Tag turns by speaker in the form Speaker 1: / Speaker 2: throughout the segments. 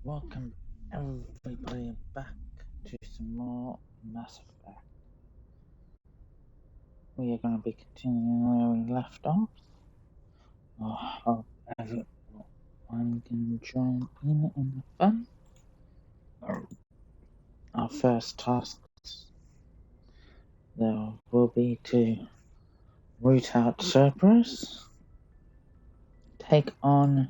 Speaker 1: Welcome everybody back to some more Mass Effect. We are going to be continuing where we left off. I hope everyone can join in the fun. Our first tasks there will be to root out Cerberus, take on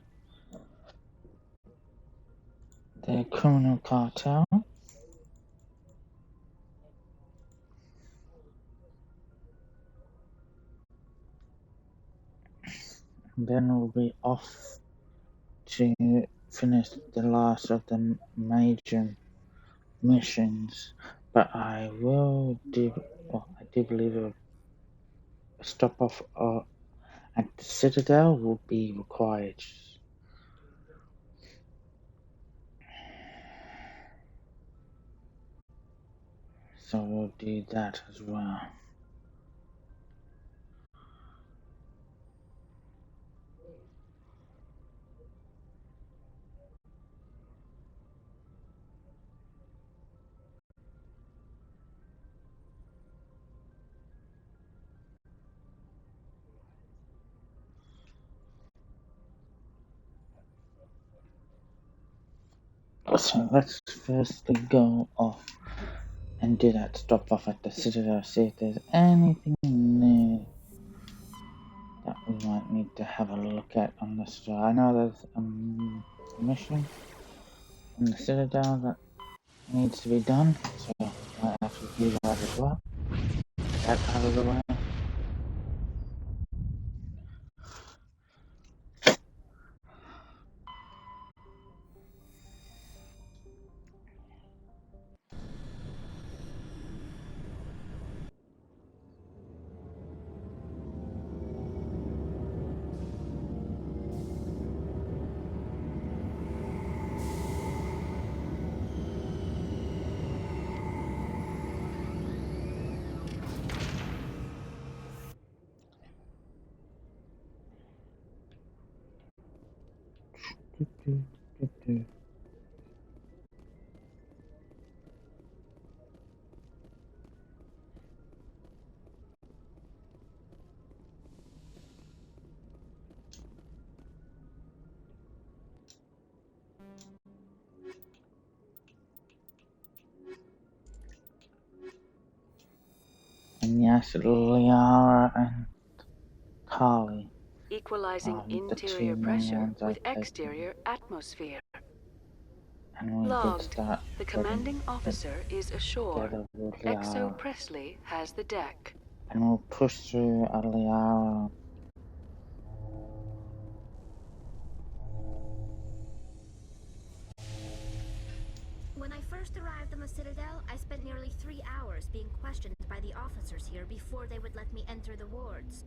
Speaker 1: the criminal cartel, and then we'll be off to finish the last of the major missions. But I do believe a stop off at the Citadel will be required. So we'll do that as well. So let's firstly go off and do that stop off at the Citadel, see if there's anything new that we might need to have a look at on the Citadel. I know there's a mission on the Citadel that needs to be done, so I might have to do that as well. Get that out of the way. And yes, Liara and Carly.
Speaker 2: Equalizing interior pressure with exterior atmosphere. Logged. The commanding officer is ashore. XO Presley has the deck.
Speaker 1: And we'll push through Liara.
Speaker 3: When I first arrived on the Citadel, I spent nearly 3 hours being questioned by the officers here before they would let me enter the wards.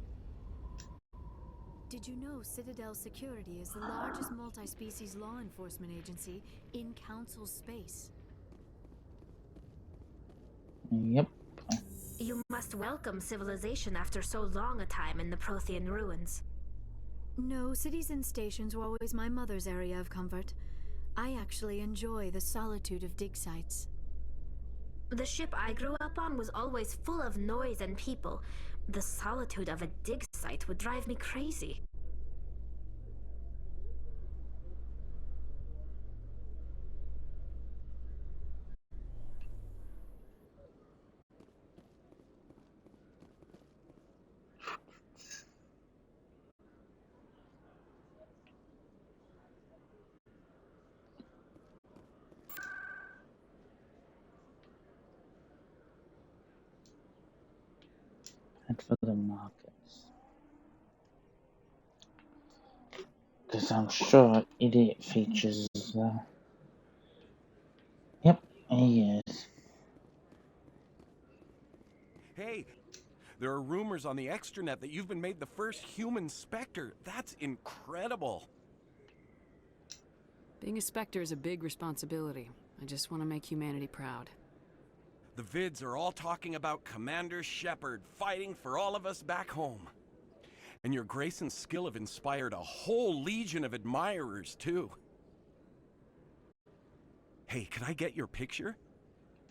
Speaker 4: Did you know Citadel Security is the largest multi-species law enforcement agency in Council space?
Speaker 1: Yep.
Speaker 3: You must welcome civilization after so long a time in the Prothean ruins.
Speaker 4: No, cities and stations were always my mother's area of comfort. I actually enjoy the solitude of dig sites.
Speaker 3: The ship I grew up on was always full of noise and people. The solitude of a dig site would drive me crazy.
Speaker 1: And for the markets. Because I'm sure Idiot features there. Yep, he is.
Speaker 5: Hey, there are rumors on the extranet that you've been made the first human Spectre. That's incredible.
Speaker 2: Being a Spectre is a big responsibility. I just want to make humanity proud.
Speaker 5: The vids are all talking about Commander Shepard fighting for all of us back home. And your grace and skill have inspired a whole legion of admirers, too. Hey, can I get your picture?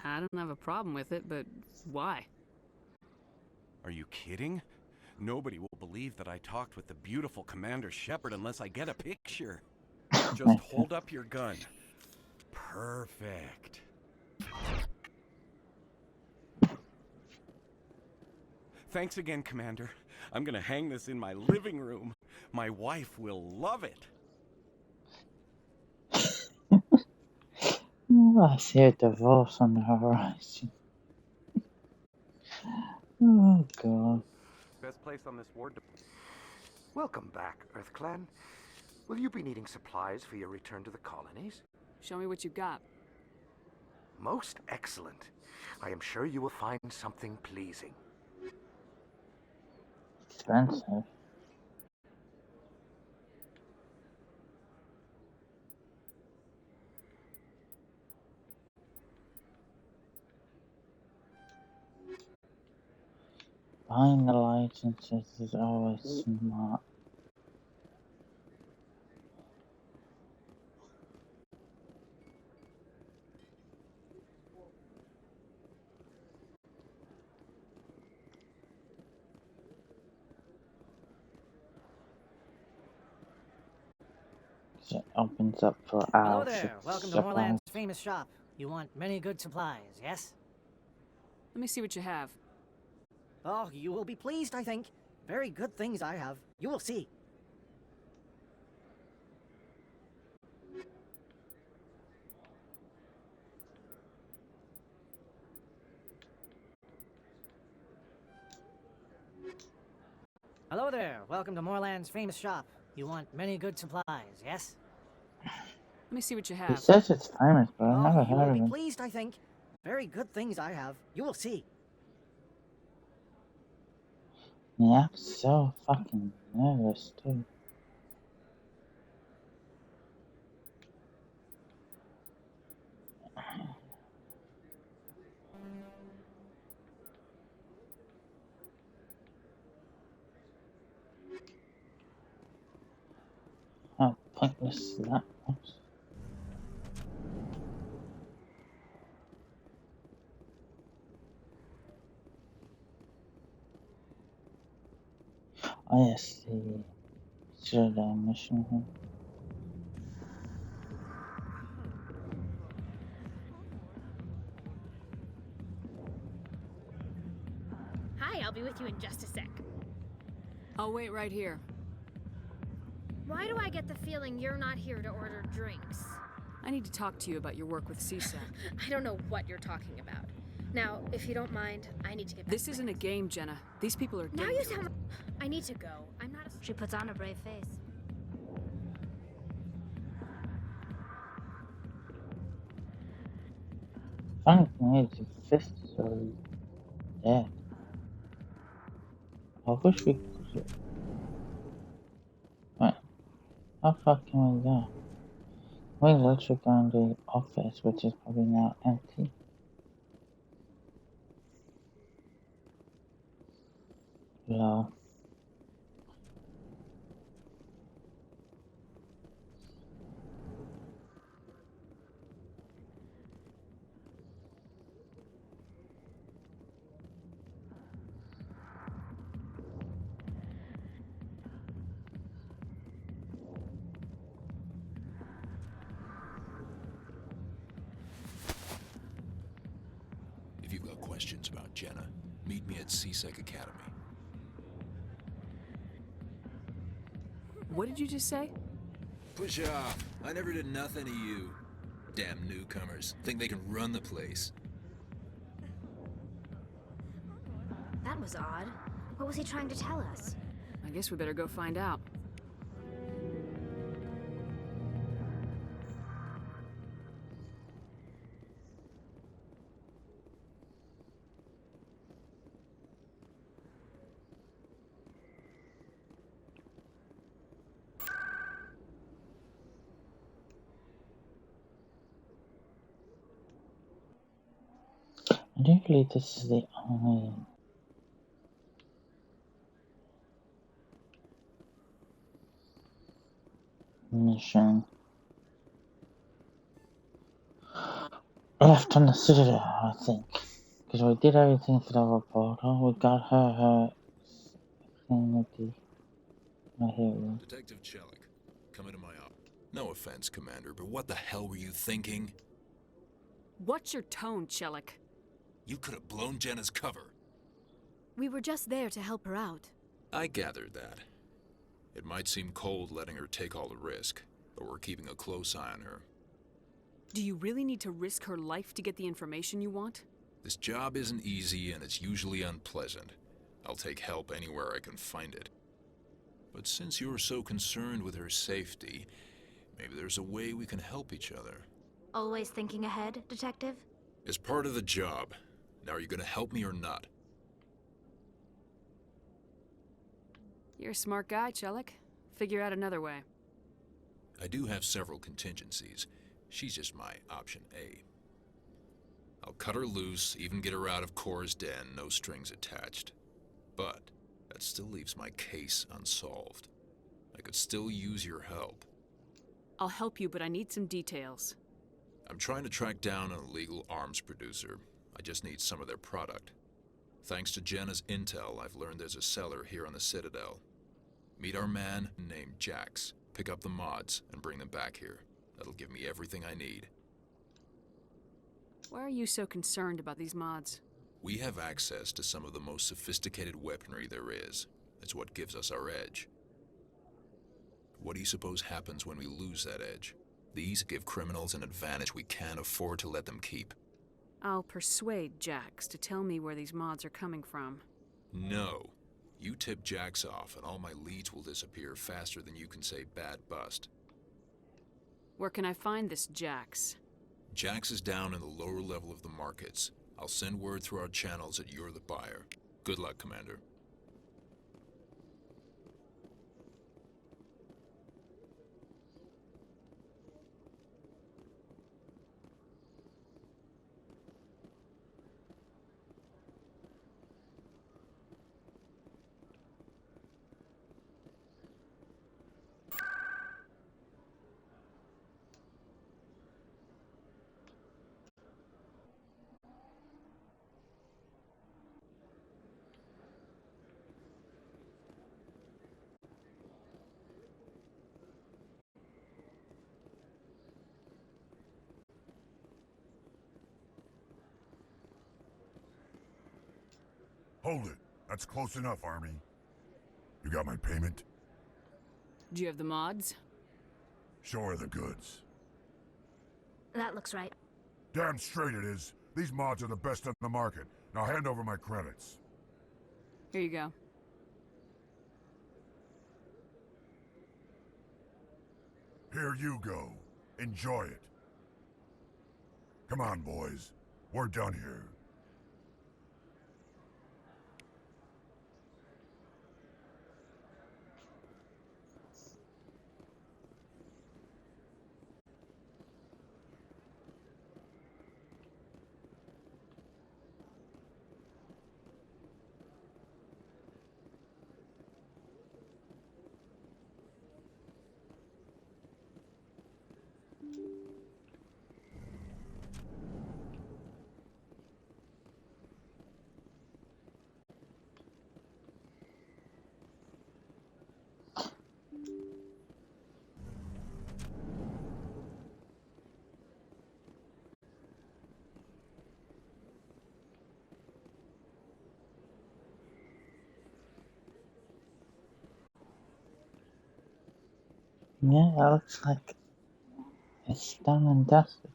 Speaker 6: I don't have a problem with it, but why?
Speaker 5: Are you kidding? Nobody will believe that I talked with the beautiful Commander Shepard unless I get a picture. Just hold up your gun. Perfect. Thanks again, Commander. I'm gonna hang this in my living room. My wife will love it.
Speaker 1: I see a divorce on the horizon. Oh god.
Speaker 5: Best place on this ward to...
Speaker 7: Welcome back, EarthClan. Will you be needing supplies for your return to the colonies?
Speaker 6: Show me what you got.
Speaker 7: Most excellent. I am sure you will find something pleasing.
Speaker 1: Expensive. Buying the licenses is always smart. It opens up for
Speaker 8: Hello
Speaker 1: AUS
Speaker 8: there. Welcome to
Speaker 1: supplies.
Speaker 8: Moorland's famous shop. You want many good supplies, yes?
Speaker 6: Let me see what you have.
Speaker 8: Oh, you will be pleased, I think. Very good things I have. You will see. Hello there. Welcome to Moorland's famous shop. You want many good supplies, yes?
Speaker 6: Let me see what you
Speaker 1: He
Speaker 6: have.
Speaker 1: says it's famous, but I've
Speaker 8: Oh,
Speaker 1: never
Speaker 8: you
Speaker 1: heard
Speaker 8: will
Speaker 1: of
Speaker 8: be
Speaker 1: him.
Speaker 8: pleased, I think. Very good things I have. You will see.
Speaker 1: He acts so fucking nervous too. How pointless that was. Oh yes, the Citadel mission here.
Speaker 3: Hi, I'll be with you in just a sec.
Speaker 6: I'll wait right here.
Speaker 3: Why do I get the feeling you're not here to order drinks?
Speaker 6: I need to talk to you about your work with CSEC.
Speaker 3: I don't know what you're talking about. Now, if you don't mind, I need to get back.
Speaker 6: This isn't a game, Jenna. These people are
Speaker 3: Now you
Speaker 6: dangerous.
Speaker 3: sound. I need to go. I'm not.
Speaker 9: She puts on a brave face.
Speaker 1: Funny thing is, his fist is already dead. I wish we could. Wait, how far can we go? We literally go into the office, which is probably now empty. Lol.
Speaker 10: If you've got questions about Jenna, meet me at CSEC Academy.
Speaker 6: What did you just say?
Speaker 10: Push off. I never did nothing to you. Damn newcomers. Think they can run the place.
Speaker 9: That was odd. What was he trying to tell us?
Speaker 6: I guess we better go find out.
Speaker 1: I do believe this is the only mission. left on the Citadel, I think. Because we did everything for the reporter. We got her sanity. My hero.
Speaker 10: Detective Chelik, come into my office. No offense, Commander, but what the hell were you thinking?
Speaker 6: What's your tone, Chelik?
Speaker 10: You could have blown Jenna's cover.
Speaker 4: We were just there to help her out.
Speaker 10: I gathered that. It might seem cold letting her take all the risk, but we're keeping a close eye on her.
Speaker 6: Do you really need to risk her life to get the information you want?
Speaker 10: This job isn't easy and it's usually unpleasant. I'll take help anywhere I can find it. But since you're so concerned with her safety, maybe there's a way we can help each other.
Speaker 3: Always thinking ahead, Detective?
Speaker 10: It's part of the job. Now are you gonna help me or not?
Speaker 6: You're a smart guy, Chelik. Figure out another way.
Speaker 10: I do have several contingencies. She's just my option A. I'll cut her loose, even get her out of Cora's den, no strings attached. But that still leaves my case unsolved. I could still use your help.
Speaker 6: I'll help you, but I need some details.
Speaker 10: I'm trying to track down an illegal arms producer. I just need some of their product. Thanks to Jenna's intel, I've learned there's a seller here on the Citadel. Meet our man named Jax. Pick up the mods and bring them back here. That'll give me everything I need.
Speaker 6: Why are you so concerned about these mods?
Speaker 10: We have access to some of the most sophisticated weaponry there is. It's what gives us our edge. What do you suppose happens when we lose that edge? These give criminals an advantage we can't afford to let them keep.
Speaker 6: I'll persuade Jax to tell me where these mods are coming from.
Speaker 10: No. You tip Jax off and all my leads will disappear faster than you can say bad bust.
Speaker 6: Where can I find this Jax?
Speaker 10: Jax is down in the lower level of the markets. I'll send word through our channels that you're the buyer. Good luck, Commander.
Speaker 11: Hold it. That's close enough, Army. You got my payment?
Speaker 6: Do you have the mods?
Speaker 11: Show her the goods.
Speaker 3: That looks right.
Speaker 11: Damn straight it is. These mods are the best on the market. Now hand over my credits.
Speaker 6: Here you go.
Speaker 11: Here you go. Enjoy it. Come on, boys. We're done here.
Speaker 1: Yeah, that looks like it's done and dusted.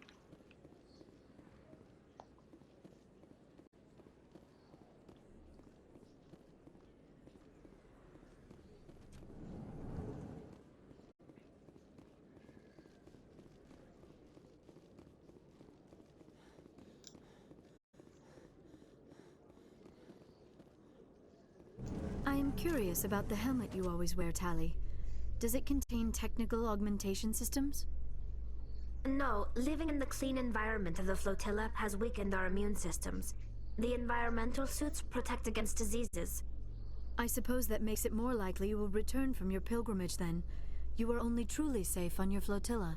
Speaker 4: I am curious about the helmet you always wear, Tally. Does it contain technical augmentation systems?
Speaker 3: No, living in the clean environment of the flotilla has weakened our immune systems. The environmental suits protect against diseases.
Speaker 4: I suppose that makes it more likely you will return from your pilgrimage then. You are only truly safe on your flotilla.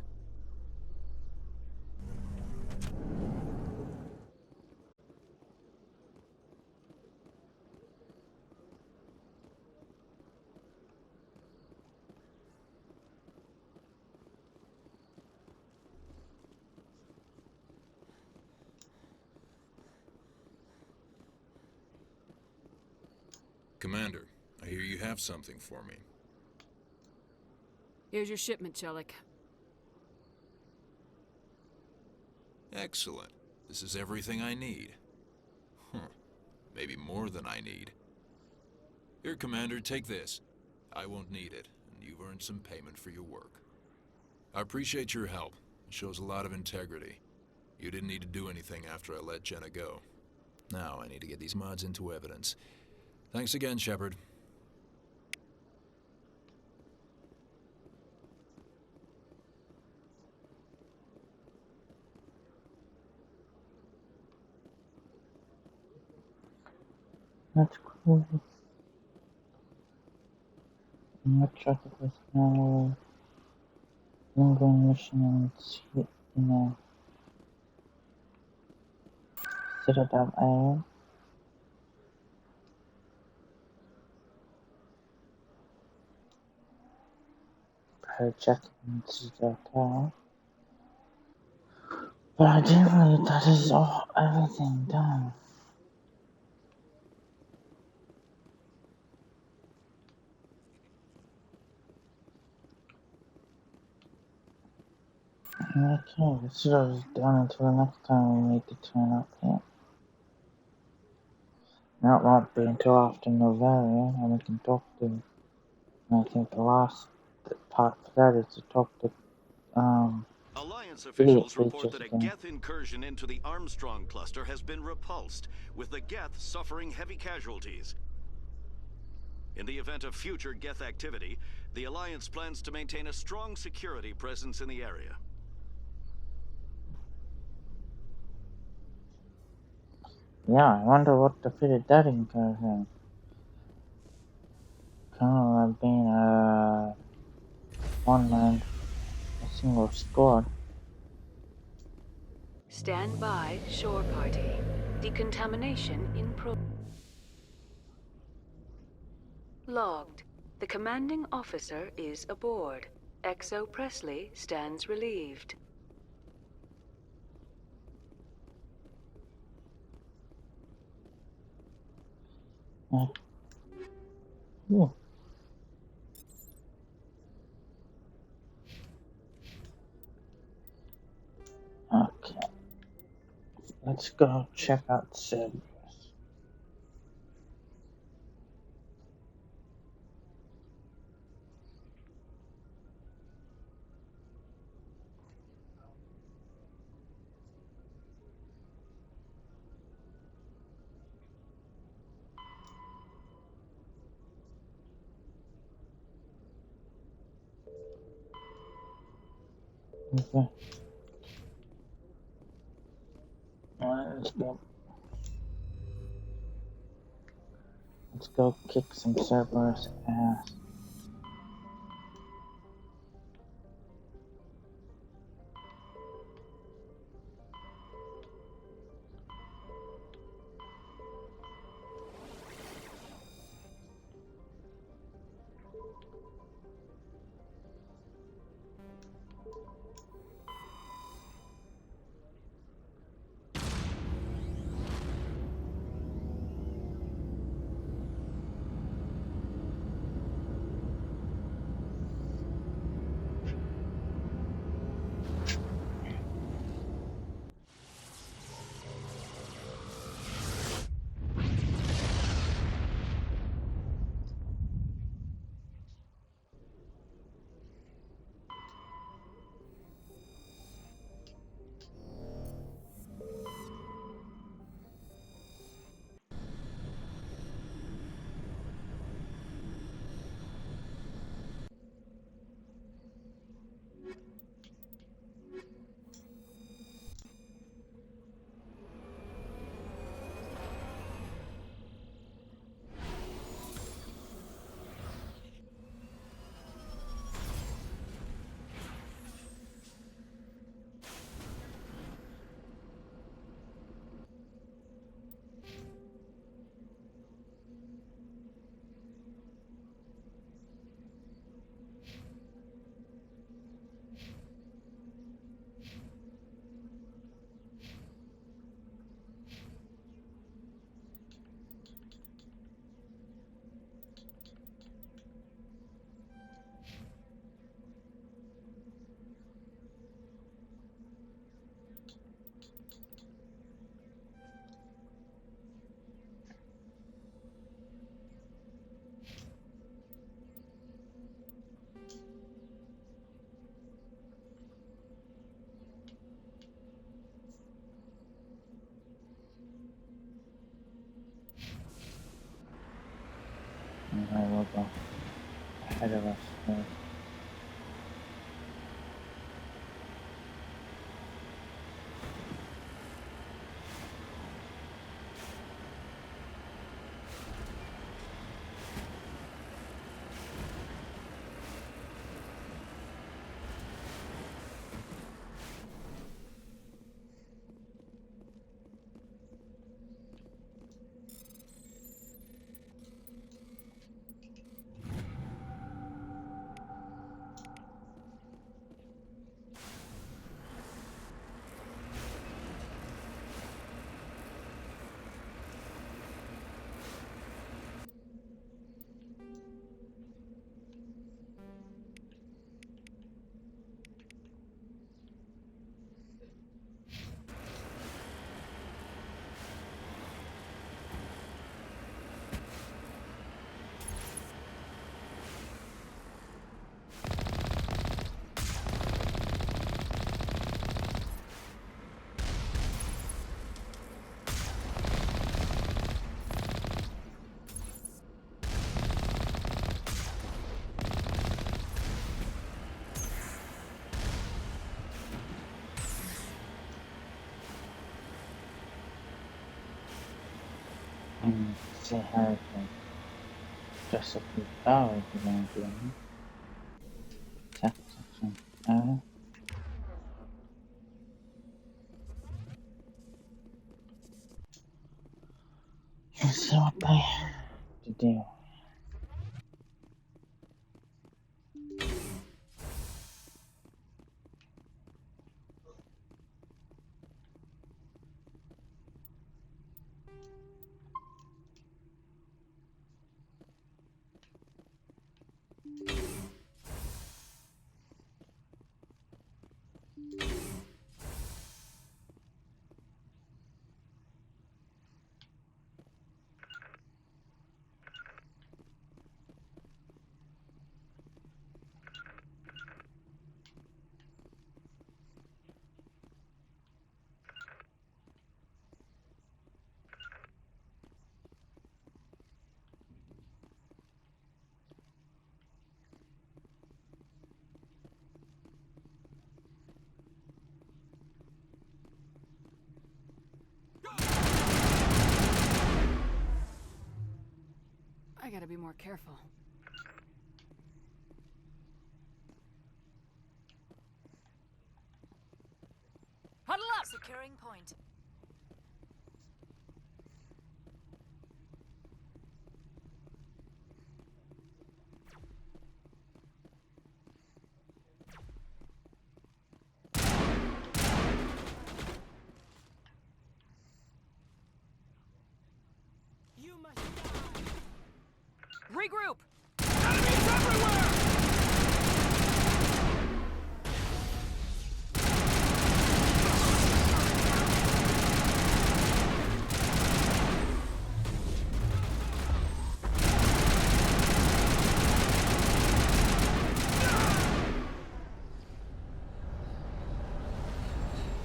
Speaker 10: Commander, I hear you have something for me.
Speaker 6: Here's your shipment, Chelik.
Speaker 10: Excellent. This is everything I need. Maybe more than I need. Here, Commander, take this. I won't need it, and you've earned some payment for your work. I appreciate your help. It shows a lot of integrity. You didn't need to do anything after I let Jenna go. Now I need to get these mods into evidence. Thanks again, Shepard.
Speaker 1: That's cool. Let's try this now. Ongoing mission and see, Citadel area. Checking Citadel tower. But I didn't really, that is all, everything done. Okay, the Citadel is done until the next time we need to turn up here. That won't be until after Noveria, and we can talk to, and I think the last part for that is to talk to,
Speaker 12: Alliance officials report that a
Speaker 1: again.
Speaker 12: Geth incursion into the Armstrong cluster has been repulsed, with the Geth suffering heavy casualties. In the event of future Geth activity, the Alliance plans to maintain a strong security presence in the area.
Speaker 1: Yeah, I wonder what defeated that incursion. Kind of being a one-man, a single squad.
Speaker 2: Stand by, shore party. Decontamination in Logged. The commanding officer is aboard. XO Presley stands relieved.
Speaker 1: Ooh. Okay. Let's go check out Cerberus. Okay. Alright, let's go. Let's go kick some Cerberus ass. and I will go ahead of us first. And say hi to just a few hours around here. Tap section. Let's see what they have to do.
Speaker 6: I gotta be more careful.
Speaker 4: Huddle up! Securing point.
Speaker 6: You must die. Regroup!
Speaker 5: Enemies everywhere!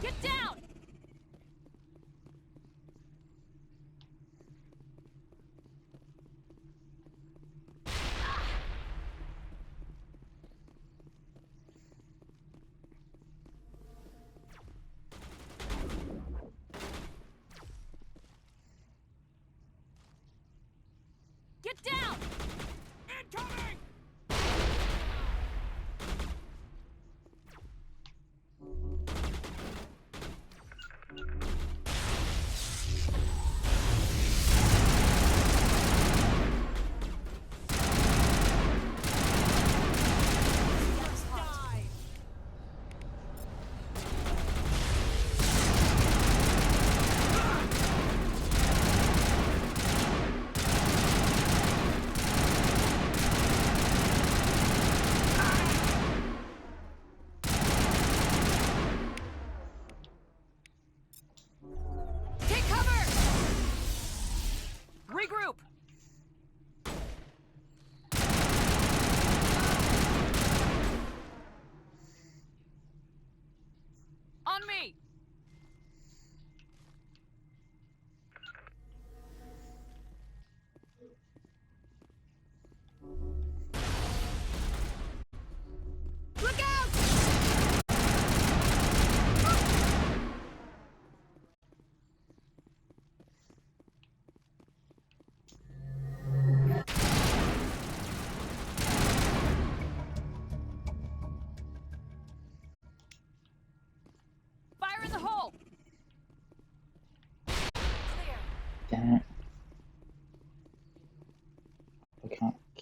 Speaker 4: Get down! Get down!
Speaker 5: Incoming!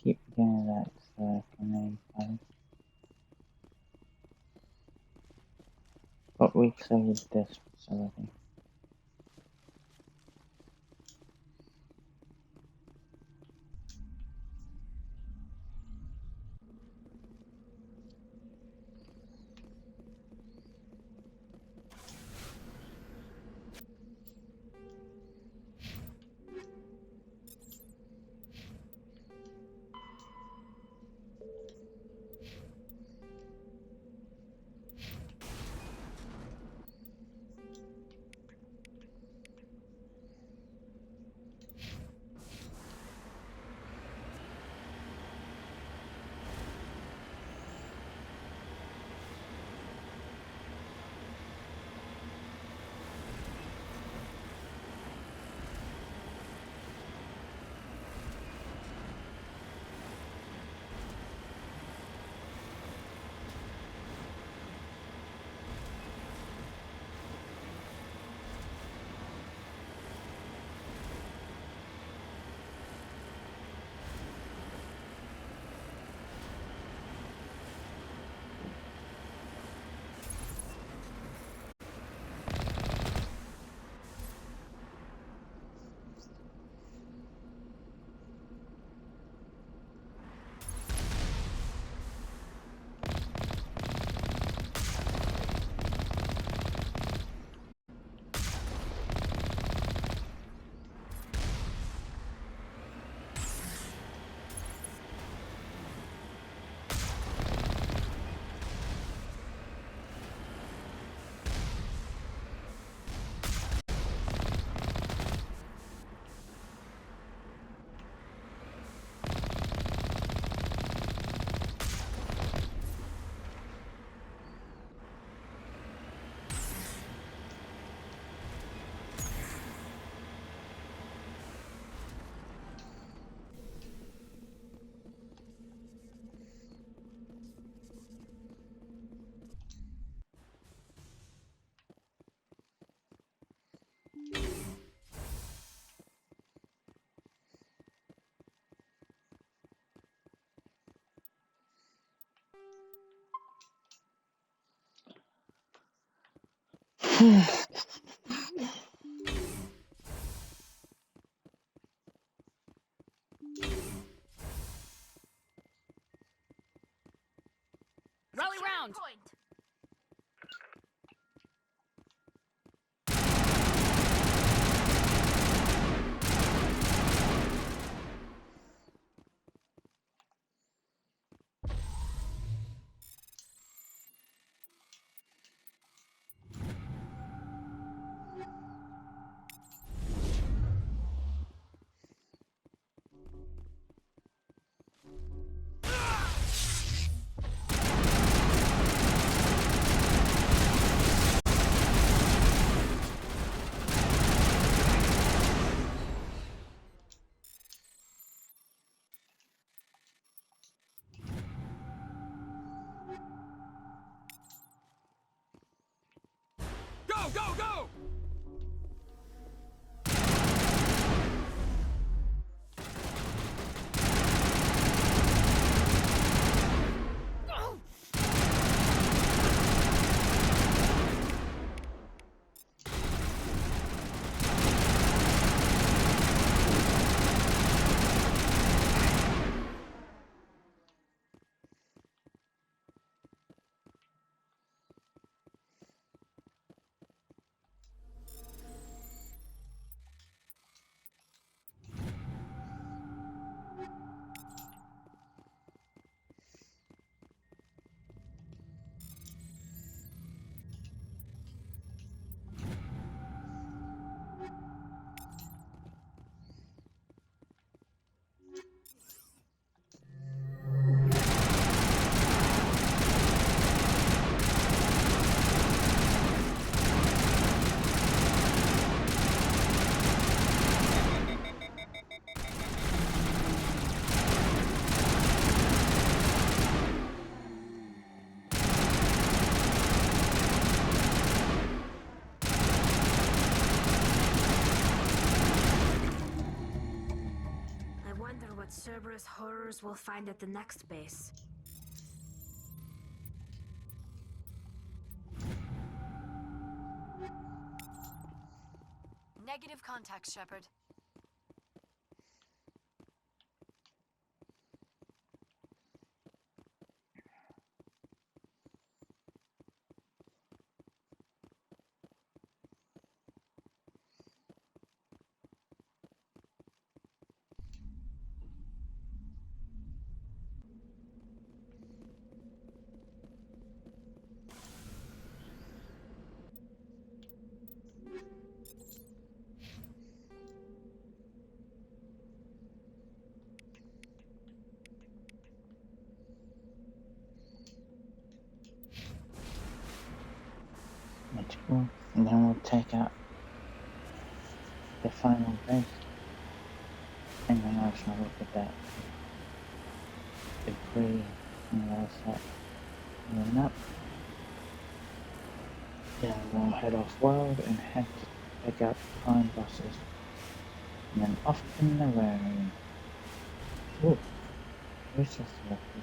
Speaker 1: keep doing that so I can find what we cleared this facility.
Speaker 6: Rally round!
Speaker 9: Cerberus horrors we'll find at the next base.
Speaker 4: Negative contact, Shepard.
Speaker 1: Magical. And then we'll take out the final base. And then I'll try to look at that debris and all that on the map. Then we'll head off world and head to pick up prime bosses. And then off to Noveria. Ooh, who's just lucky?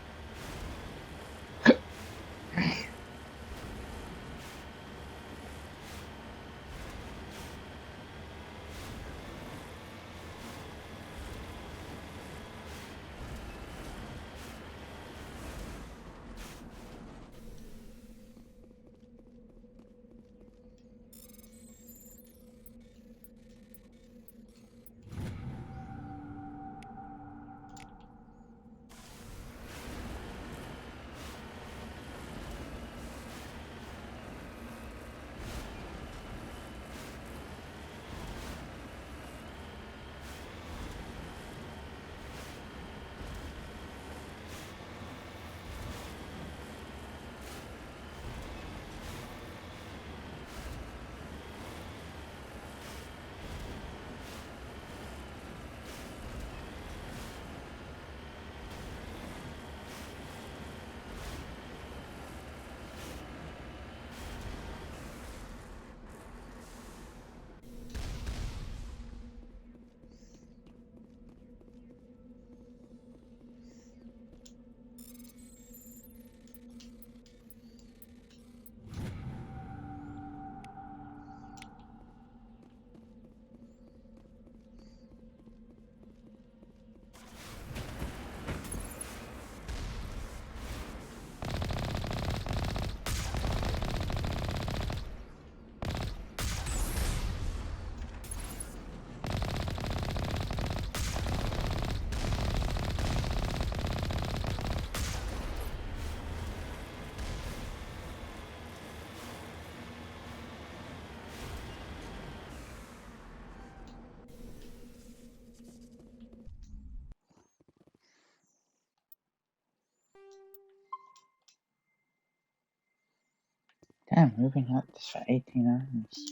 Speaker 1: Damn, we've been at this for 18 hours.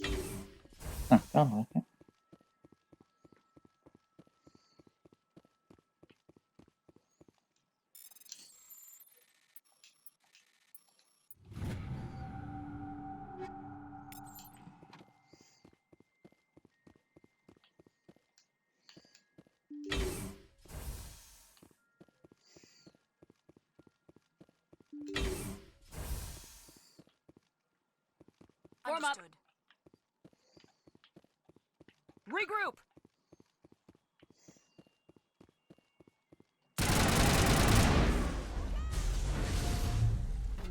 Speaker 1: Oh, I like it.
Speaker 6: Form up. Regroup.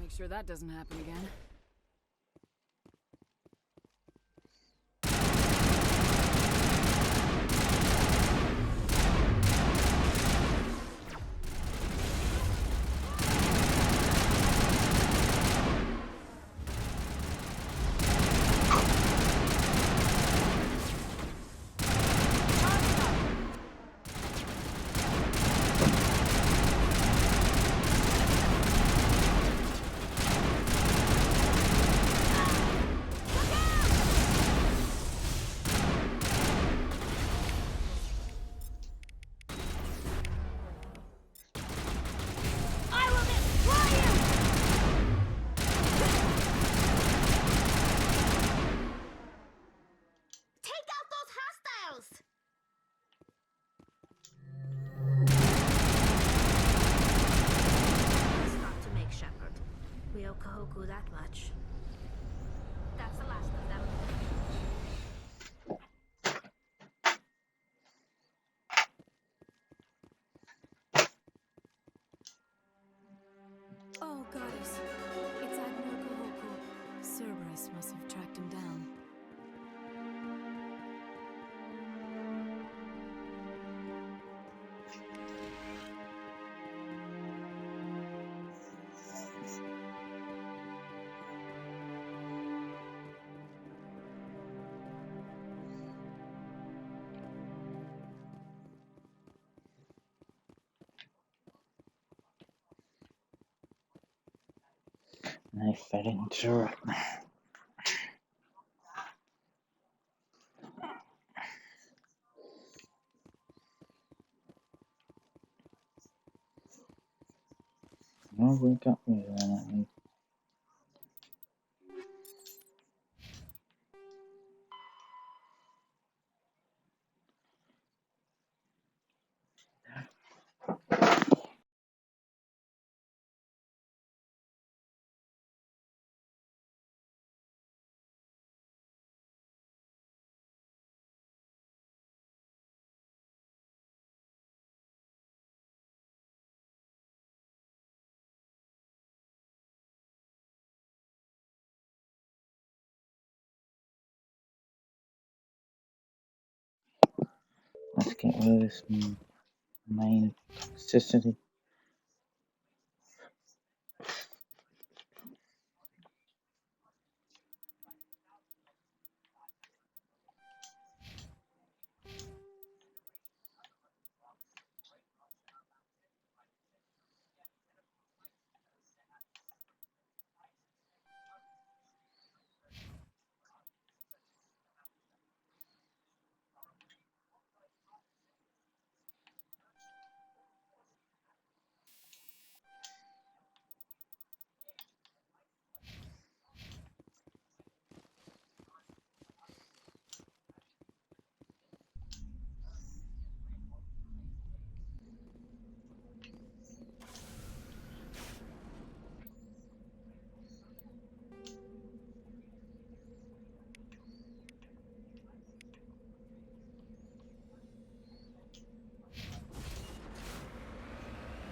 Speaker 6: Make sure that doesn't happen again.
Speaker 3: that much. That's the last of them.
Speaker 4: Oh, goddess. It's Admiral Kohoko. Cerberus must have tracked him down.
Speaker 1: And I fell into it. No, we got me then. Let's get rid of this main toxicity.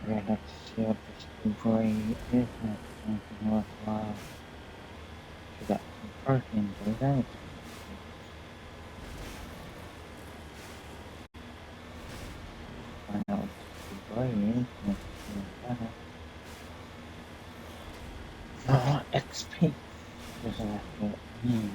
Speaker 1: Yeah, let's see what this debris is. Anything worthwhile. We got some protein, but that. Find out what this debris is. Let's see what that. Oh, XP. This is what I need.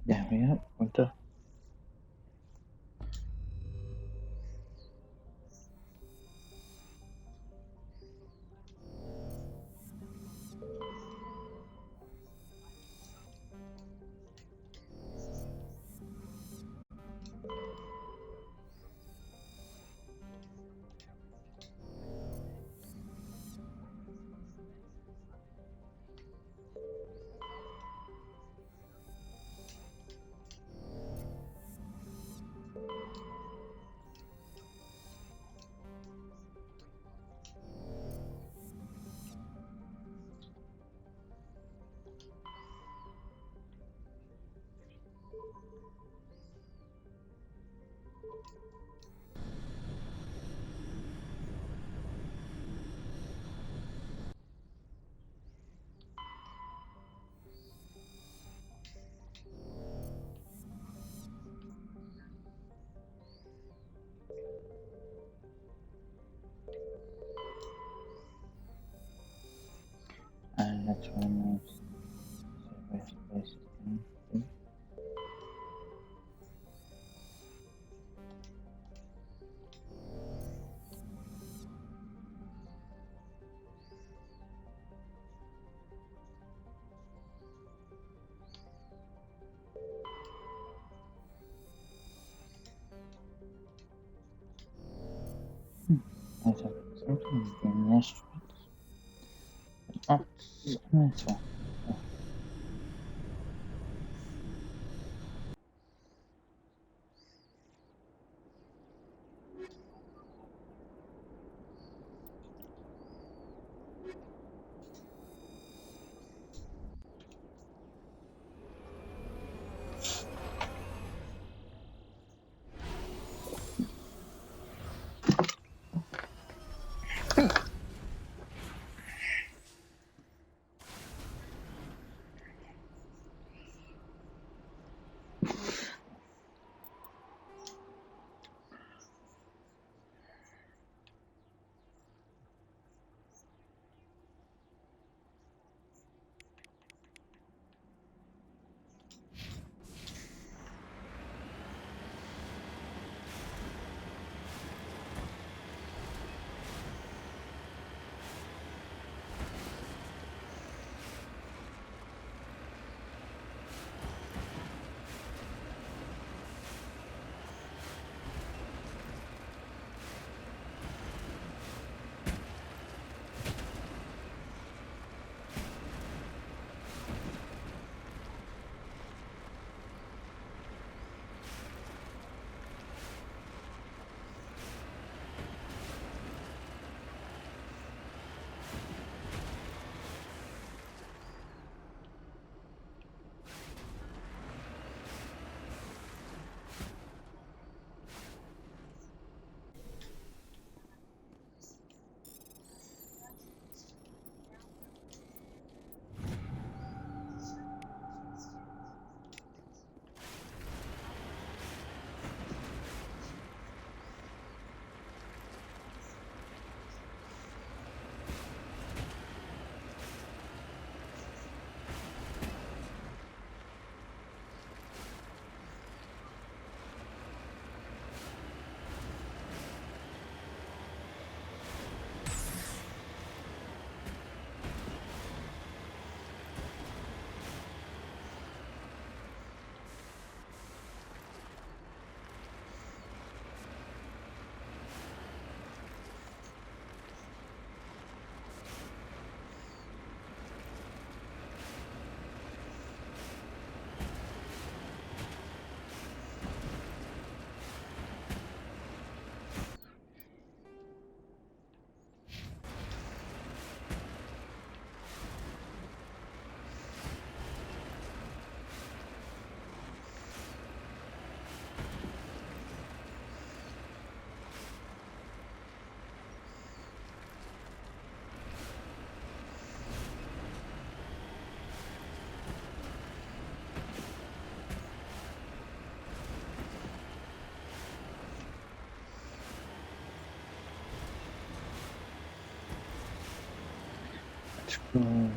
Speaker 1: There we go. We're done. I thought something in the restaurant. Oh, this one. Oh. Let's go.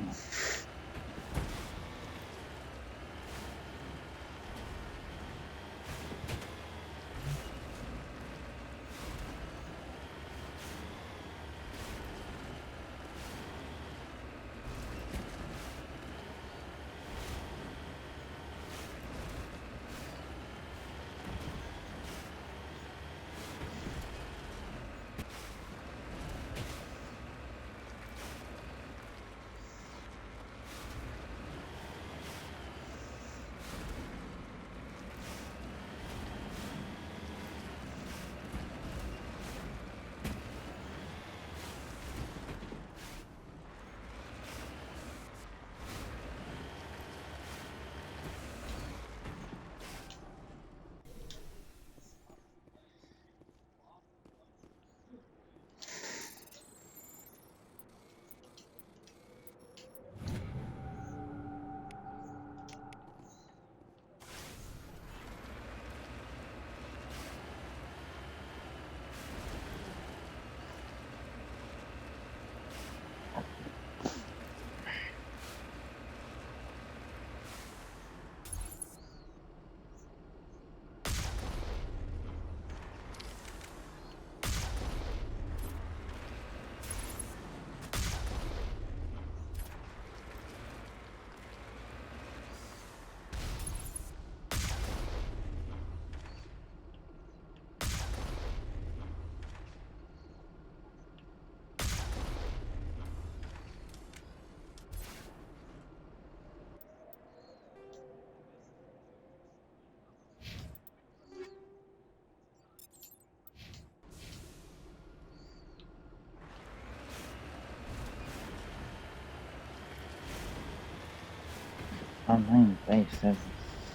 Speaker 1: our main base is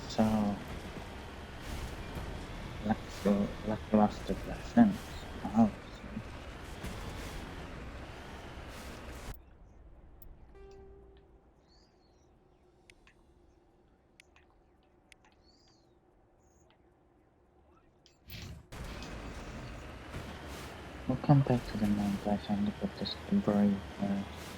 Speaker 1: so lackluster defense, obviously. We'll come back to the main base and look at this debris first.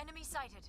Speaker 4: Enemy sighted.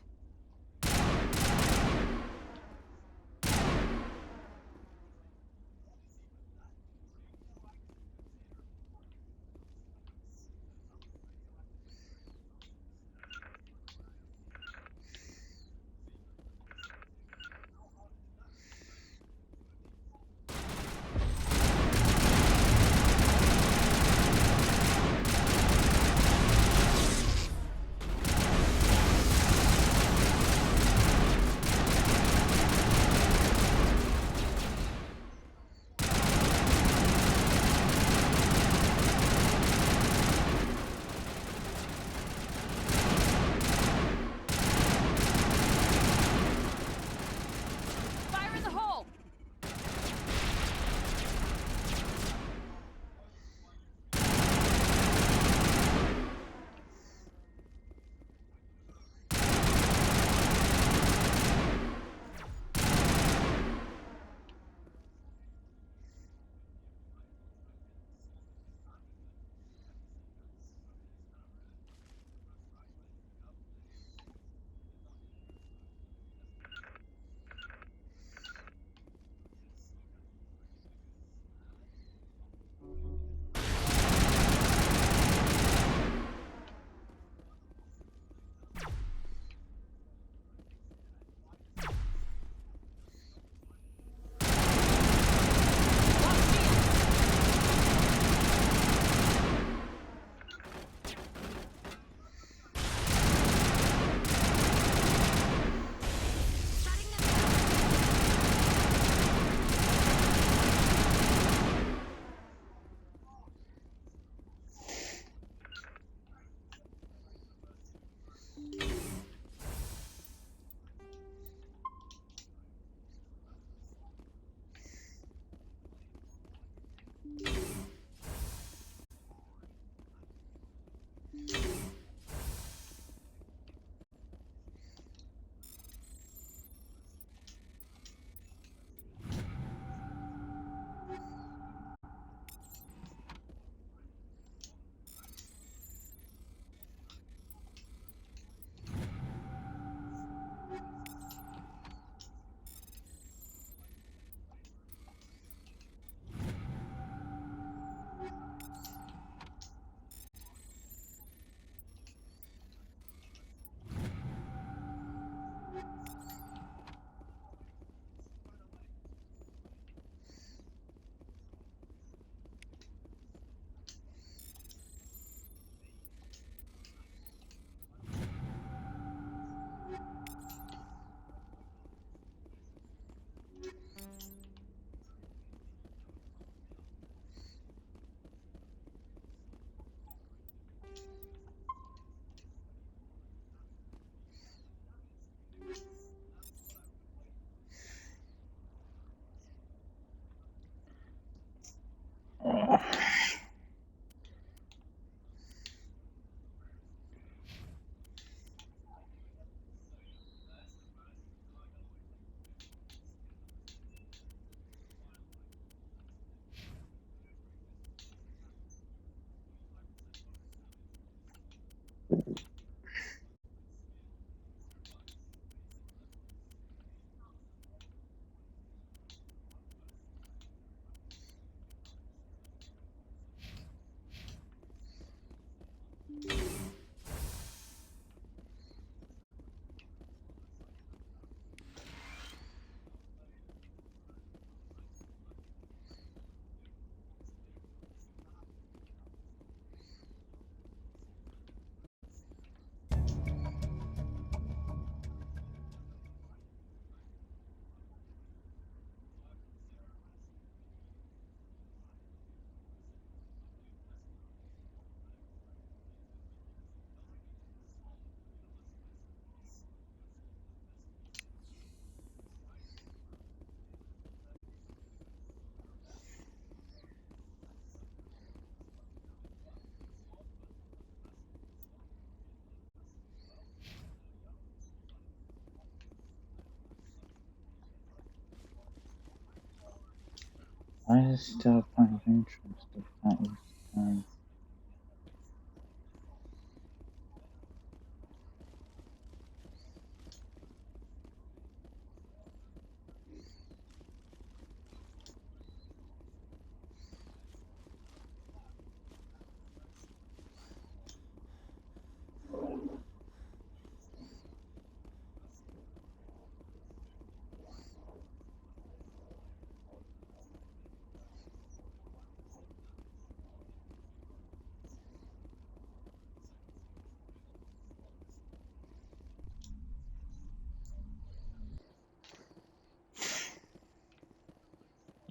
Speaker 1: Why is it still a point of interest if that is time?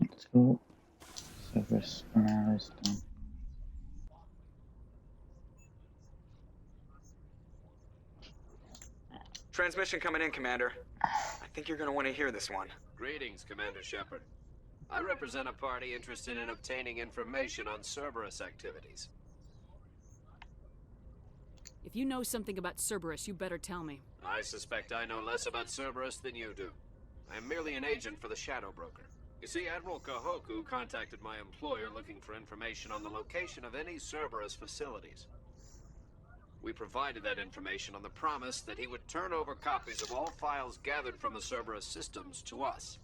Speaker 1: Let's go. Cerberus now is done.
Speaker 13: Transmission coming in, Commander. I think you're gonna want to hear this one.
Speaker 14: Greetings, Commander Shepard. I represent a party interested in obtaining information on Cerberus activities.
Speaker 6: If you know something about Cerberus, you better tell me.
Speaker 14: I suspect I know less about Cerberus than you do. I am merely an agent for the Shadow Broker. You see, Admiral Kahoku contacted my employer looking for information on the location of any Cerberus facilities. We provided that information on the promise that he would turn over copies of all files gathered from the Cerberus systems to us.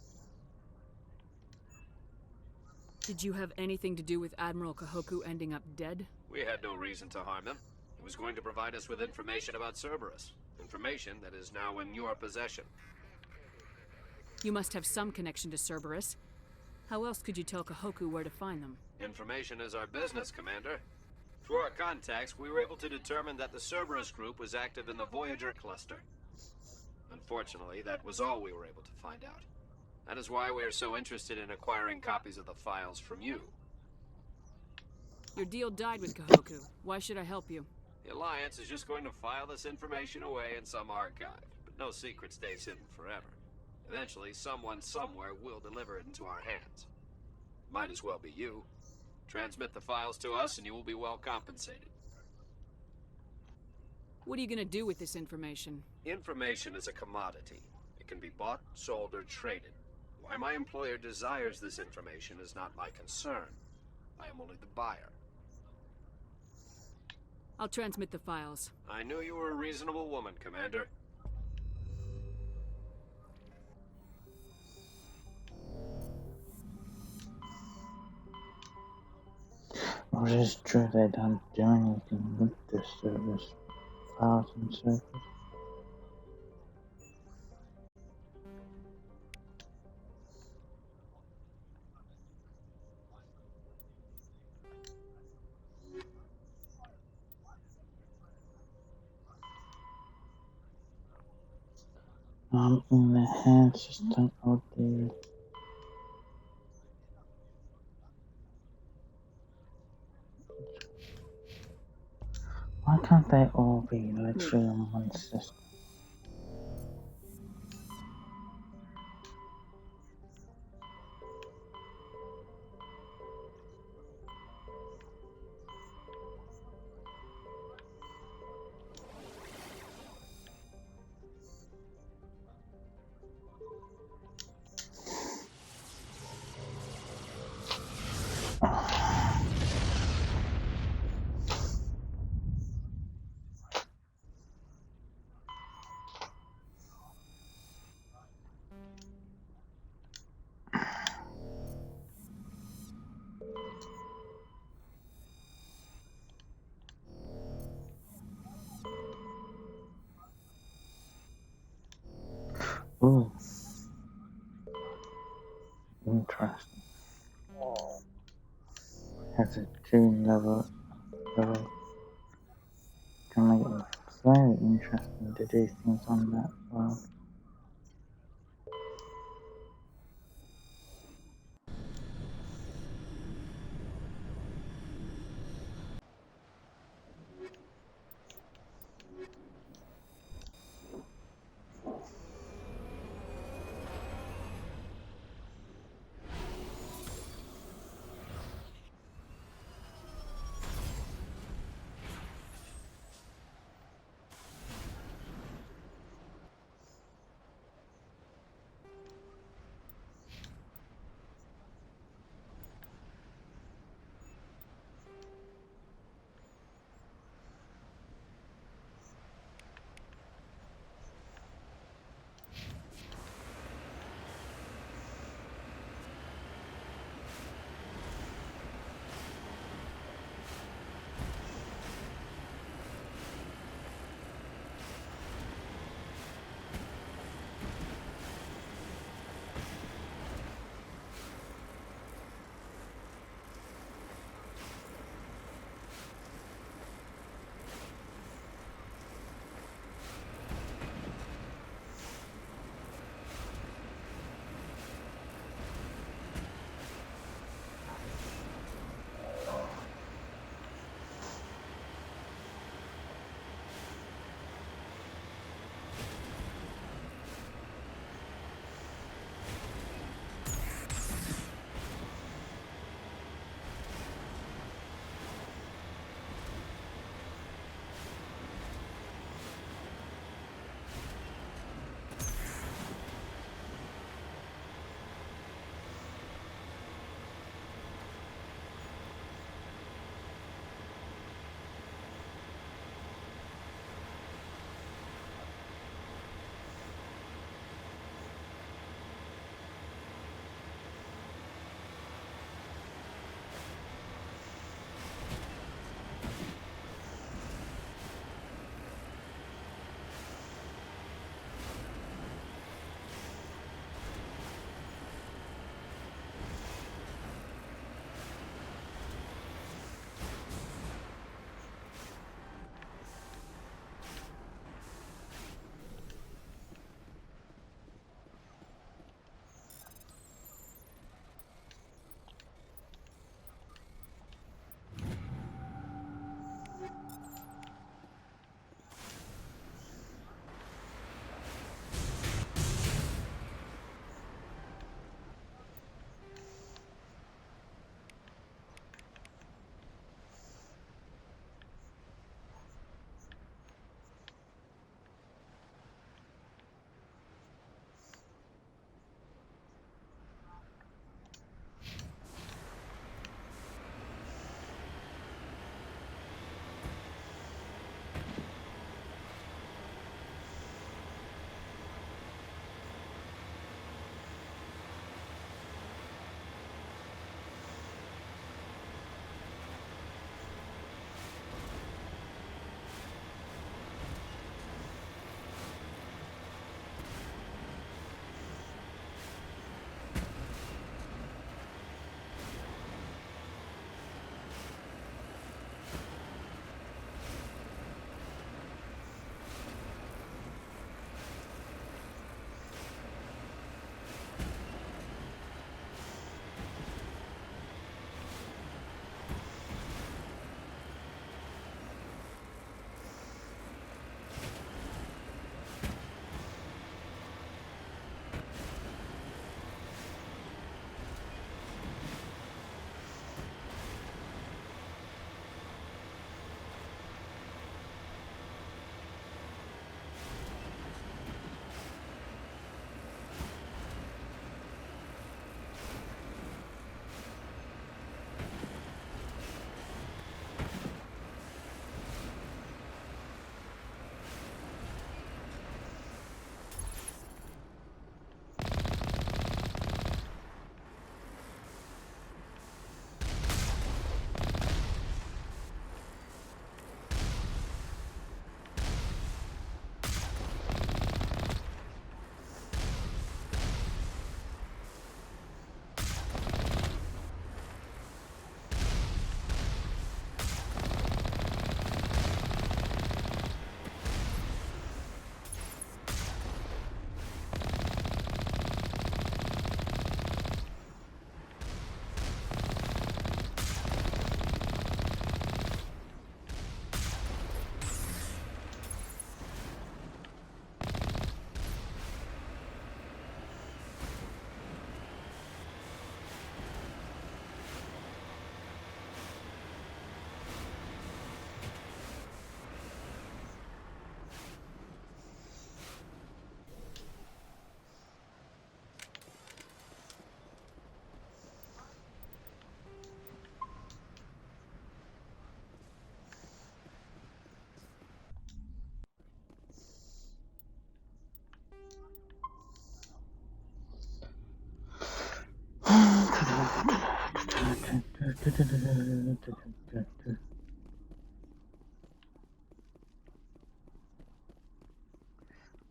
Speaker 6: Did you have anything to do with Admiral Kahoku ending up dead?
Speaker 14: We had no reason to harm him. He was going to provide us with information about Cerberus. Information that is now in your possession.
Speaker 6: You must have some connection to Cerberus. How else could you tell Kahoku where to find them?
Speaker 14: Information is our business, Commander. Through our contacts, we were able to determine that the Cerberus group was active in the Voyager cluster. Unfortunately, that was all we were able to find out. That is why we are so interested in acquiring copies of the files from you.
Speaker 6: Your deal died with Kahoku. Why should I help you?
Speaker 14: The Alliance is just going to file this information away in some archive, but no secret stays hidden forever. Eventually, someone somewhere will deliver it into our hands. Might as well be you. Transmit the files to us and you will be well compensated.
Speaker 6: What are you gonna do with this information?
Speaker 14: Information is a commodity. It can be bought, sold, or traded. Why my employer desires this information is not my concern. I am only the buyer.
Speaker 6: I'll transmit the files.
Speaker 14: I knew you were a reasonable woman, Commander.
Speaker 1: Or is it true they don't do anything with the Cerberus files and circuits? I'm in the hand system out there. Why can't they all be literally on one system? Ooh. Interesting. Has a June level. Can make it very interesting to do things on that world.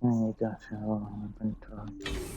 Speaker 1: Oh, gotcha. Inventory.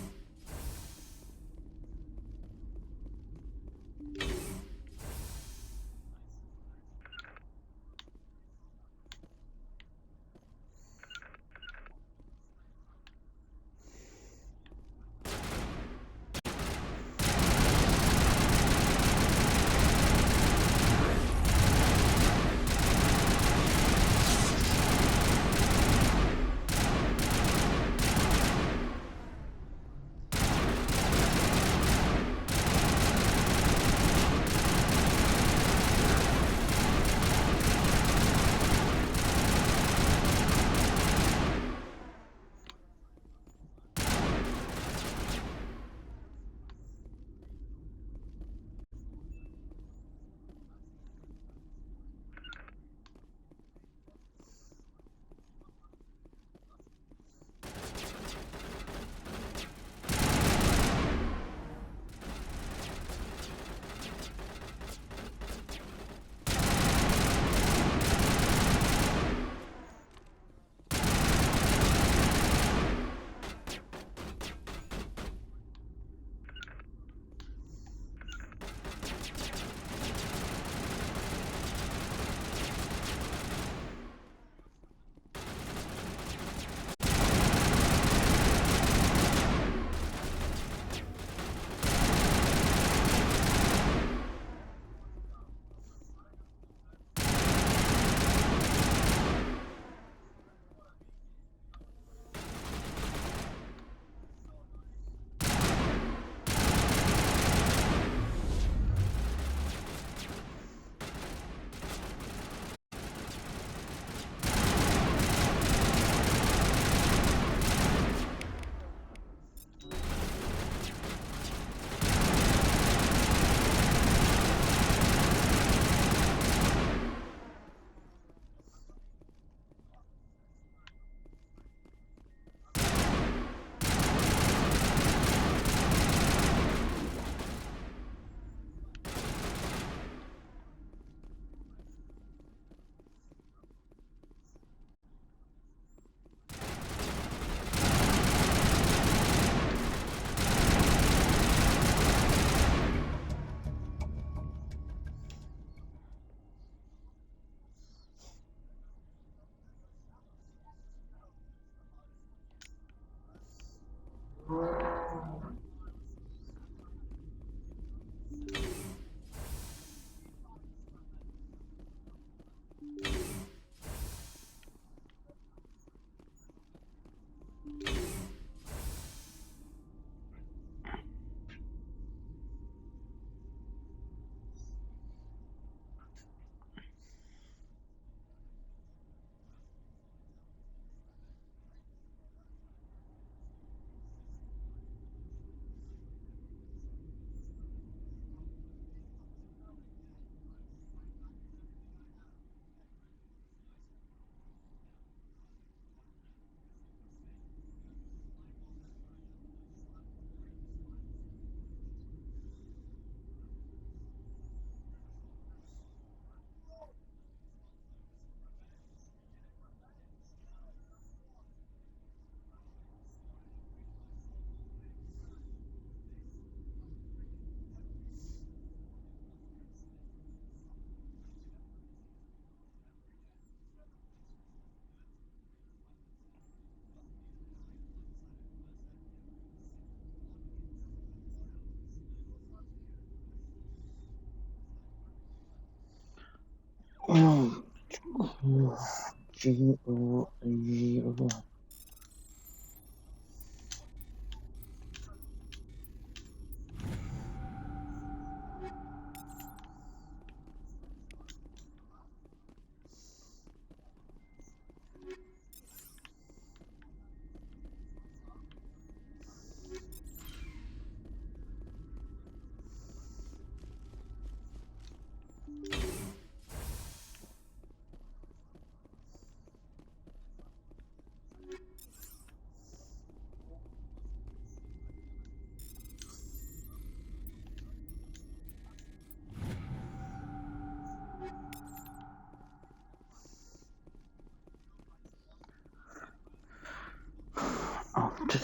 Speaker 1: G-O-G-O.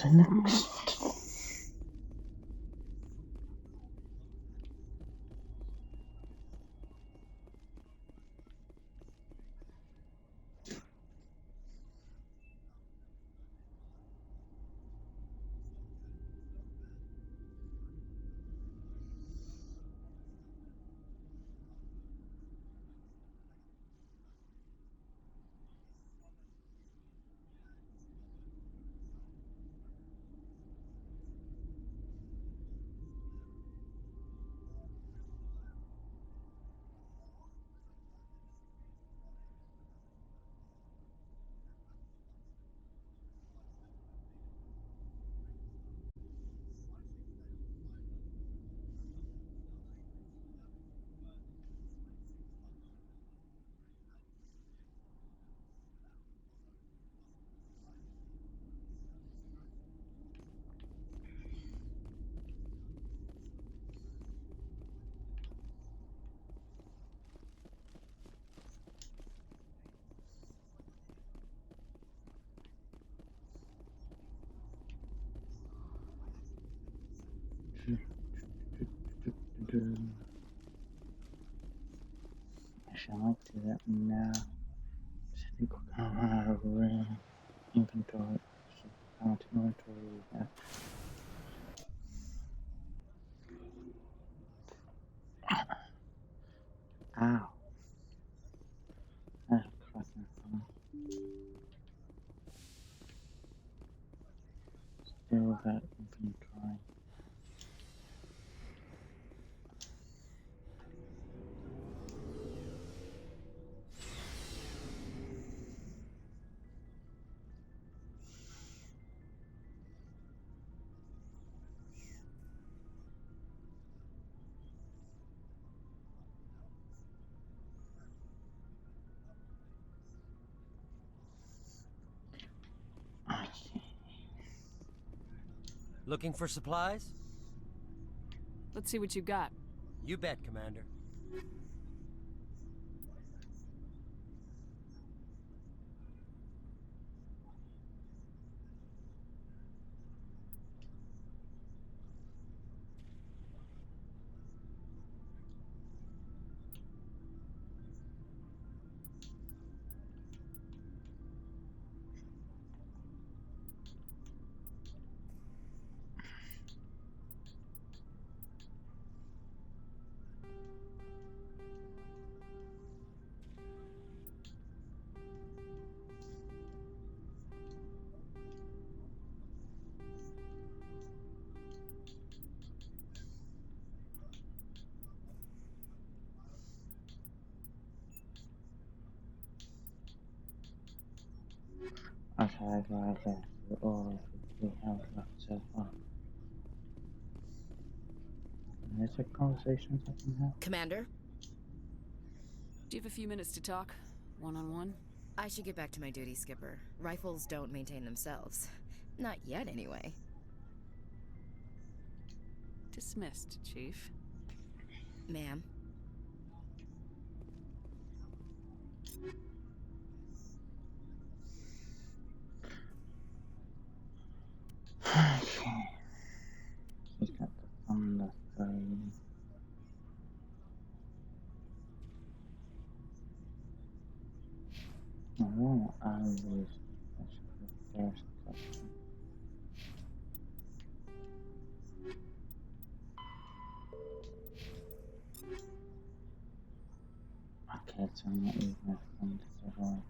Speaker 1: the next. I shall like to do that now. Setting camera inventory. Count inventory. Ow. That's cracking fun. Still that inventory.
Speaker 15: Looking for supplies?
Speaker 6: Let's see what you got.
Speaker 15: You bet, Commander.
Speaker 1: Okay, right there. All we have left so far. There's a conversation I can have.
Speaker 16: Commander?
Speaker 6: Do you have a few minutes to talk? One-on-one?
Speaker 16: I should get back to my duty, Skipper. Rifles don't maintain themselves. Not yet, anyway.
Speaker 6: Dismissed, Chief.
Speaker 16: Ma'am?
Speaker 1: Okay. He's got the thunder thing. Oh, I use the first section. Okay, so I'm not using my thunder at all.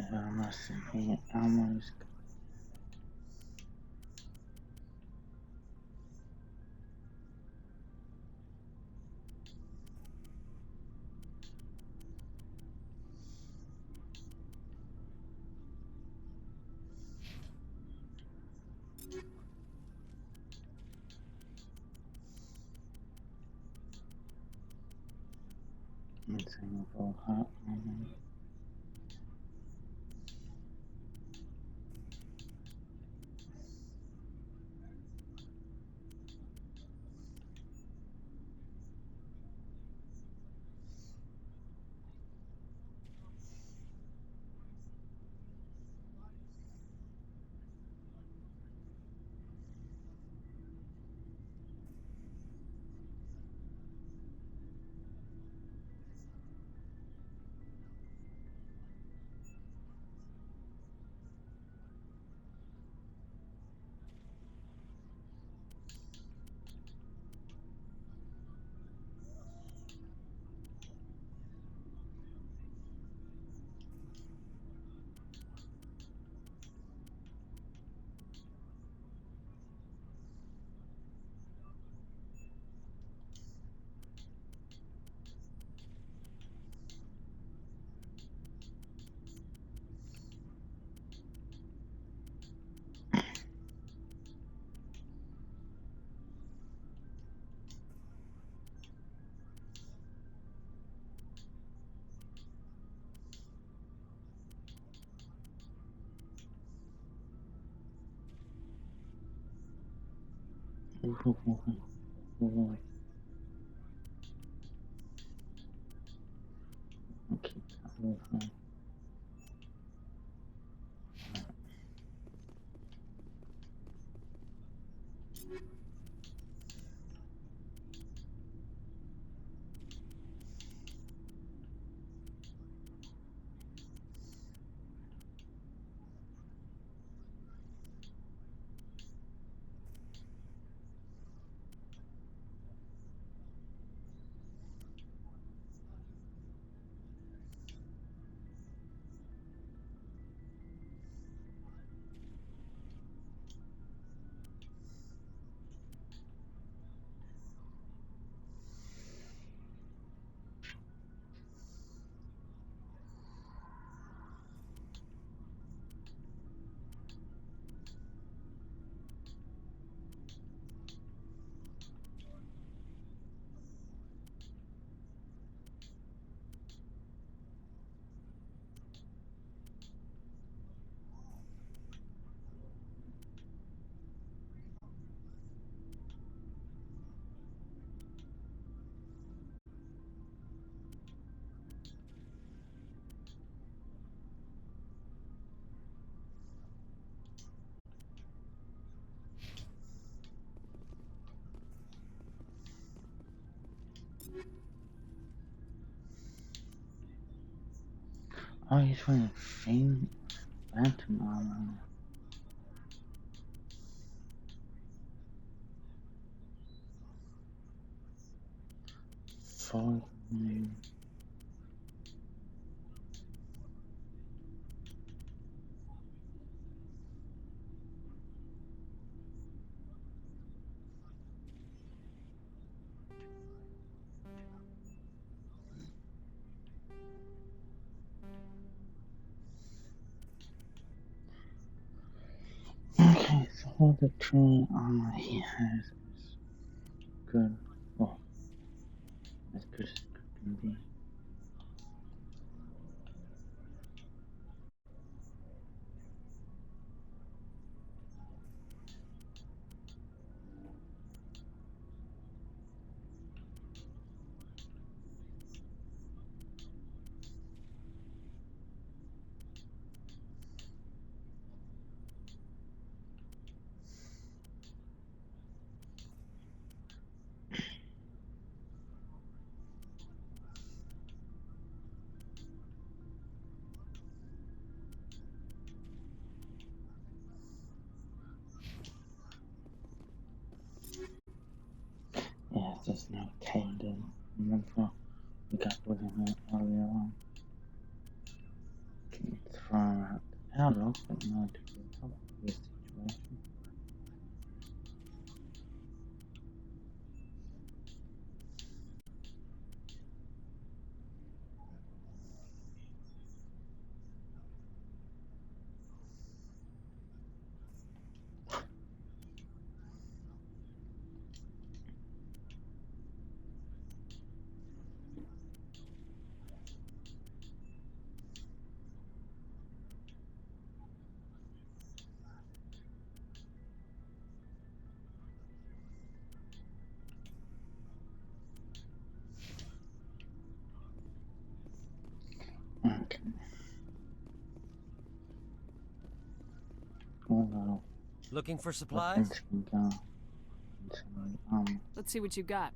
Speaker 1: must be almost. Example hot almost. Okay, oh, he's wearing phantom armor. For me. Okay, so all the training armor he has is good. Well, as good as it can be. Yeah, there's no Caden. Remember, we got rid of him earlier on. It's from else, but not to help this situation. Okay. Well,
Speaker 15: Looking for supplies?
Speaker 1: can go.
Speaker 6: Let's see what you got.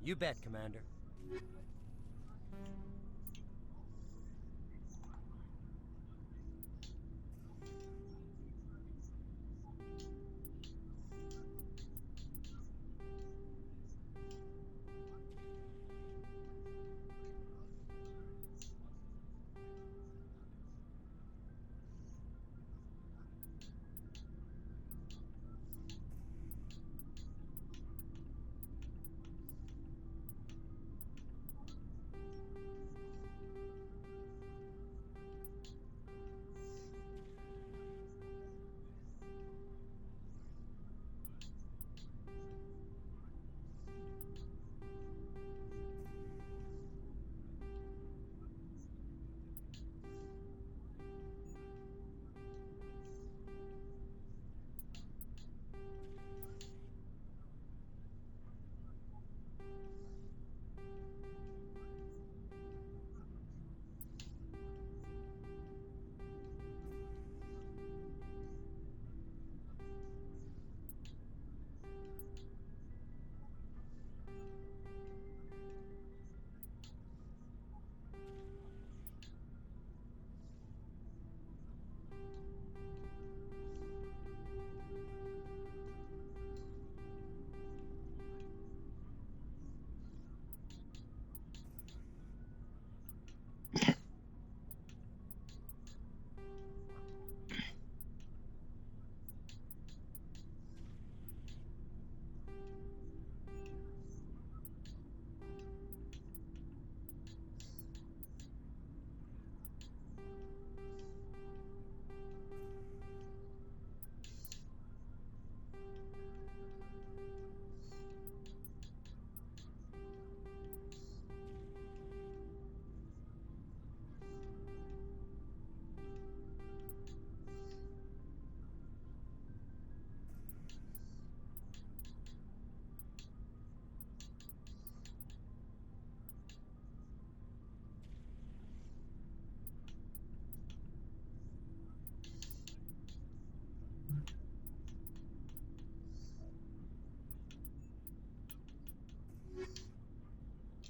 Speaker 15: You bet, Commander.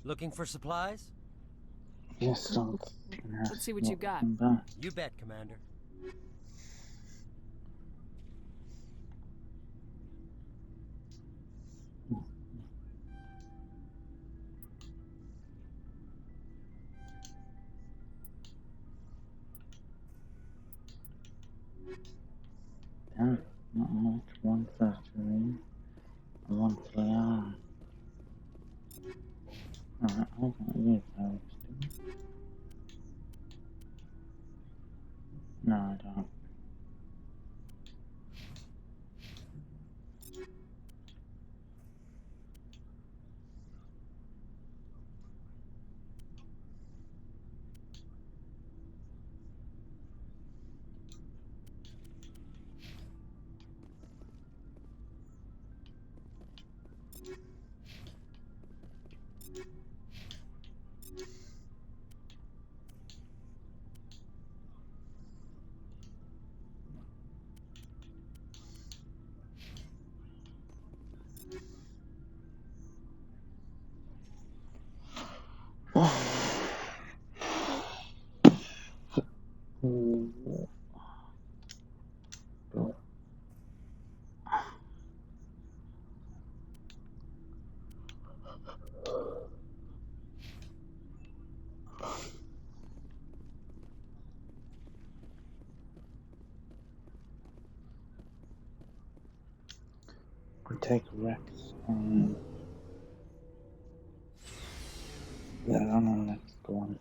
Speaker 15: Looking for supplies?
Speaker 1: Yes,
Speaker 6: Let's see what you got.
Speaker 15: You bet, Commander.
Speaker 1: Damn, not much. 133. 1 Alright, I don't use those. No, I don't. We take Rex and yeah, on the next one.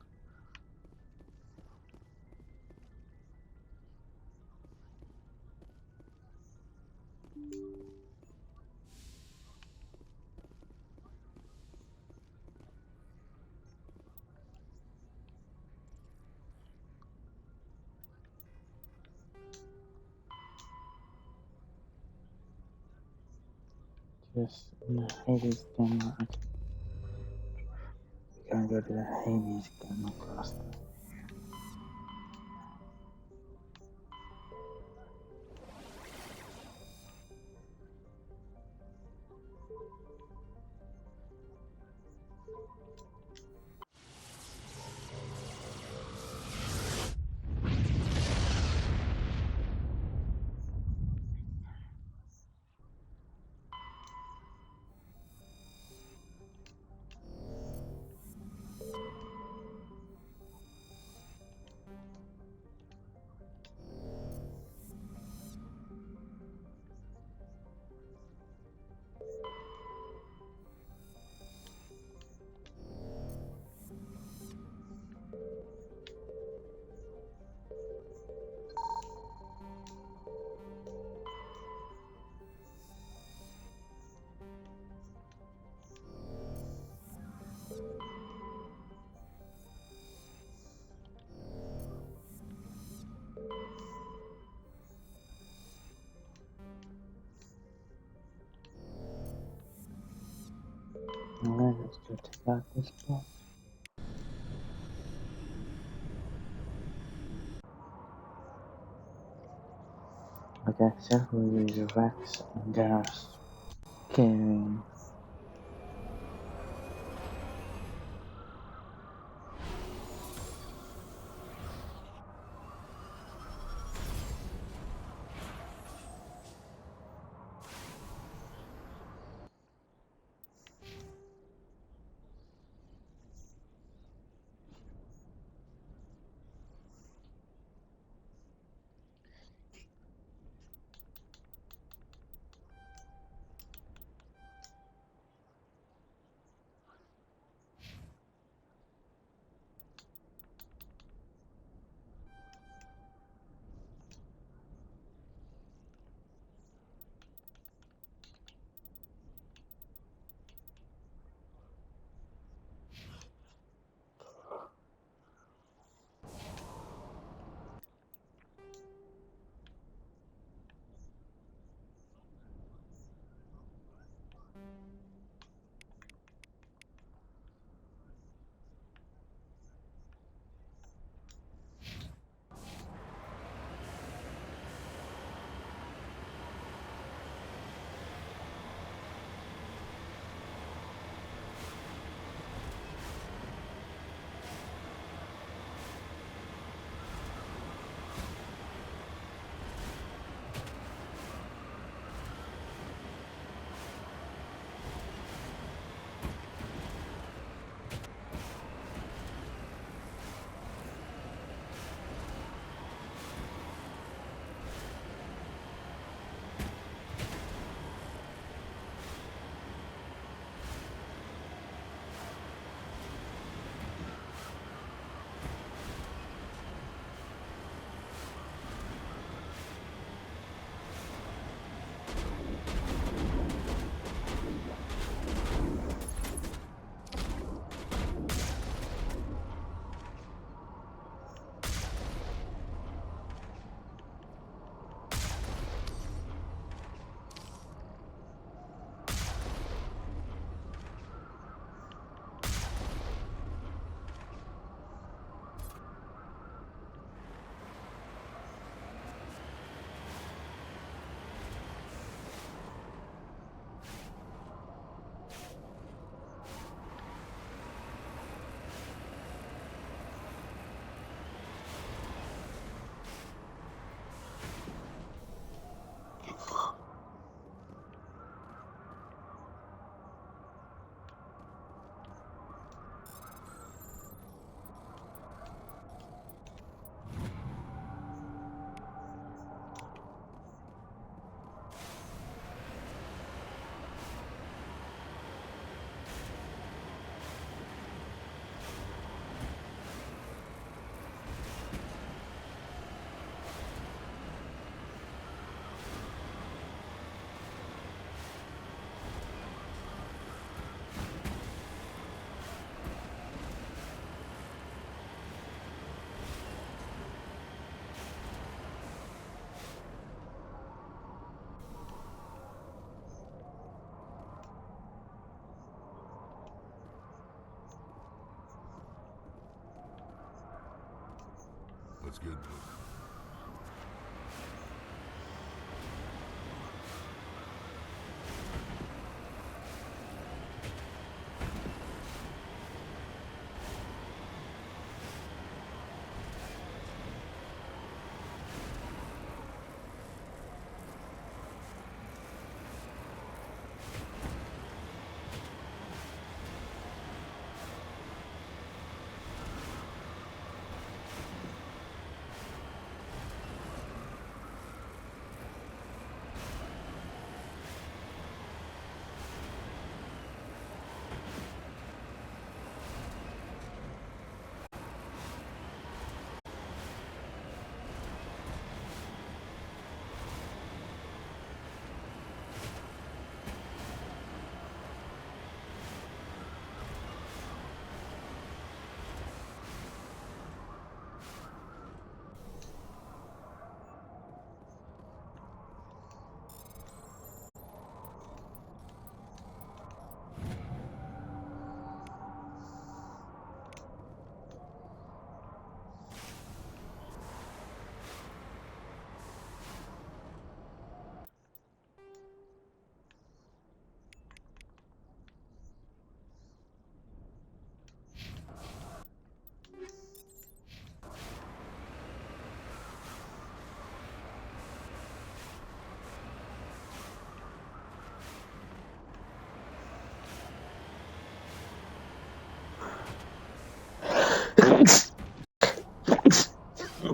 Speaker 1: Just in the Hades gamma, we can go to the Hades gamma cluster. Alright, let's go check out this box. Okay, so we use Rex and Garrus carrying.
Speaker 11: Let's get moving.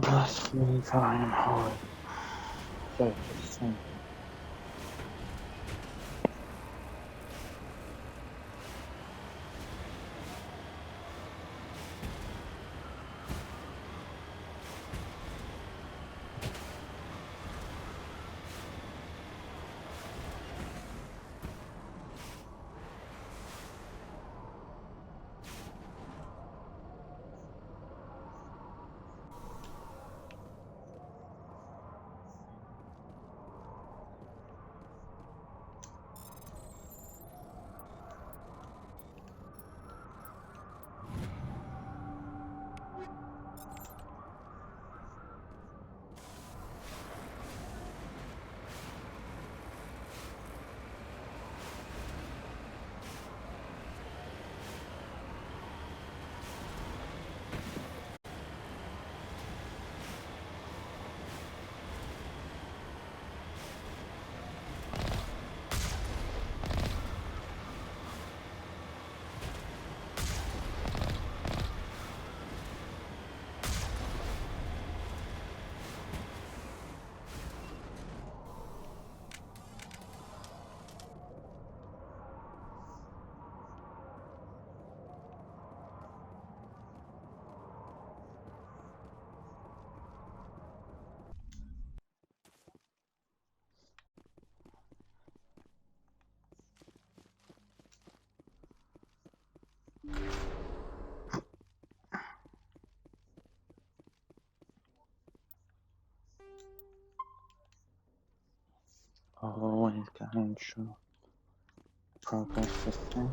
Speaker 1: Bless me, for I am holy. So simple. Always going through progress the same.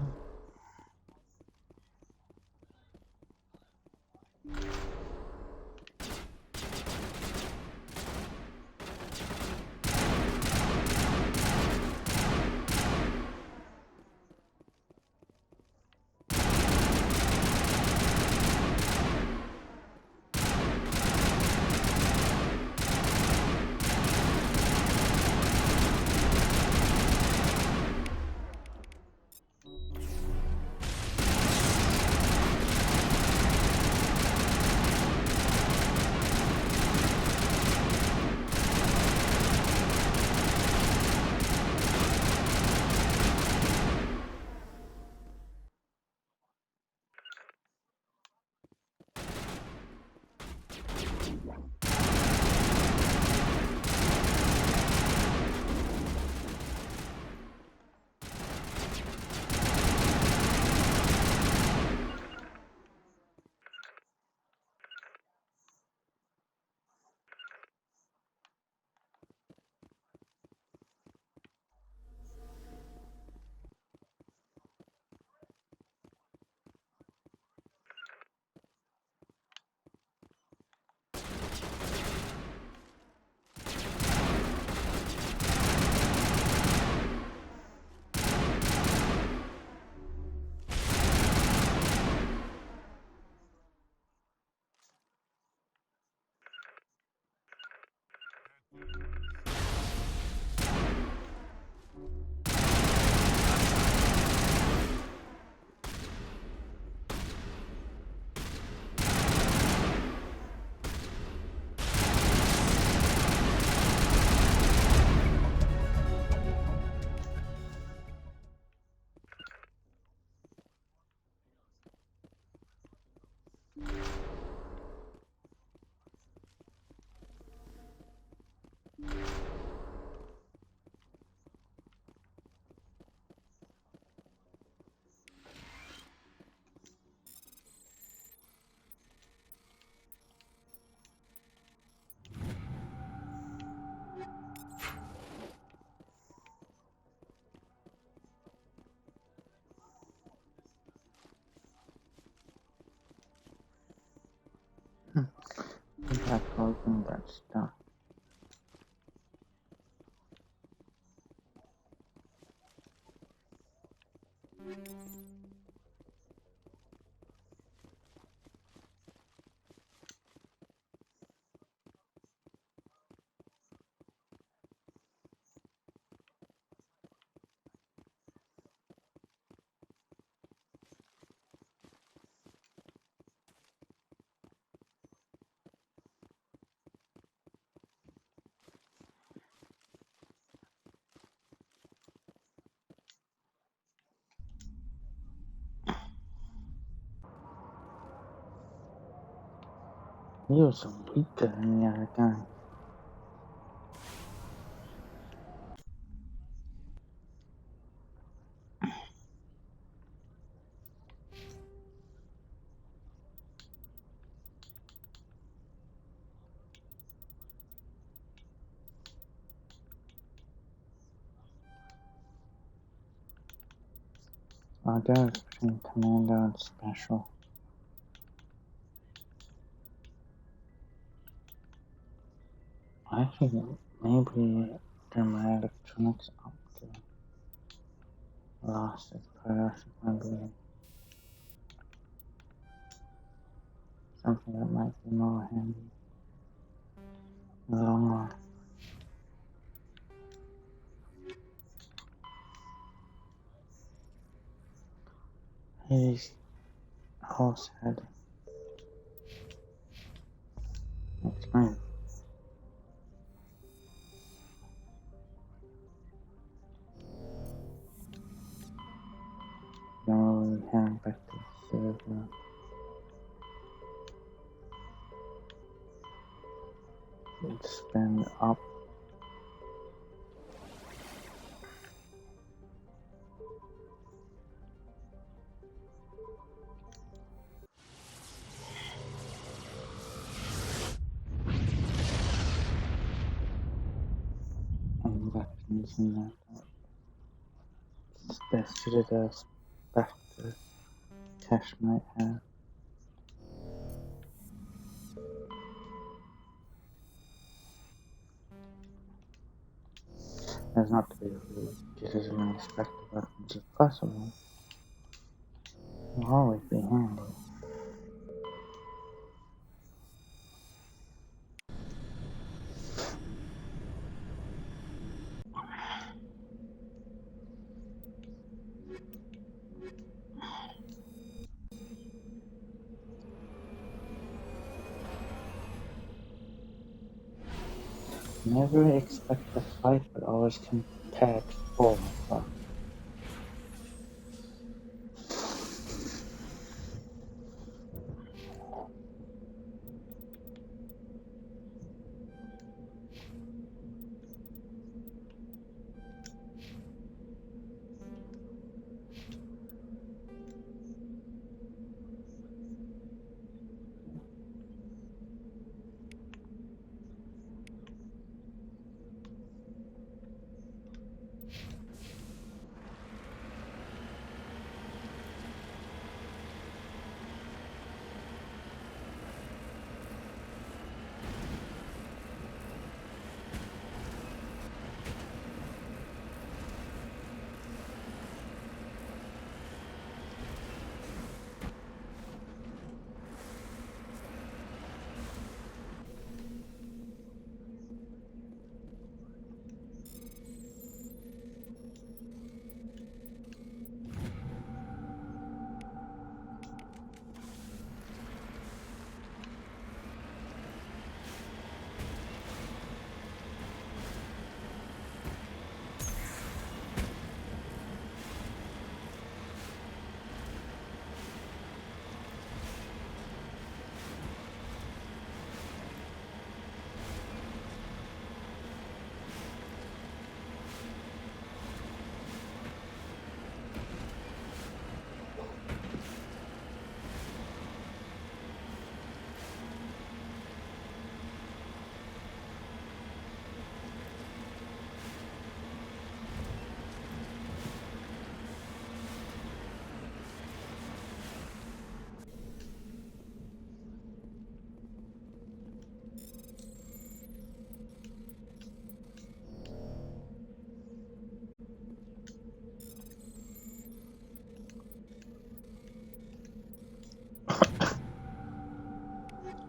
Speaker 1: That program got stuck. He was weaker than the other guy. Difference between Commando and Special. I think maybe turn my electronics up to last as priority, maybe something that might be more handy in the long run. He's horse head. Explain. Now we heading back to the server. Let's spin up. And back using that. It's best suited as Spectre cache might have. As not to be rude, get as many Spectre weapons as possible. Will always be handy. Never expect a fight, but always come prepared for one.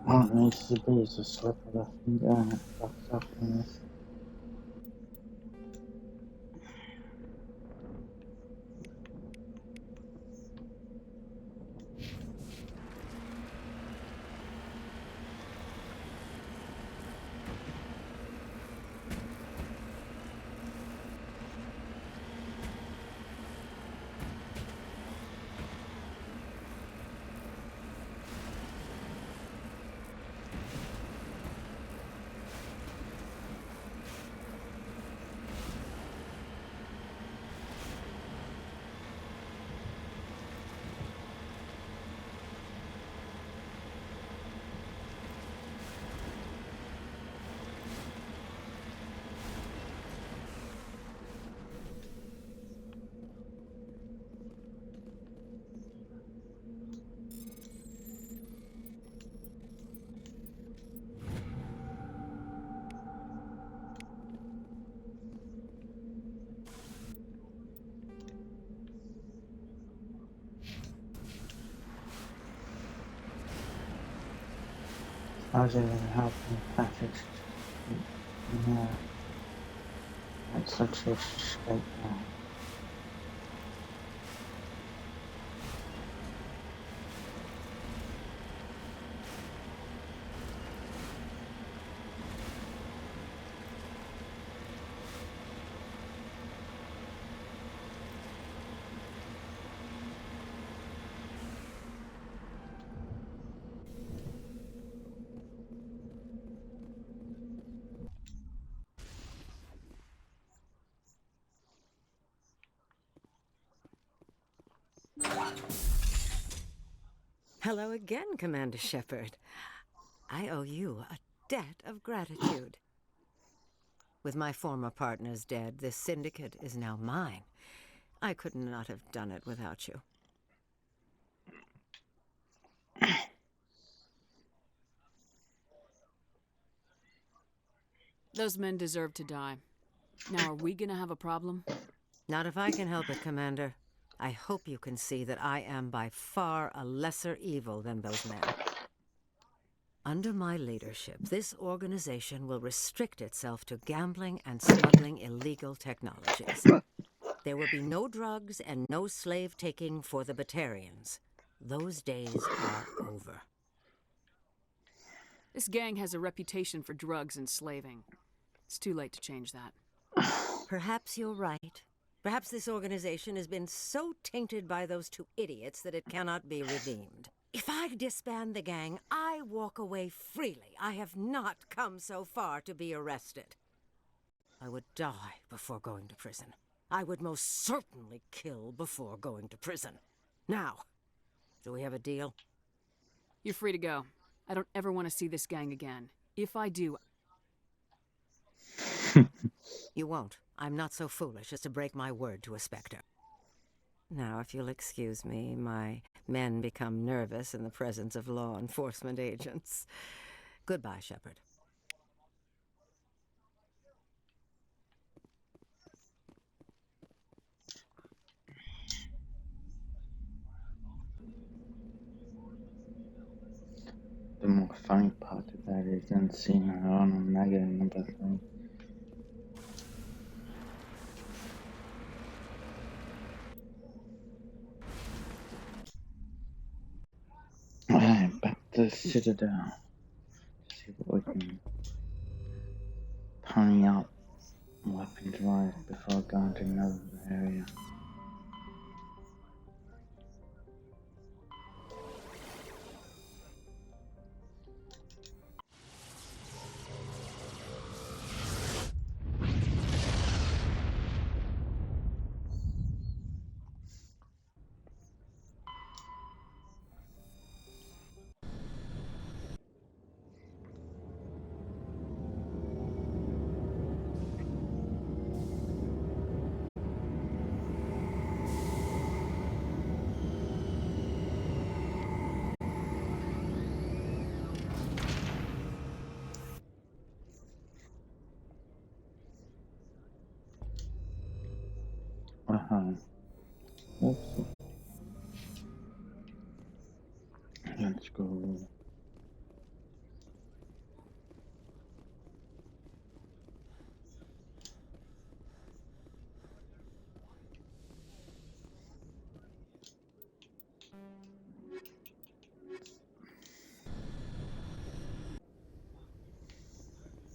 Speaker 1: What needs to be is a slip of the finger and it fucks up in this. How's it gonna help me package? Yeah, it's such a escape now.
Speaker 17: Hello again, Commander Shepard. I owe you a debt of gratitude. With my former partners dead, this syndicate is now mine. I could not have done it without you.
Speaker 6: Those men deserve to die. Now, are we gonna have a problem?
Speaker 17: Not if I can help it, Commander. I hope you can see that I am by far a lesser evil than those men. Under my leadership, this organization will restrict itself to gambling and smuggling illegal technologies. There will be no drugs and no slave-taking for the Batarians. Those days are over.
Speaker 6: This gang has a reputation for drugs and slaving. It's too late to change that.
Speaker 17: Perhaps you're right. Perhaps this organization has been so tainted by those two idiots that it cannot be redeemed. If I disband the gang, I walk away freely. I have not come so far to be arrested. I would die before going to prison. I would most certainly kill before going to prison. Now, do we have a deal?
Speaker 6: You're free to go. I don't ever want to see this gang again. If I do...
Speaker 17: You won't. I'm not so foolish as to break my word to a Spectre. Now, if you'll excuse me, my men become nervous in the presence of law enforcement agents. Goodbye, Shepard.
Speaker 1: The more funny part of that is then seeing her on a magazine number 3. Alright, back to the Citadel. See what we can pony up weapons-wise before going to Noveria. Oops. Let's go.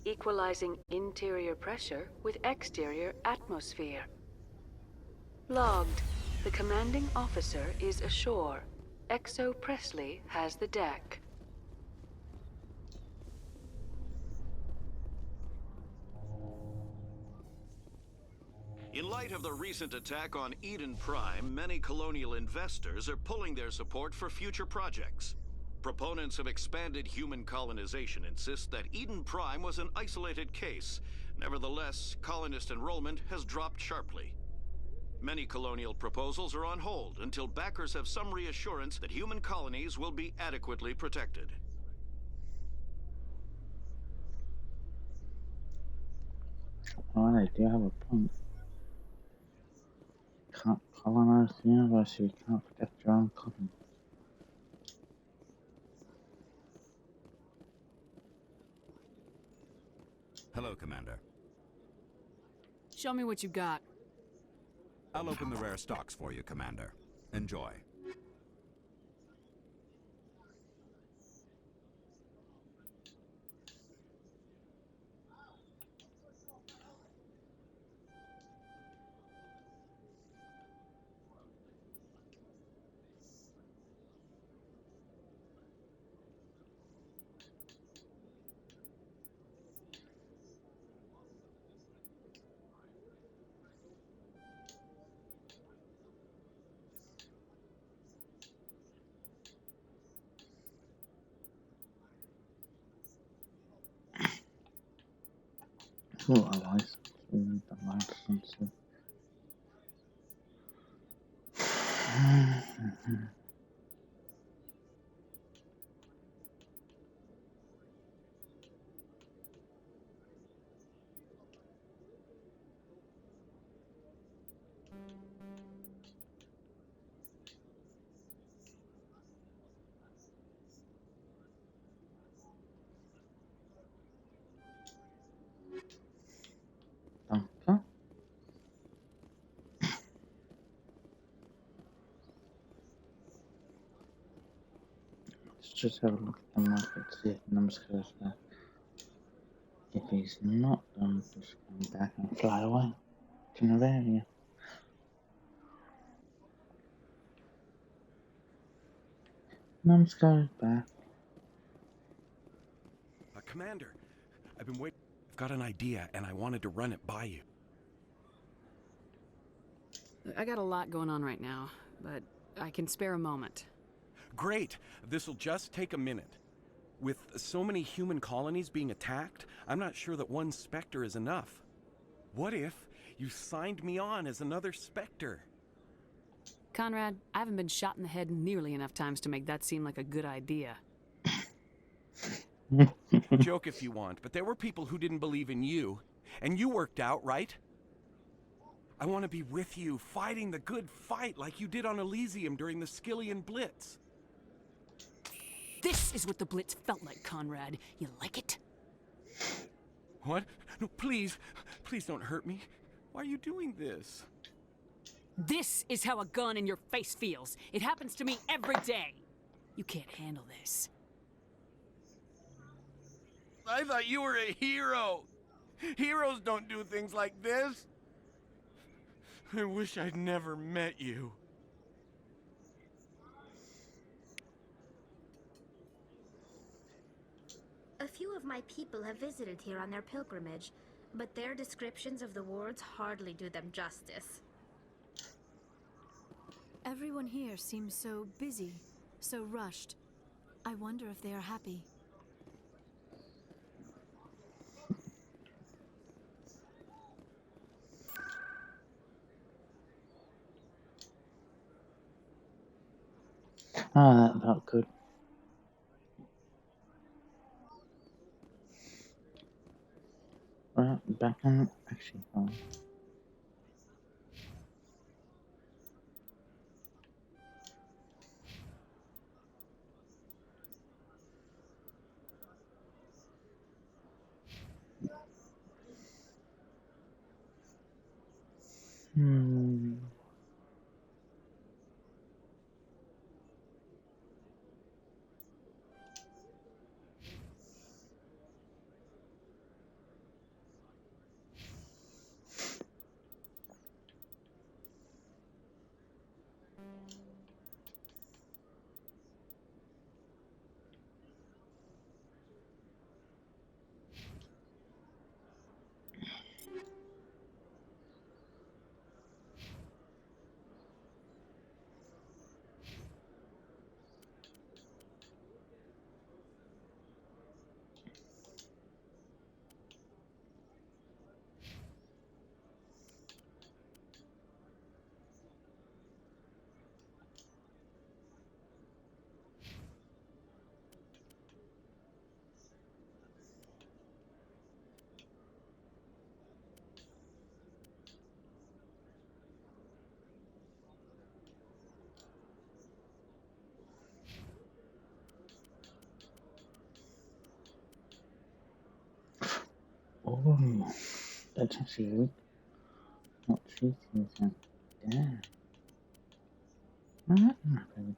Speaker 2: equalizing interior pressure with exterior atmosphere. Logged. The commanding officer is ashore. XO Presley has the deck.
Speaker 12: In light of the recent attack on Eden Prime, many colonial investors are pulling their support for future projects. Proponents of expanded human colonization insist that Eden Prime was an isolated case. Nevertheless, colonist enrollment has dropped sharply. Many colonial proposals are on hold until backers have some reassurance that human colonies will be adequately protected.
Speaker 1: Oh, they do have a point. Can't colonize the universe if you can't protect your own colony.
Speaker 18: Hello, Commander.
Speaker 6: Show me what you got.
Speaker 18: I'll open the rare stocks for you, Commander. Enjoy.
Speaker 1: Oh, a license. We need the license. Okay. Let's just have a look at the map and see if numbers goes there. If he's not, then just come back and fly away to Noveria. Numbskull back.
Speaker 5: Commander, I've been waiting. I've got an idea, and I wanted to run it by you.
Speaker 6: I got a lot going on right now, but I can spare a moment.
Speaker 5: Great! This'll just take a minute. With so many human colonies being attacked, I'm not sure that one Spectre is enough. What if you signed me on as another Spectre?
Speaker 6: Conrad, I haven't been shot in the head nearly enough times to make that seem like a good idea.
Speaker 5: Joke if you want, but there were people who didn't believe in you, and you worked out, right? I want to be with you, fighting the good fight like you did on Elysium during the Skillian Blitz.
Speaker 6: This is what the Blitz felt like, Conrad. You like it?
Speaker 5: What? No, please. Please don't hurt me. Why are you doing this?
Speaker 6: This is how a gun in your face feels. It happens to me every day. You can't handle this.
Speaker 5: I thought you were a hero. Heroes don't do things like this. I wish I'd never met you.
Speaker 3: A few of my people have visited here on their pilgrimage, but their descriptions of the wards hardly do them justice.
Speaker 4: Everyone here seems so busy, so rushed. I wonder if they are happy.
Speaker 1: Ah, that felt good. Right, back on action phone. Oh, that's actually not cheating. Yeah. I'm happy.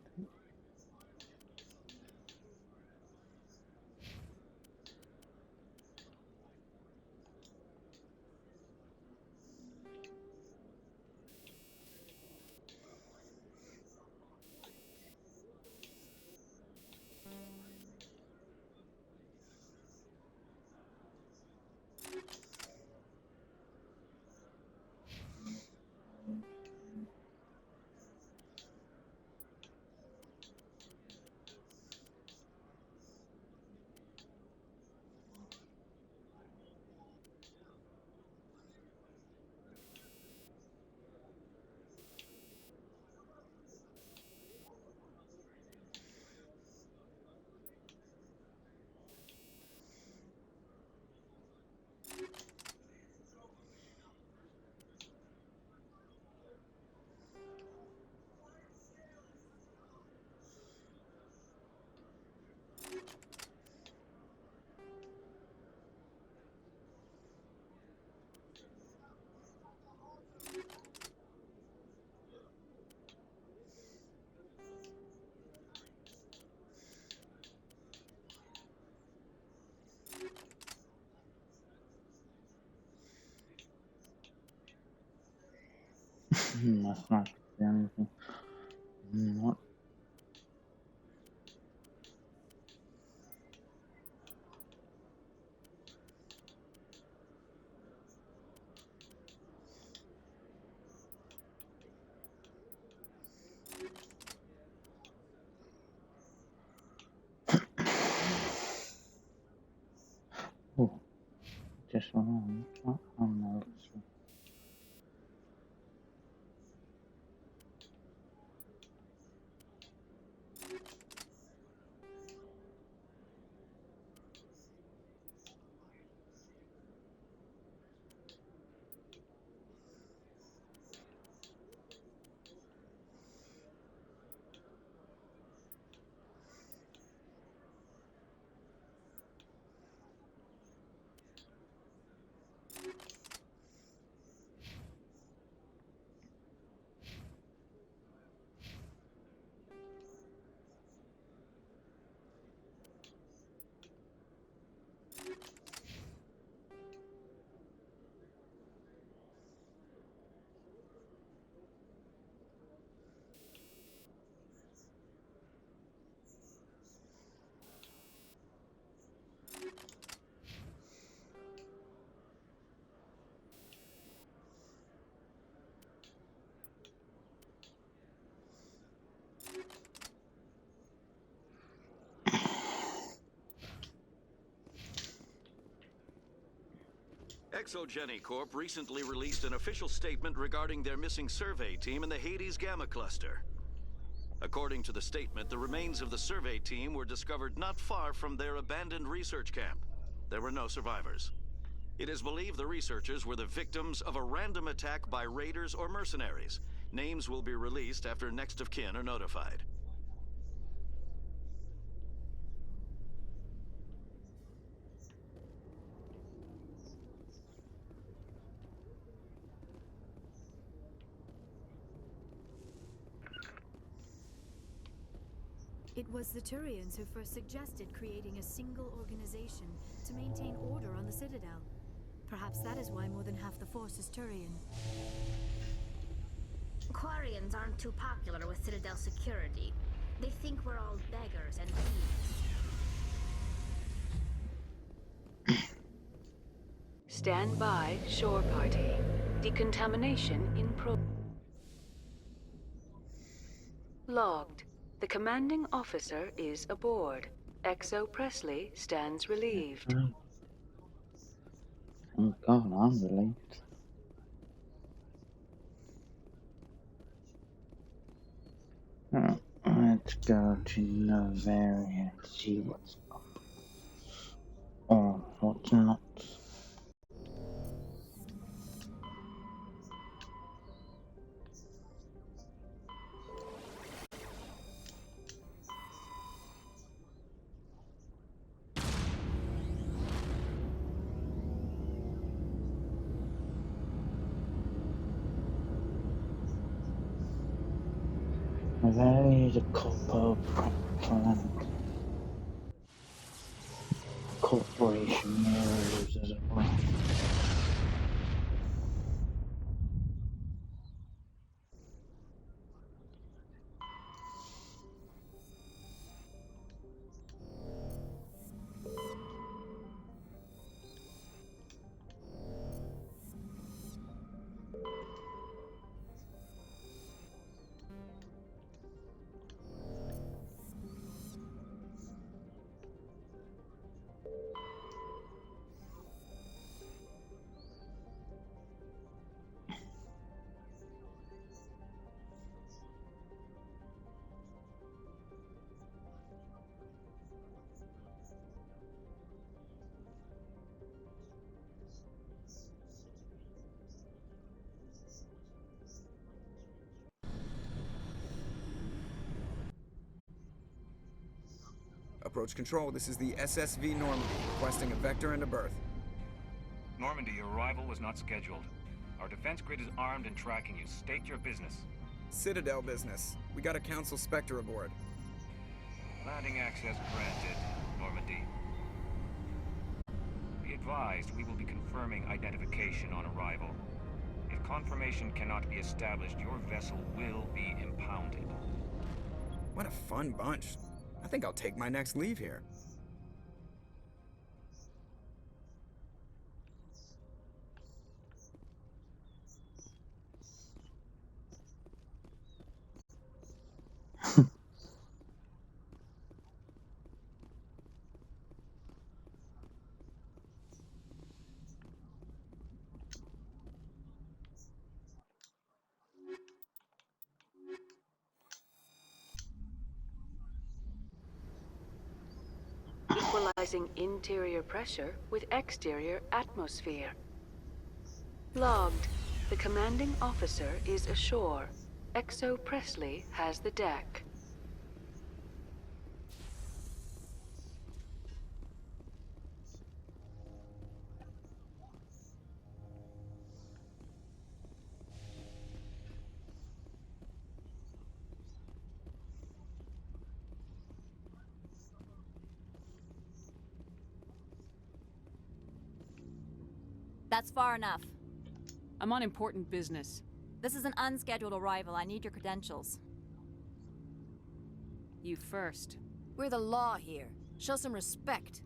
Speaker 1: That's not anything. What? Oh, just one. Oh, no.
Speaker 12: Exogeny Corp recently released an official statement regarding their missing survey team in the Hades Gamma Cluster. According to the statement, the remains of the survey team were discovered not far from their abandoned research camp. There were no survivors. It is believed the researchers were the victims of a random attack by raiders or mercenaries. Names will be released after next of kin are notified.
Speaker 4: It was the Turians who first suggested creating a single organization to maintain order on the Citadel. Perhaps that is why more than half the force is Turian.
Speaker 3: Quarians aren't too popular with Citadel security. They think we're all beggars and thieves.
Speaker 2: Stand by, shore party. Decontamination in Logged. The commanding officer is aboard. XO Presley stands relieved.
Speaker 1: Thank God I'm relieved. Let's go to Noveria and see what's up. Or what's not. Noveria is a corporate corporation knows as well.
Speaker 13: Approach control, this is the SSV Normandy, requesting a vector and a berth.
Speaker 19: Normandy, your arrival was not scheduled. Our defense grid is armed and tracking you. State your business.
Speaker 13: Citadel business. We got a Council Spectre aboard.
Speaker 19: Landing access granted, Normandy. Be advised, we will be confirming identification on arrival. If confirmation cannot be established, your vessel will be impounded.
Speaker 13: What a fun bunch. I think I'll take my next leave here.
Speaker 2: Equalizing interior pressure with exterior atmosphere. Logged. The commanding officer is ashore. XO Presley has the deck.
Speaker 20: That's far enough.
Speaker 6: I'm on important business.
Speaker 20: This is an unscheduled arrival. I need your credentials.
Speaker 6: You first.
Speaker 16: We're the law here. Show some respect.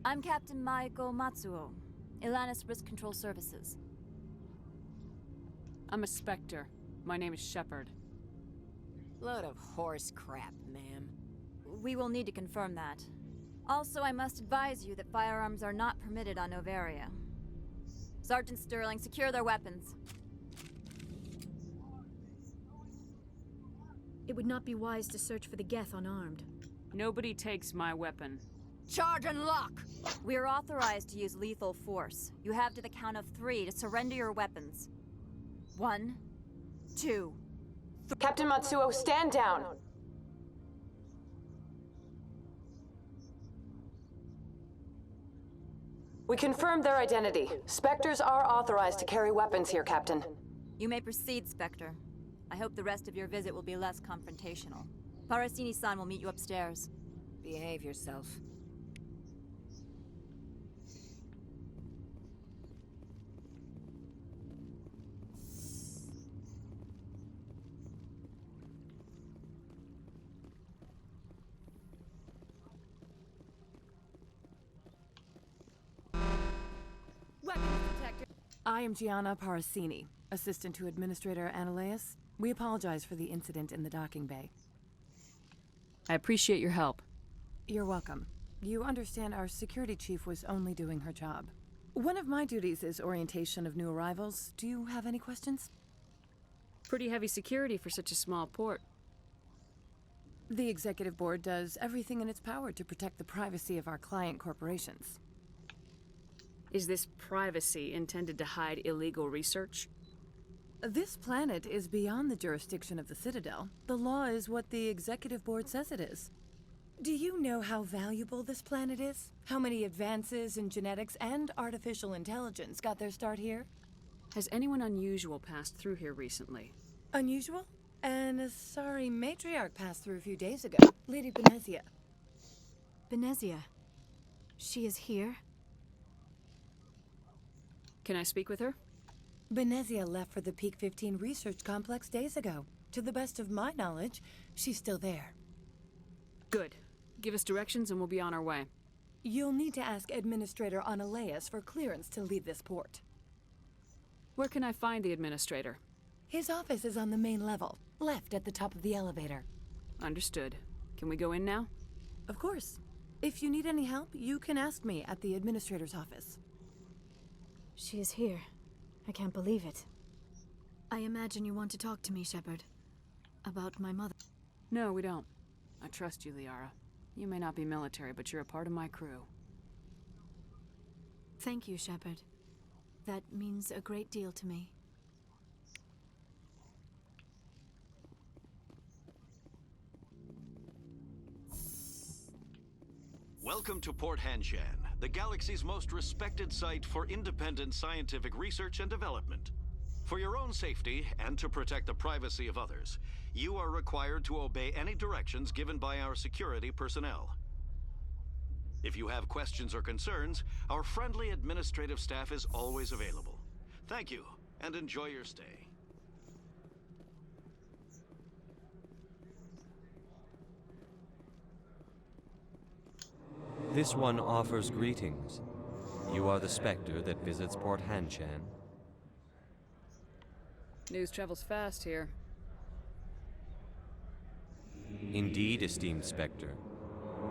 Speaker 20: I'm Captain Maiko Matsuo, Ilanis Risk Control Services.
Speaker 6: I'm a Spectre. My name is Shepard.
Speaker 16: Load of horse crap, ma'am.
Speaker 20: We will need to confirm that. Also, I must advise you that firearms are not permitted on Noveria. Sergeant Sterling, secure their weapons.
Speaker 4: It would not be wise to search for the Geth unarmed.
Speaker 6: Nobody takes my weapon.
Speaker 20: Charge and lock! We are authorized to use lethal force. You have to the count of 3 to surrender your weapons. 1, 2, 3.
Speaker 21: Captain Matsuo, stand down! We confirmed their identity. Spectres are authorized to carry weapons here, Captain.
Speaker 20: You may proceed, Spectre. I hope the rest of your visit will be less confrontational. Parasini-san will meet you upstairs.
Speaker 16: Behave yourself.
Speaker 22: I am Gianna Parasini, assistant to Administrator Ananias. We apologize for the incident in the docking bay.
Speaker 6: I appreciate your help.
Speaker 22: You're welcome. You understand our security chief was only doing her job. One of my duties is orientation of new arrivals. Do you have any questions?
Speaker 6: Pretty heavy security for such a small port.
Speaker 22: The executive board does everything in its power to protect the privacy of our client corporations.
Speaker 6: Is this privacy intended to hide illegal research?
Speaker 22: This planet is beyond the jurisdiction of the Citadel. The law is what the executive board says it is. Do you know how valuable this planet is? How many advances in genetics and artificial intelligence got their start here?
Speaker 6: Has anyone unusual passed through here recently?
Speaker 22: Unusual? And a sorry matriarch passed through a few days ago. Lady Benezia.
Speaker 4: Benezia. She is here?
Speaker 6: Can I speak with her?
Speaker 22: Benezia left for the Peak 15 research complex days ago. To the best of my knowledge, she's still there.
Speaker 6: Good. Give us directions and we'll be on our way.
Speaker 22: You'll need to ask Administrator Analeas for clearance to leave this port.
Speaker 6: Where can I find the administrator?
Speaker 22: His office is on the main level, left at the top of the elevator.
Speaker 6: Understood. Can we go in now?
Speaker 22: Of course. If you need any help, you can ask me at the administrator's office.
Speaker 4: She is here. I can't believe it. I imagine you want to talk to me, Shepard. About my mother.
Speaker 6: No, we don't. I trust you, Liara. You may not be military, but you're a part of my crew.
Speaker 4: Thank you, Shepard. That means a great deal to me.
Speaker 12: Welcome to Port Hanshan, the galaxy's most respected site for independent scientific research and development. For your own safety and to protect the privacy of others, you are required to obey any directions given by our security personnel. If you have questions or concerns, our friendly administrative staff is always available. Thank you, and enjoy your stay.
Speaker 7: This one offers greetings. You are the Spectre that visits Port Hanshan.
Speaker 6: News travels fast here.
Speaker 7: Indeed, esteemed Spectre.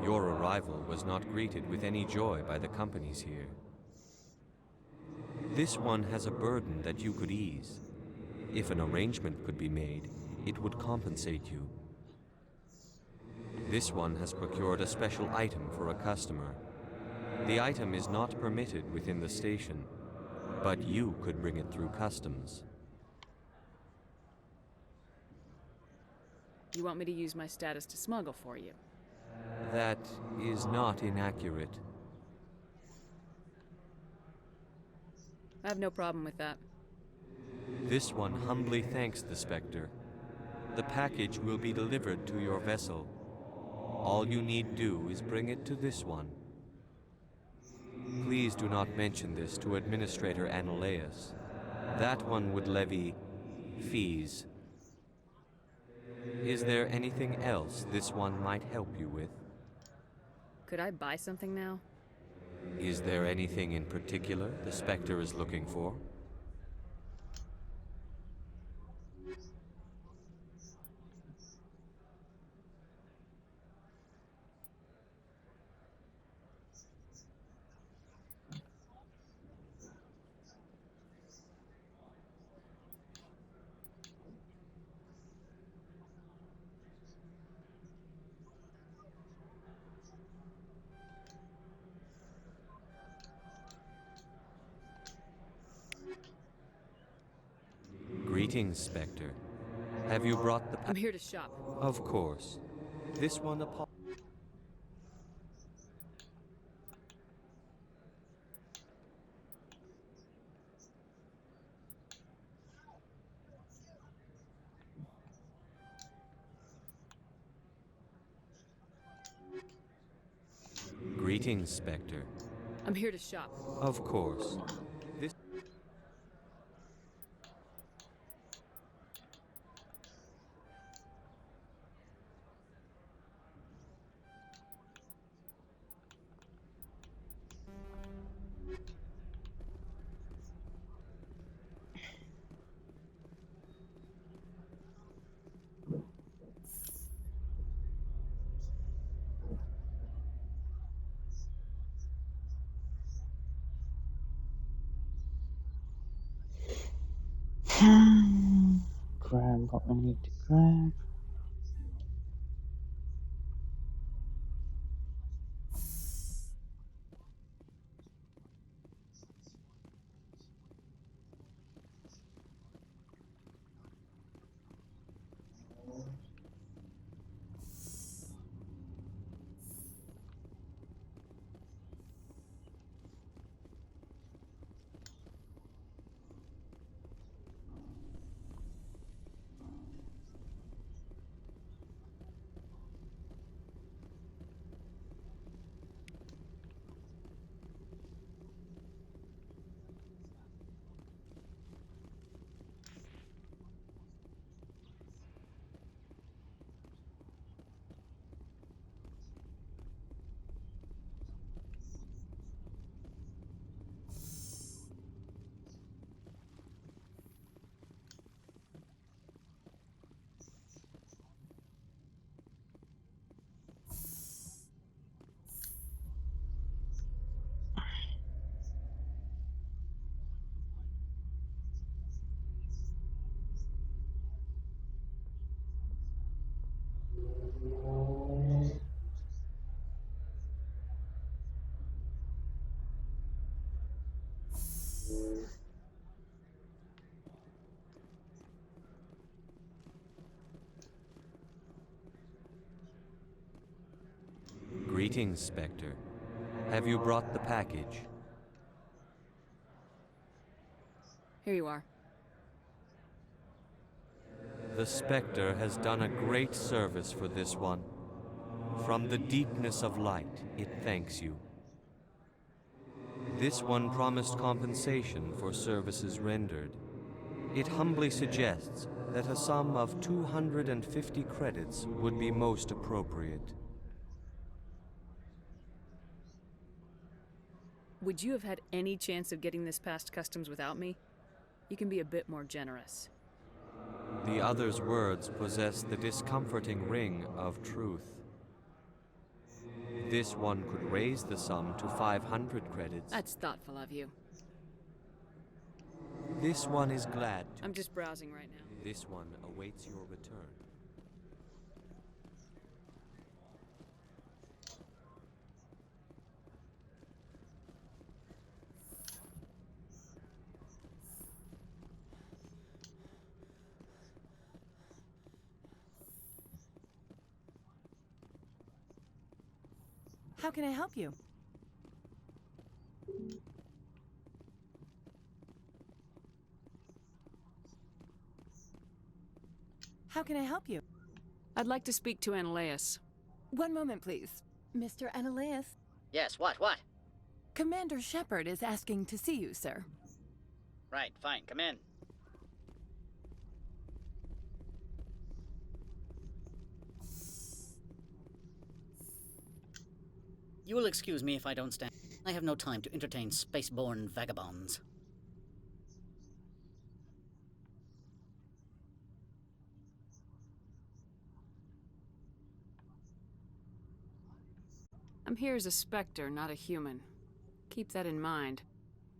Speaker 7: Your arrival was not greeted with any joy by the companies here. This one has a burden that you could ease. If an arrangement could be made, it would compensate you. This one has procured a special item for a customer. The item is not permitted within the station, but you could bring it through customs.
Speaker 6: You want me to use my status to smuggle for you?
Speaker 7: That is not inaccurate.
Speaker 6: I have no problem with that.
Speaker 7: This one humbly thanks the Spectre. The package will be delivered to your vessel. All you need do is bring it to this one. Please do not mention this to Administrator Analeas. That one would levy fees. Is there anything else this one might help you with?
Speaker 6: Could I buy something now?
Speaker 7: Is there anything in particular the Spectre is looking for? Greetings, Spectre. Have you brought the
Speaker 6: I'm here to shop.
Speaker 7: Of course. This one Greetings, Spectre.
Speaker 6: I'm here to shop.
Speaker 7: Of course. This
Speaker 1: Grab what we need to grab.
Speaker 7: Greetings, Spectre. Have you brought the package?
Speaker 6: Here you are.
Speaker 7: The Spectre has done a great service for this one. From the deepness of light, it thanks you. This one promised compensation for services rendered. It humbly suggests that a sum of 250 credits would be most appropriate.
Speaker 6: Would you have had any chance of getting this past customs without me? You can be a bit more generous.
Speaker 7: The other's words possess the discomforting ring of truth. This one could raise the sum to 500 credits.
Speaker 6: That's thoughtful of you.
Speaker 7: This one is glad to.
Speaker 6: I'm just browsing right now.
Speaker 7: This one awaits your return.
Speaker 22: How can I help you? How can I help you?
Speaker 6: I'd like to speak to Ananias.
Speaker 22: One moment, please. Mr. Ananias?
Speaker 8: Yes, what?
Speaker 22: Commander Shepard is asking to see you, sir.
Speaker 8: Right, fine, come in. You will excuse me if I don't stand. I have no time to entertain spaceborne vagabonds.
Speaker 6: I'm here as a Spectre, not a human. Keep that in mind.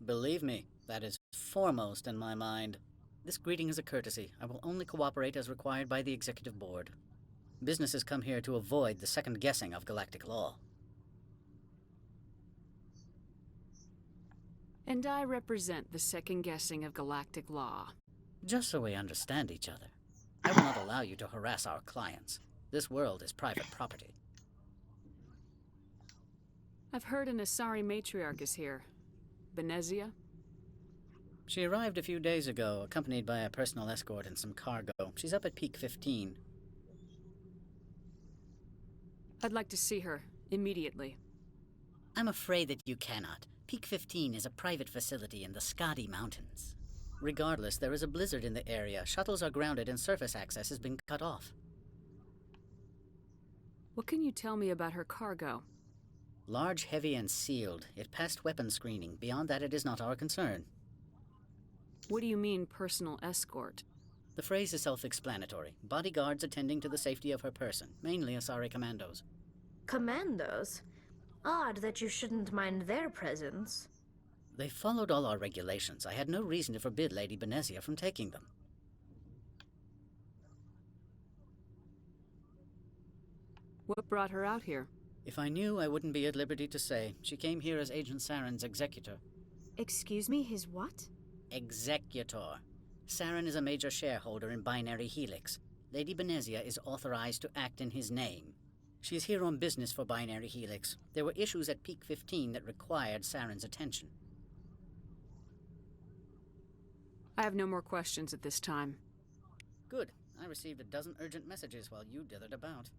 Speaker 8: Believe me, that is foremost in my mind. This greeting is a courtesy. I will only cooperate as required by the Executive Board. Businesses come here to avoid the second guessing of galactic law.
Speaker 6: And I represent the second guessing of galactic law.
Speaker 8: Just so we understand each other, I will not allow you to harass our clients. This world is private property.
Speaker 6: I've heard an Asari matriarch is here. Benezia?
Speaker 8: She arrived a few days ago, accompanied by a personal escort and some cargo. She's up at Peak 15.
Speaker 6: I'd like to see her, immediately.
Speaker 8: I'm afraid that you cannot. Peak 15 is a private facility in the Skadi Mountains. Regardless, there is a blizzard in the area. Shuttles are grounded and surface access has been cut off.
Speaker 6: What can you tell me about her cargo?
Speaker 8: Large, heavy, and sealed. It passed weapon screening. Beyond that, it is not our concern.
Speaker 6: What do you mean, personal escort?
Speaker 8: The phrase is self-explanatory. Bodyguards attending to the safety of her person, mainly Asari commandos.
Speaker 3: Commandos? Odd that you shouldn't mind their presence.
Speaker 8: They followed all our regulations. I had no reason to forbid Lady Benezia from taking them.
Speaker 6: What brought her out here?
Speaker 8: If I knew, I wouldn't be at liberty to say. She came here as Agent Saren's executor.
Speaker 20: Excuse me, his what?
Speaker 8: Executor. Saren is a major shareholder in Binary Helix. Lady Benezia is authorized to act in his name. She is here on business for Binary Helix. There were issues at Peak 15 that required Saren's attention.
Speaker 6: I have no more questions at this time.
Speaker 8: Good. I received a dozen urgent messages while you dithered about.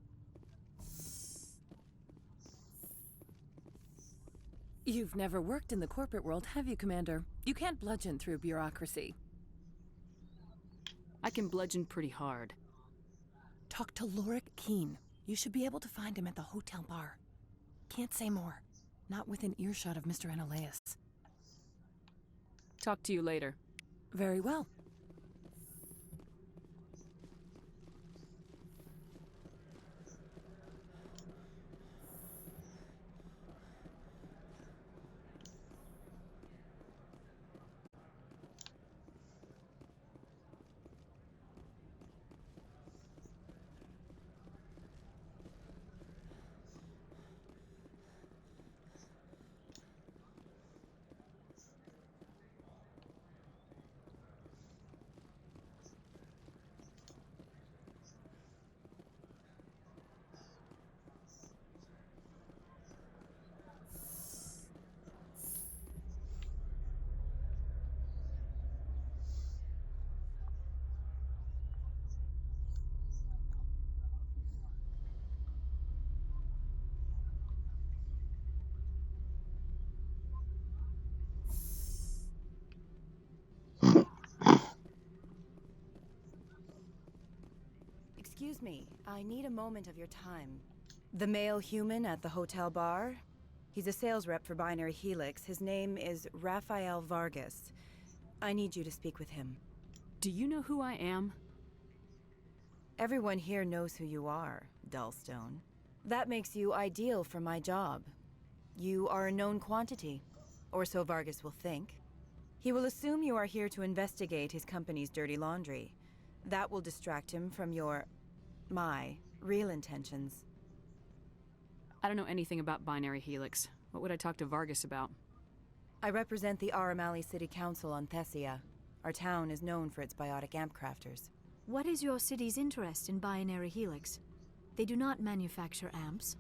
Speaker 22: You've never worked in the corporate world, have you, Commander? You can't bludgeon through bureaucracy.
Speaker 6: I can bludgeon pretty hard.
Speaker 22: Talk to Lorik Keen. You should be able to find him at the hotel bar. Can't say more. Not within earshot of Mr. Ananias.
Speaker 6: Talk to you later.
Speaker 22: Very well.
Speaker 16: Excuse me, I need a moment of your time. The male human at the hotel bar? He's a sales rep for Binary Helix. His name is Rafael Vargas. I need you to speak with him.
Speaker 6: Do you know who I am?
Speaker 16: Everyone here knows who you are, Dullstone. That makes you ideal for my job. You are a known quantity, or so Vargas will think. He will assume you are here to investigate his company's dirty laundry. That will distract him from my real intentions.
Speaker 6: I don't know anything about Binary Helix. What would I talk to Vargas about?
Speaker 16: I represent the Aramali City Council on Thessia. Our town is known for its biotic amp crafters.
Speaker 4: What is your city's interest in Binary Helix? They do not manufacture amps.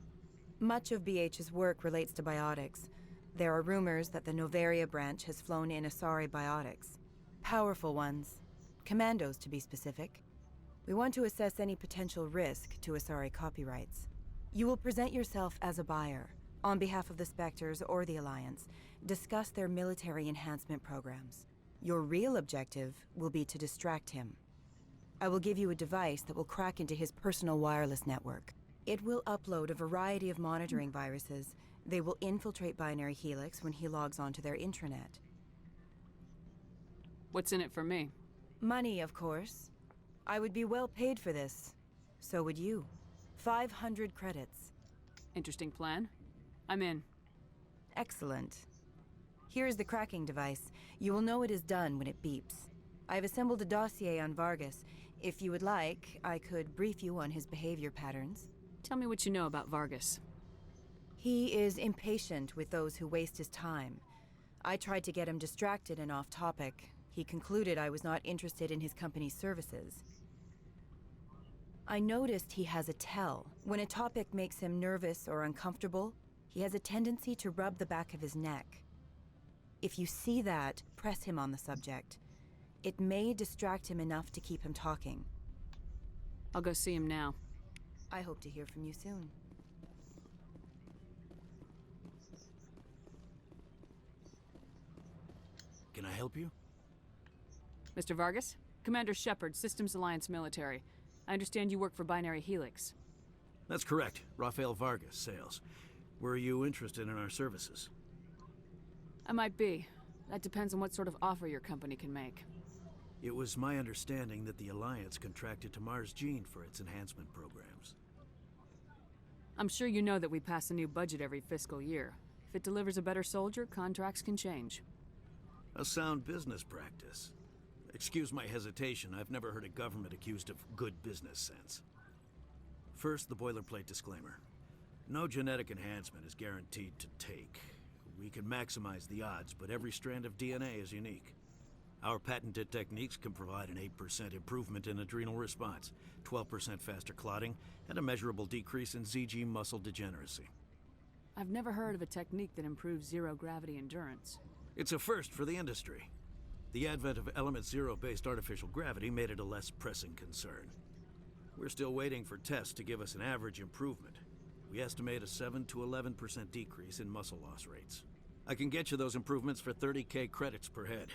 Speaker 16: Much of BH's work relates to biotics. There are rumors that the Noveria branch has flown in Asari biotics. Powerful ones. Commandos, to be specific. We want to assess any potential risk to Asari copyrights. You will present yourself as a buyer, on behalf of the Spectres or the Alliance, discuss their military enhancement programs. Your real objective will be to distract him. I will give you a device that will crack into his personal wireless network. It will upload a variety of monitoring viruses. They will infiltrate Binary Helix when he logs onto their intranet.
Speaker 6: What's in it for me?
Speaker 16: Money, of course. I would be well paid for this. So would you. 500 credits.
Speaker 6: Interesting plan. I'm in.
Speaker 16: Excellent. Here is the cracking device. You will know it is done when it beeps. I've assembled a dossier on Vargas. If you would like, I could brief you on his behavior patterns.
Speaker 6: Tell me what you know about Vargas.
Speaker 16: He is impatient with those who waste his time. I tried to get him distracted and off topic. He concluded I was not interested in his company's services. I noticed he has a tell. When a topic makes him nervous or uncomfortable, he has a tendency to rub the back of his neck. If you see that, press him on the subject. It may distract him enough to keep him talking.
Speaker 6: I'll go see him now.
Speaker 16: I hope to hear from you soon.
Speaker 18: Can I help you?
Speaker 6: Mr. Vargas? Commander Shepard, Systems Alliance Military. I understand you work for Binary Helix.
Speaker 18: That's correct. Rafael Vargas, sales. Were you interested in our services?
Speaker 6: I might be. That depends on what sort of offer your company can make.
Speaker 18: It was my understanding that the Alliance contracted to Mars Gene for its enhancement programs.
Speaker 6: I'm sure you know that we pass a new budget every fiscal year. If it delivers a better soldier, contracts can change.
Speaker 18: A sound business practice. Excuse my hesitation, I've never heard a government accused of good business sense. First, the boilerplate disclaimer. No genetic enhancement is guaranteed to take. We can maximize the odds, but every strand of DNA is unique. Our patented techniques can provide an 8% improvement in adrenal response, 12% faster clotting, and a measurable decrease in ZG muscle degeneracy.
Speaker 6: I've never heard of a technique that improves zero-gravity endurance.
Speaker 18: It's a first for the industry. The advent of element zero-based artificial gravity made it a less pressing concern. We're still waiting for tests to give us an average improvement. We estimate a 7 to 11% decrease in muscle loss rates. I can get you those improvements for 30K credits per head.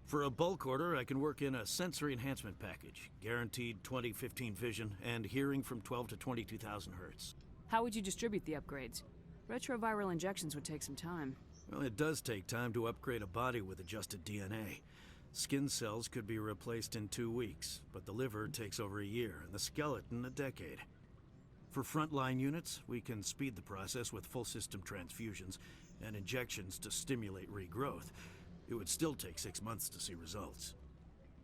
Speaker 18: For a bulk order, I can work in a sensory enhancement package, guaranteed 20/15 vision, and hearing from 12 to 22,000 hertz.
Speaker 6: How would you distribute the upgrades? Retroviral injections would take some time.
Speaker 18: Well, it does take time to upgrade a body with adjusted DNA. Skin cells could be replaced in 2 weeks, but the liver takes over a year, and the skeleton a decade. For frontline units, we can speed the process with full system transfusions and injections to stimulate regrowth. It would still take 6 months to see results.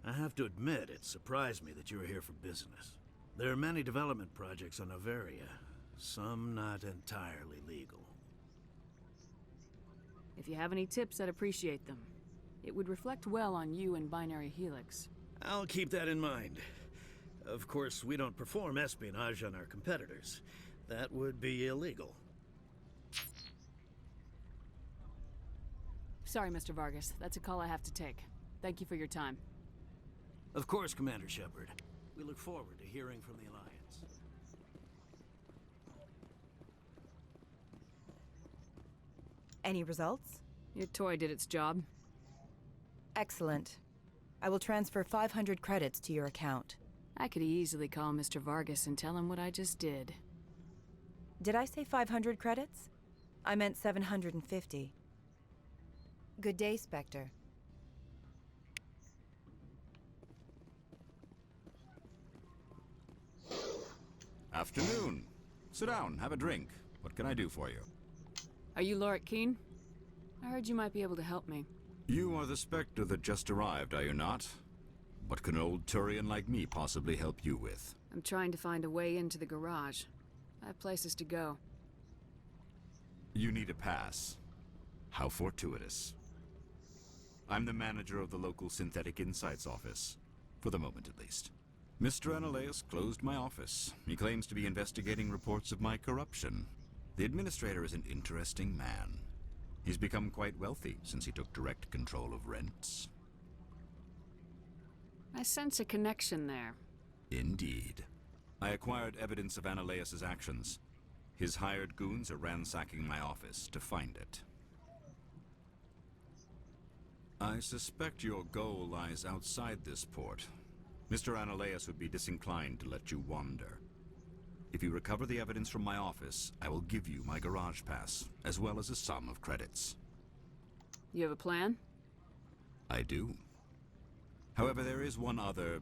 Speaker 18: I have to admit, it surprised me that you were here for business. There are many development projects on Noveria, some not entirely legal.
Speaker 6: If you have any tips, I'd appreciate them. It would reflect well on you and Binary Helix.
Speaker 18: I'll keep that in mind. Of course, we don't perform espionage on our competitors. That would be illegal.
Speaker 6: Sorry, Mr. Vargas. That's a call I have to take. Thank you for your time.
Speaker 18: Of course, Commander Shepard. We look forward to hearing from the Alliance.
Speaker 16: Any results?
Speaker 6: Your toy did its job.
Speaker 16: Excellent. I will transfer 500 credits to your account.
Speaker 6: I could easily call Mr. Vargas and tell him what I just did.
Speaker 16: Did I say 500 credits? I meant 750. Good day, Spectre.
Speaker 9: Afternoon. Sit down, have a drink. What can I do for you?
Speaker 6: Are you Lorik Keene? I heard you might be able to help me.
Speaker 9: You are the Spectre that just arrived, are you not? What can an old Turian like me possibly help you with?
Speaker 6: I'm trying to find a way into the garage. I have places to go.
Speaker 9: You need a pass. How fortuitous. I'm the manager of the local Synthetic Insights office. For the moment, at least. Mr. Analeus closed my office. He claims to be investigating reports of my corruption. The administrator is an interesting man. He's become quite wealthy since he took direct control of rents.
Speaker 6: I sense a connection there.
Speaker 9: Indeed. I acquired evidence of Analeus's actions. His hired goons are ransacking my office to find it. I suspect your goal lies outside this port. Mr. Analeus would be disinclined to let you wander. If you recover the evidence from my office, I will give you my garage pass, as well as a sum of credits.
Speaker 6: You have a plan?
Speaker 9: I do. However, there is one other...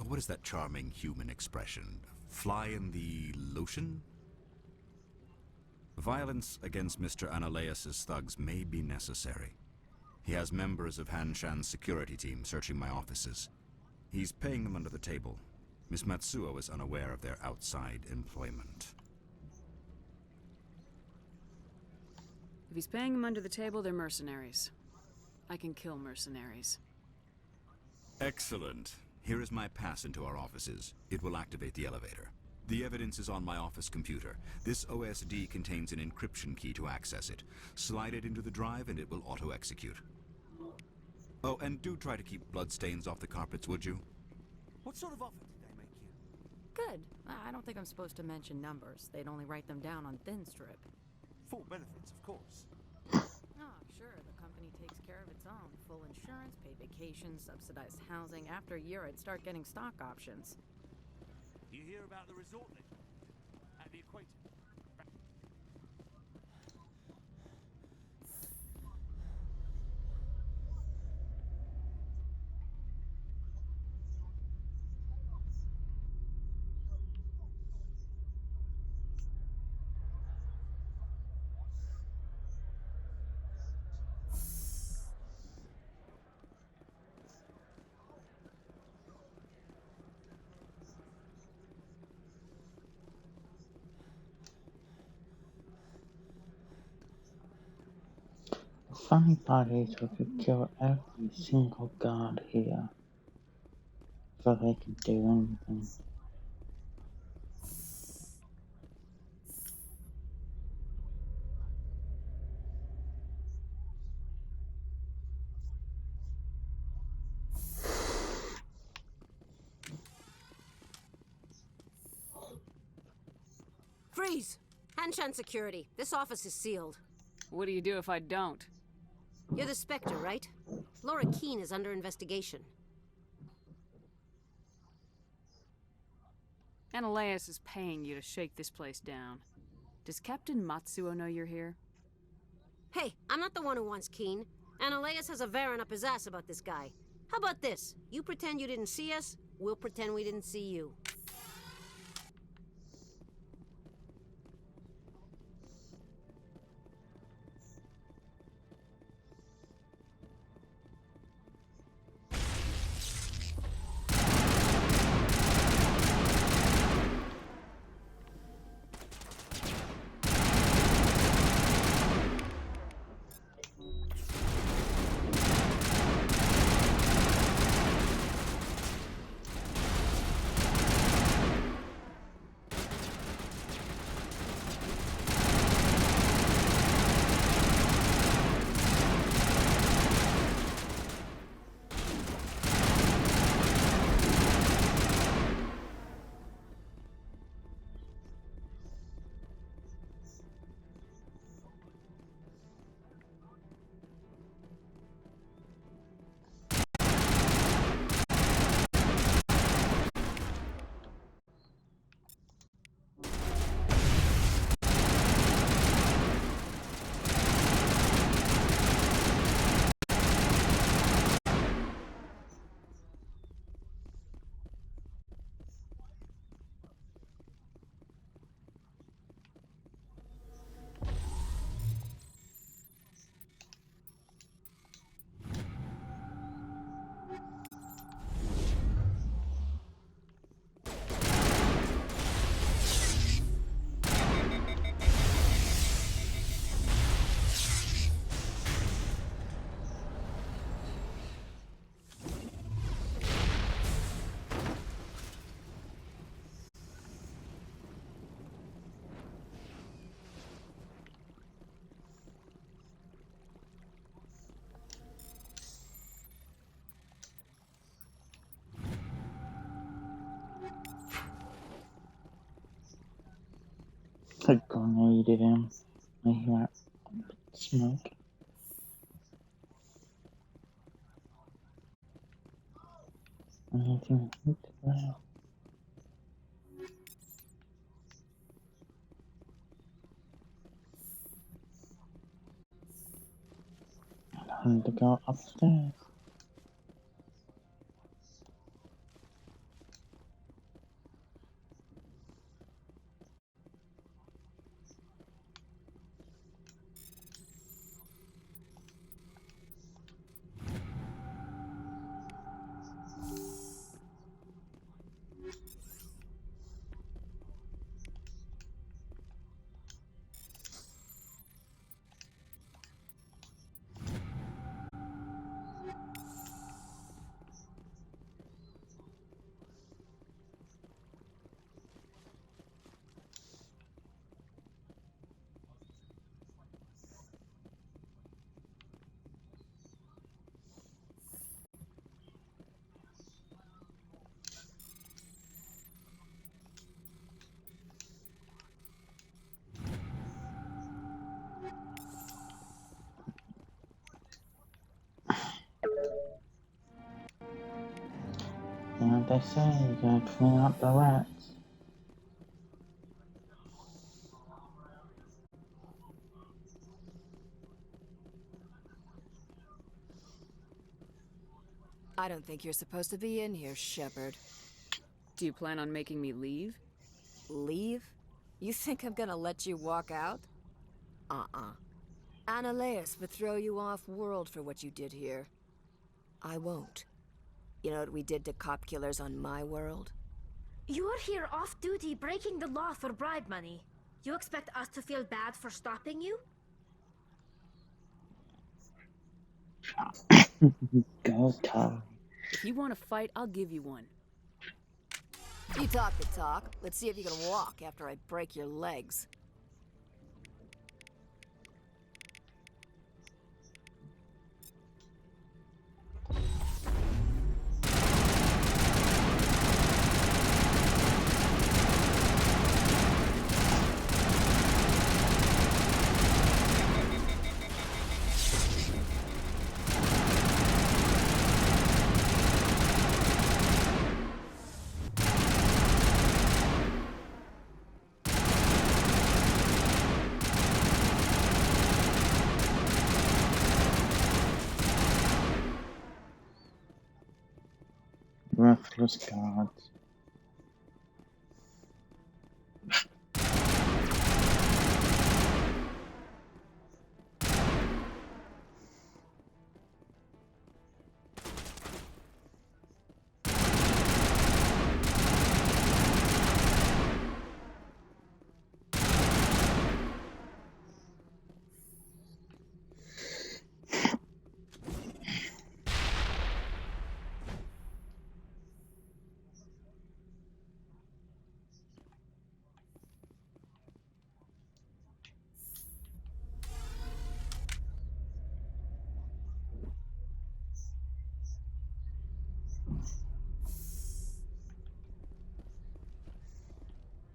Speaker 9: What is that charming human expression? Fly in the lotion? Violence against Mr. Analeus's thugs may be necessary. He has members of Han Shan's security team searching my offices. He's paying them under the table. Miss Matsuo is unaware of their outside employment.
Speaker 6: If he's paying them under the table, they're mercenaries. I can kill mercenaries.
Speaker 9: Excellent. Here is my pass into our offices. It will activate the elevator. The evidence is on my office computer. This OSD contains an encryption key to access it. Slide it into the drive and it will auto-execute. Oh, and do try to keep bloodstains off the carpets, would you?
Speaker 10: What sort of offer did they make you?
Speaker 23: Good. I don't think I'm supposed to mention numbers. They'd only write them down on thin strip.
Speaker 10: Full benefits, of course.
Speaker 23: Oh, sure. The company takes care of its own. Full insurance, paid vacations, subsidized housing. After a year, I'd start getting stock options.
Speaker 10: You hear about the resort then? At the equator?
Speaker 1: The funny part is we could kill every single guard here, so they can do anything.
Speaker 17: Freeze! Hanshan Security. This office is sealed.
Speaker 6: What do you do if I don't?
Speaker 17: You're the Spectre, right? Lorik Keene is under investigation.
Speaker 6: Analeus is paying you to shake this place down. Does Captain Matsuo know you're here?
Speaker 17: Hey, I'm not the one who wants Keene. Analeus has a Varen up his ass about this guy. How about this? You pretend you didn't see us, we'll pretend we didn't see you.
Speaker 1: I grenaded him. I hear smoke. Anything hit the ground? Time to go upstairs. You know what they say, you gotta clean out the rats.
Speaker 22: I don't think you're supposed to be in here, Shepard.
Speaker 6: Do you plan on making me leave?
Speaker 22: Leave? You think I'm gonna let you walk out? Uh-uh. Annaleus would throw you off-world for what you did here. I won't. You know what we did to cop killers on my world?
Speaker 3: You're here off-duty breaking the law for bribe money. You expect us to feel bad for stopping you?
Speaker 1: Go, Carl.
Speaker 6: If you want to fight, I'll give you one.
Speaker 22: You talk the talk. Let's see if you can walk after I break your legs.
Speaker 1: Worthless guards.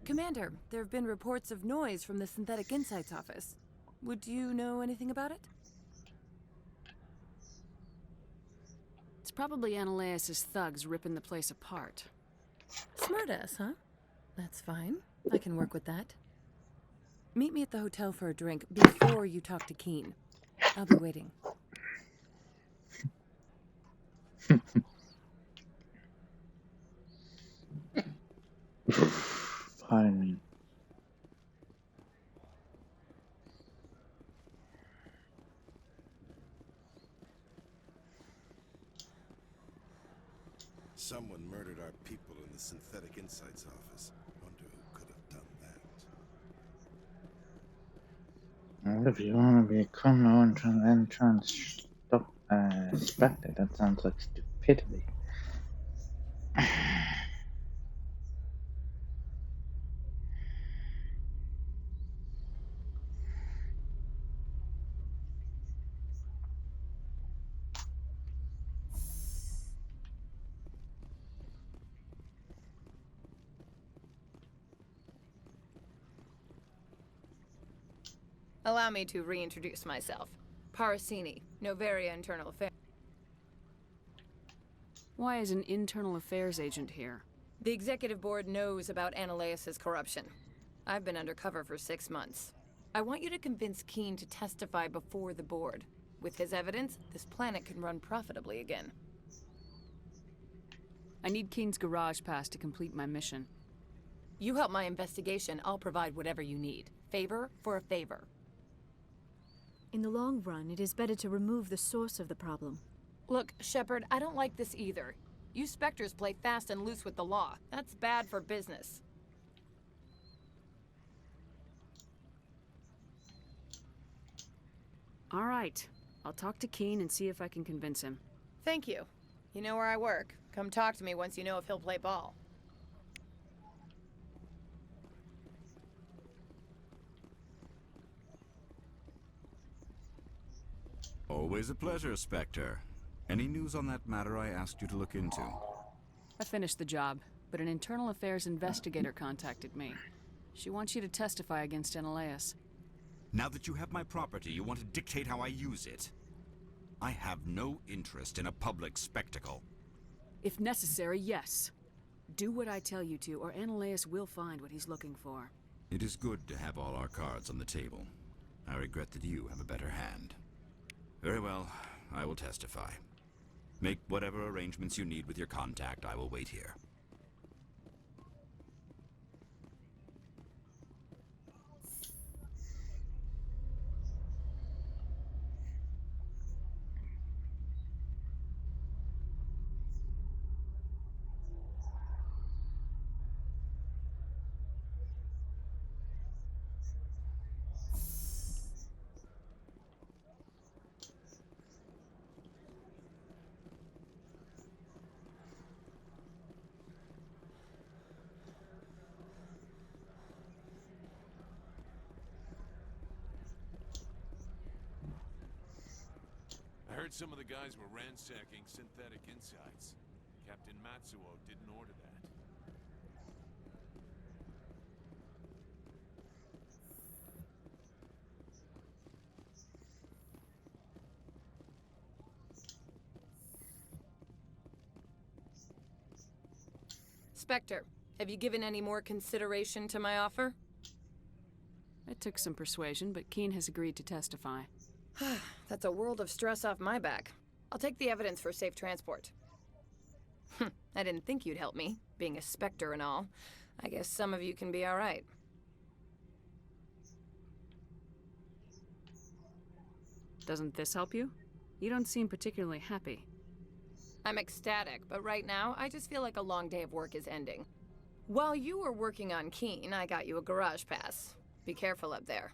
Speaker 22: Commander, there have been reports of noise from the Synthetic Insights office. Would you know anything about it?
Speaker 6: It's probably Annaleus' thugs ripping the place apart.
Speaker 22: Smartass, huh? That's fine. I can work with that. Meet me at the hotel for a drink before you talk to Keen. I'll be waiting.
Speaker 1: Pardon me.
Speaker 11: Someone murdered our people in the Synthetic Insights office. Wonder who could have done that.
Speaker 1: Well, if you want to be a criminal and try and stop Spectre, that sounds like stupidity.
Speaker 5: Allow me to reintroduce myself. Parasini, Noveria Internal Affairs.
Speaker 6: Why is an internal affairs agent here?
Speaker 5: The executive board knows about Ananias' corruption. I've been undercover for 6 months. I want you to convince Keen to testify before the board. With his evidence, this planet can run profitably again.
Speaker 6: I need Keen's garage pass to complete my mission.
Speaker 5: You help my investigation, I'll provide whatever you need. Favor for a favor.
Speaker 4: In the long run, it is better to remove the source of the problem.
Speaker 5: Look, Shepard, I don't like this either. You Spectres play fast and loose with the law. That's bad for business.
Speaker 6: All right. I'll talk to Keen and see if I can convince him.
Speaker 5: Thank you. You know where I work. Come talk to me once you know if he'll play ball.
Speaker 9: Always a pleasure, Spectre. Any news on that matter I asked you to look into?
Speaker 6: I finished the job, but an internal affairs investigator contacted me. She wants you to testify against Ananias.
Speaker 9: Now that you have my property, you want to dictate how I use it? I have no interest in a public spectacle.
Speaker 6: If necessary, yes. Do what I tell you to, or Ananias will find what he's looking for.
Speaker 9: It is good to have all our cards on the table. I regret that you have a better hand. Very well, I will testify. Make whatever arrangements you need with your contact. I will wait here.
Speaker 10: I heard some of the guys were ransacking synthetic insides. Captain Matsuo didn't order that.
Speaker 5: Spectre, have you given any more consideration to my offer?
Speaker 6: It took some persuasion, but Keen has agreed to testify.
Speaker 5: That's a world of stress off my back. I'll take the evidence for safe transport. I didn't think you'd help me, being a Spectre and all. I guess some of you can be all right.
Speaker 6: Doesn't this help you? You don't seem particularly happy.
Speaker 5: I'm ecstatic, but right now, I just feel like a long day of work is ending. While you were working on Keen, I got you a garage pass. Be careful up there.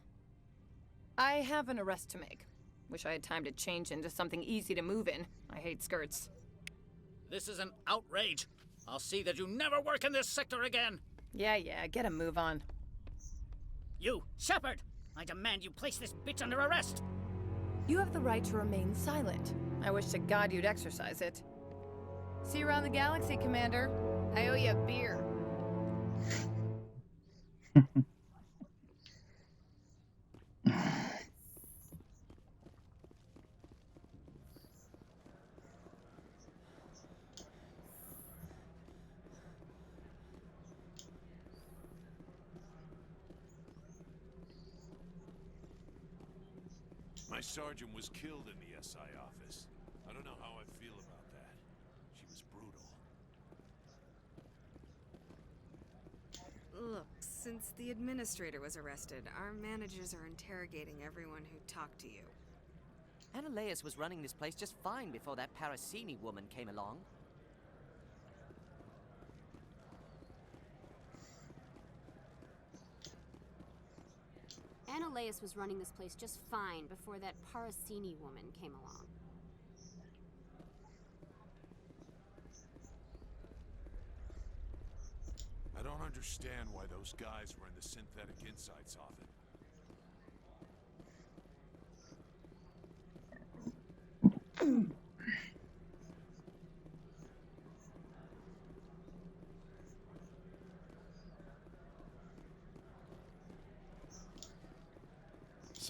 Speaker 5: I have an arrest to make. Wish I had time to change into something easy to move in. I hate skirts.
Speaker 8: This is an outrage. I'll see that you never work in this sector again.
Speaker 5: Yeah, get a move on.
Speaker 8: You, Shepard! I demand you place this bitch under arrest!
Speaker 5: You have the right to remain silent. I wish to God you'd exercise it. See you around the galaxy, Commander. I owe you a beer.
Speaker 10: My sergeant was killed in the SI office. I don't know how I feel about that. She was brutal.
Speaker 14: Look, since the administrator was arrested, our managers are interrogating everyone who talked to you.
Speaker 15: Ananias was running this place just fine before that Parasini woman came along.
Speaker 24: Ananias was running this place just fine before that Parasini woman came along.
Speaker 10: I don't understand why those guys were in the synthetic insights office.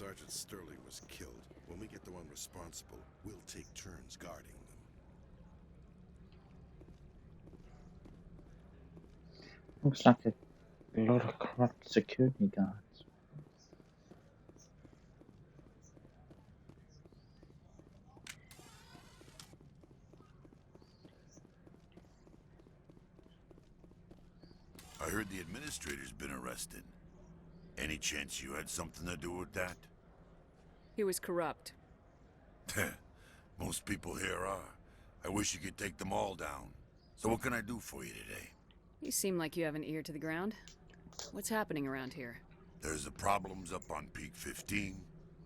Speaker 11: Sergeant Sterling was killed. When we get the one responsible, we'll take turns guarding them.
Speaker 1: Looks like a lot of corrupt security guards.
Speaker 2: I heard the administrator's been arrested. Any chance you had something to do with that?
Speaker 6: He was corrupt.
Speaker 2: Most people here are. I wish you could take them all down. So what can I do for you today?
Speaker 6: You seem like you have an ear to the ground. What's happening around here?
Speaker 2: There's the problems up on Peak 15.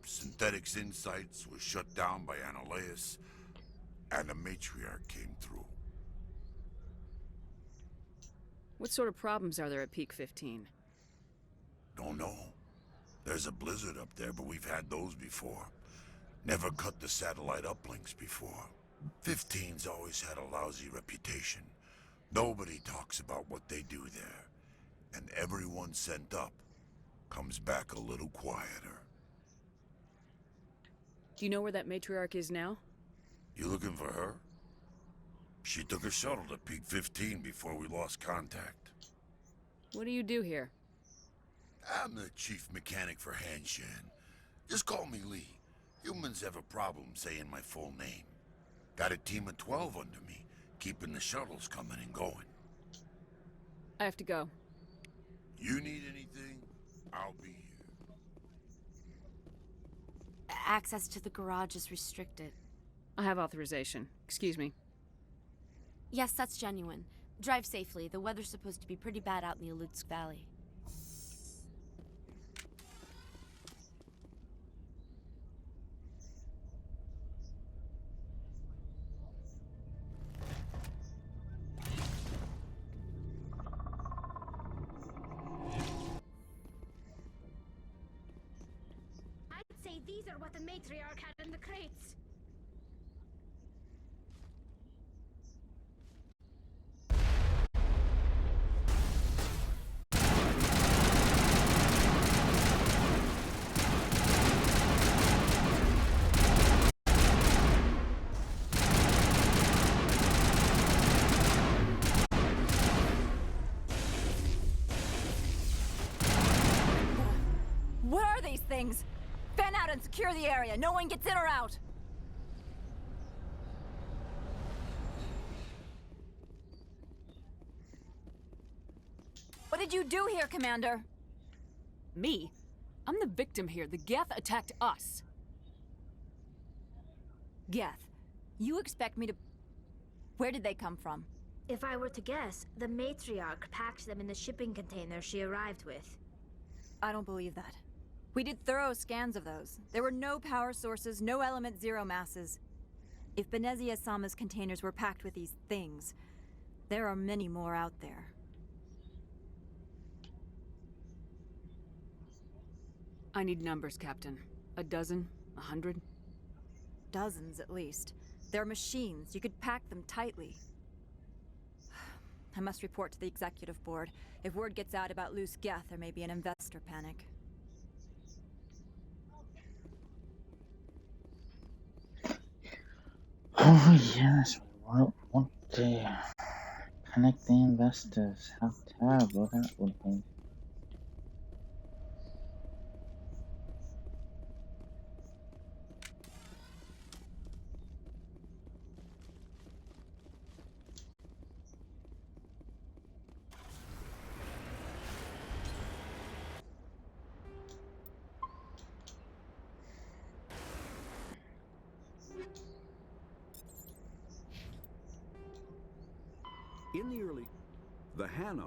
Speaker 2: Synthetics Insights was shut down by Annihilus. And the matriarch came through.
Speaker 6: What sort of problems are there at Peak 15?
Speaker 2: Don't know. There's a blizzard up there, but we've had those before. Never cut the satellite uplinks before. 15's always had a lousy reputation. Nobody talks about what they do there. And everyone sent up comes back a little quieter.
Speaker 6: Do you know where that matriarch is now?
Speaker 2: You looking for her? She took a shuttle to Peak 15 before we lost contact.
Speaker 6: What do you do here?
Speaker 2: I'm the chief mechanic for Hanshan. Just call me Lee. Humans have a problem saying my full name. Got a team of 12 under me, keeping the shuttles coming and going.
Speaker 6: I have to go.
Speaker 2: You need anything? I'll be here.
Speaker 20: Access to the garage is restricted.
Speaker 6: I have authorization. Excuse me.
Speaker 3: Yes, that's genuine. Drive safely. The weather's supposed to be pretty bad out in the Alutsk Valley. I'd say these are what the matriarch had in the crates.
Speaker 20: What are these things? Fan out and secure the area. No one gets in or out. What did you do here, Commander?
Speaker 6: Me? I'm the victim here. The Geth attacked us.
Speaker 20: Geth, you expect me to... Where did they come from?
Speaker 3: If I were to guess, the matriarch packed them in the shipping container she arrived with.
Speaker 20: I don't believe that. We did thorough scans of those. There were no power sources, no element zero masses. If Benezia-sama's containers were packed with these things, there are many more out there.
Speaker 6: I need numbers, Captain. A dozen? 100?
Speaker 20: Dozens, at least. They're machines. You could pack them tightly. I must report to the executive board. If word gets out about loose Geth, there may be an investor panic.
Speaker 1: Oh yes, we won't want to panic the investors. How terrible that would be.
Speaker 13: In the early... The Hanar.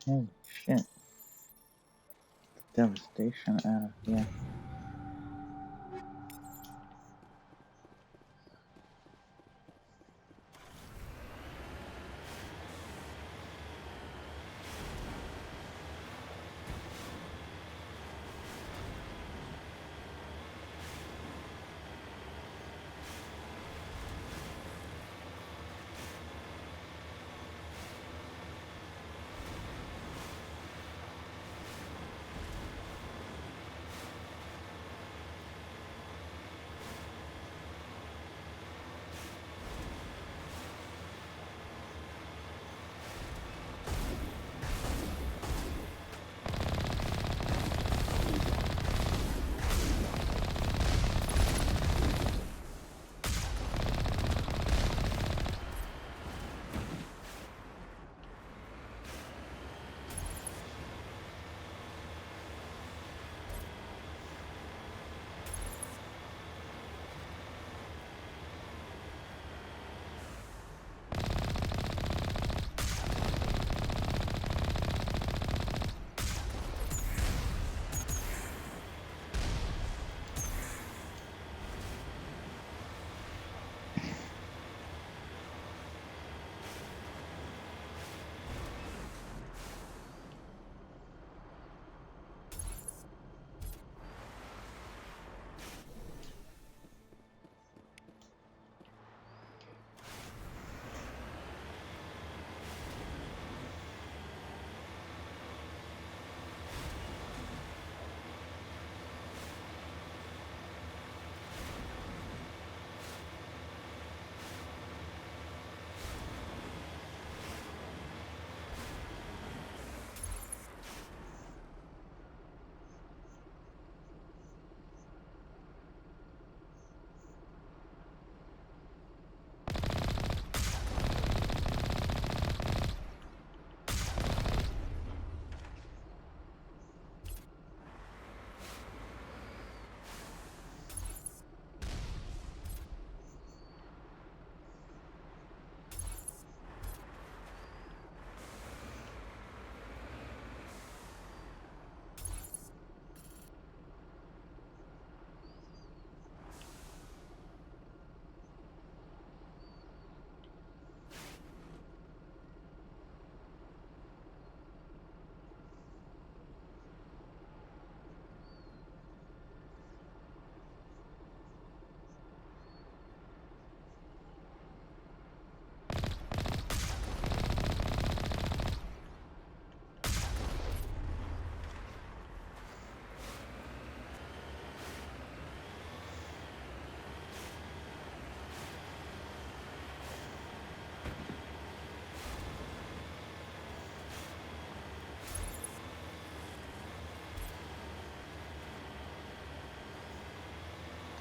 Speaker 1: Holy shit. Devastation out of here.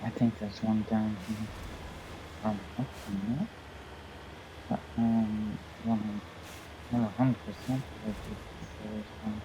Speaker 1: I think there's one down here. Up from that. But, 100% there is one.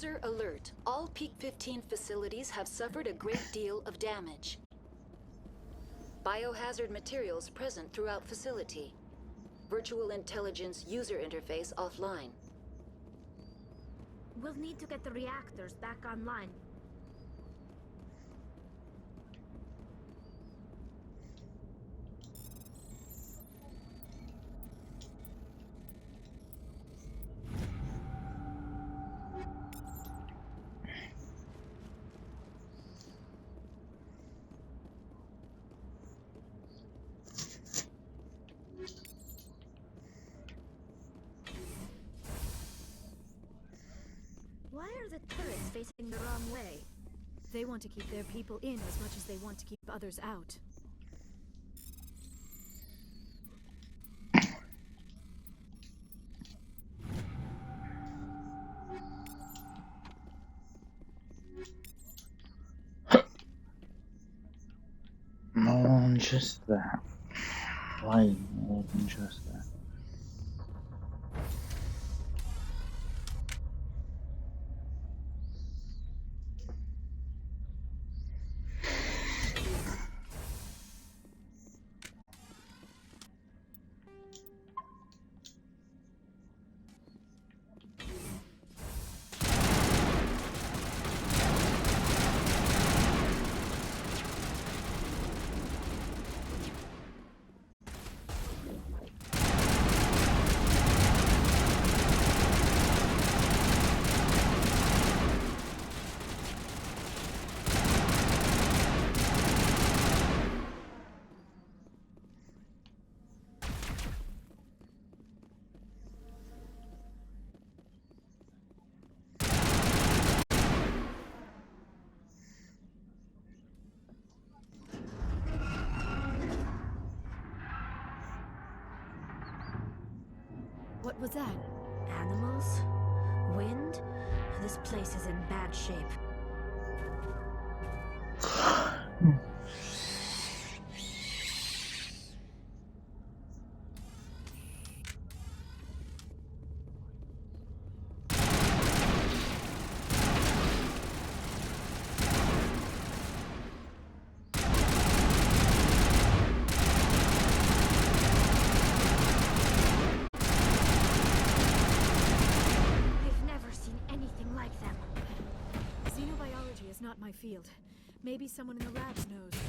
Speaker 7: User alert. All Peak 15 facilities have suffered a great deal of damage. Biohazard materials present throughout facility. Virtual intelligence user interface offline.
Speaker 3: We'll need to get the reactors back online. Why are the turrets facing the wrong way?
Speaker 4: They want to keep their people in as much as they want to keep others out.
Speaker 1: More than just that. Way more than just that.
Speaker 4: What was that?
Speaker 3: Animals? Wind? This place is in bad shape.
Speaker 4: Not my field. Maybe someone in the labs knows.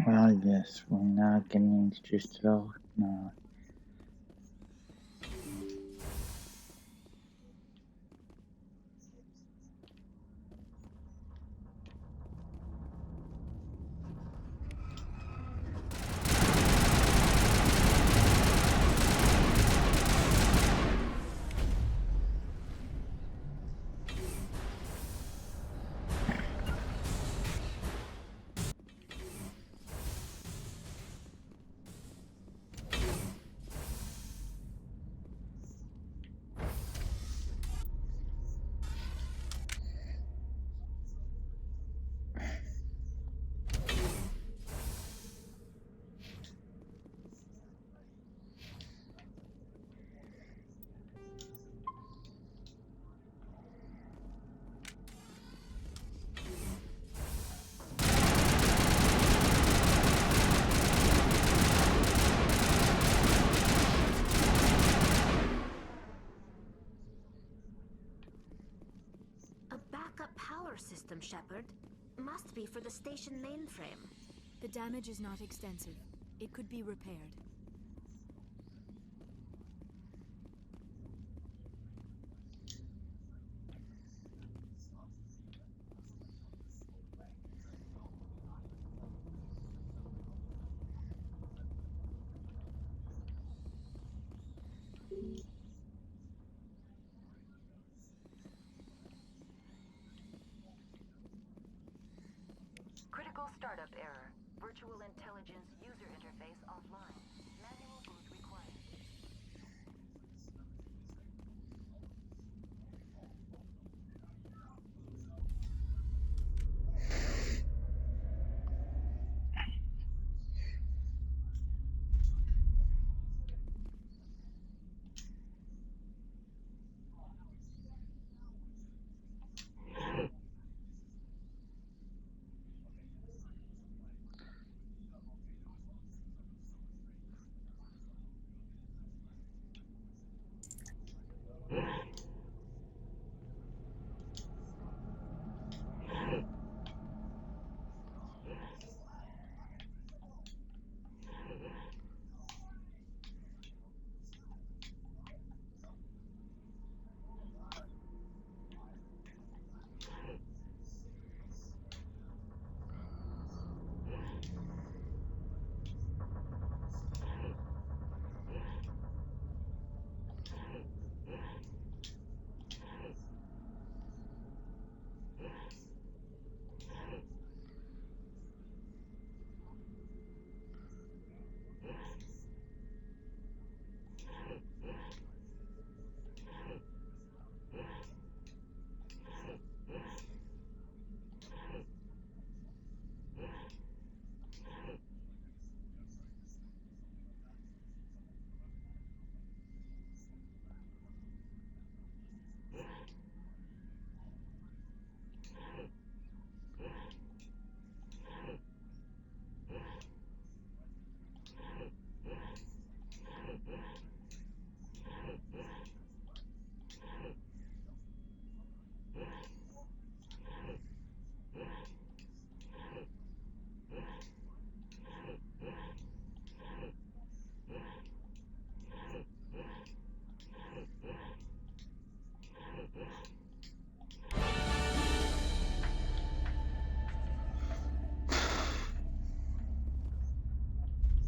Speaker 1: Well, yes, we're now getting introduced to those now.
Speaker 3: Power system, Shepard. Must be for the station mainframe.
Speaker 4: The damage is not extensive. It could be repaired.
Speaker 7: Critical startup error. Virtual intelligence user interface offline. Manual boot required.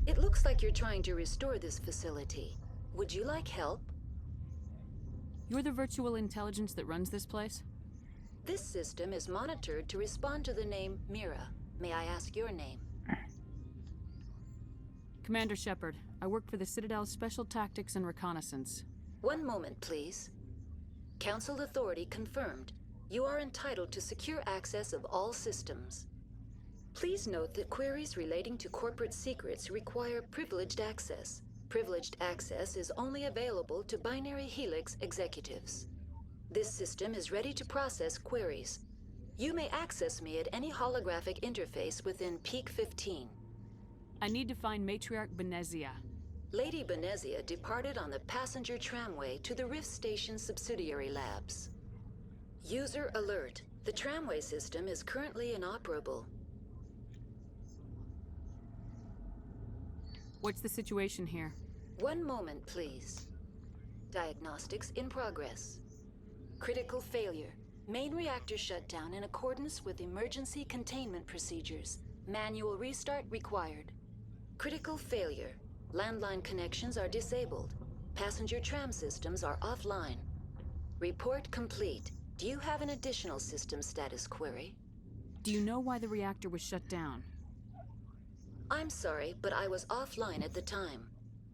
Speaker 7: It looks like you're trying to restore this facility. Would you like help?
Speaker 6: You're the virtual intelligence that runs this place?
Speaker 7: This system is monitored to respond to the name Mira. May I ask your name?
Speaker 6: Commander Shepard. I work for the Citadel's Special Tactics and Reconnaissance.
Speaker 7: One moment, please. Council authority confirmed. You are entitled to secure access of all systems. Please note that queries relating to corporate secrets require privileged access. Privileged access is only available to Binary Helix executives. This system is ready to process queries. You may access me at any holographic interface within Peak 15.
Speaker 6: I need to find Matriarch Benezia.
Speaker 7: Lady Benezia departed on the passenger tramway to the Rift Station subsidiary labs. User alert. The tramway system is currently inoperable.
Speaker 6: What's the situation here?
Speaker 7: One moment, please. Diagnostics in progress. Critical failure. Main reactor shut down in accordance with emergency containment procedures. Manual restart required. Critical failure. Landline connections are disabled. Passenger tram systems are offline. Report complete. Do you have an additional system status query?
Speaker 6: Do you know why the reactor was shut down?
Speaker 7: I'm sorry, but I was offline at the time.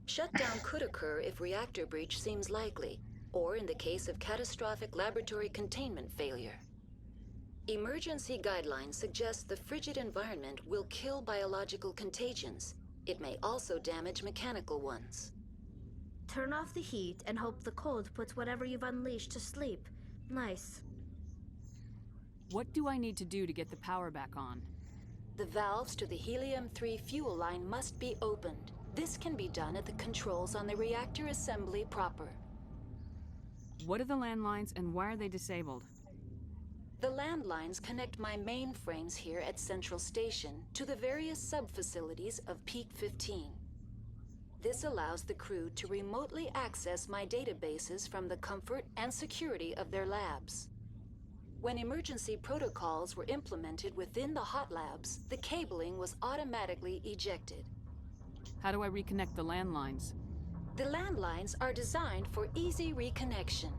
Speaker 7: Shutdown could occur if reactor breach seems likely, or in the case of catastrophic laboratory containment failure. Emergency guidelines suggest the frigid environment will kill biological contagions. It may also damage mechanical ones.
Speaker 3: Turn off the heat and hope the cold puts whatever you've unleashed to sleep. Nice.
Speaker 6: What do I need to do to get the power back on?
Speaker 7: The valves to the helium-3 fuel line must be opened. This can be done at the controls on the reactor assembly proper.
Speaker 6: What are the landlines and why are they disabled?
Speaker 7: The landlines connect my mainframes here at Central Station to the various sub-facilities of Peak 15. This allows the crew to remotely access my databases from the comfort and security of their labs. When emergency protocols were implemented within the hot labs, the cabling was automatically ejected.
Speaker 6: How do I reconnect the landlines?
Speaker 7: The landlines are designed for easy reconnection.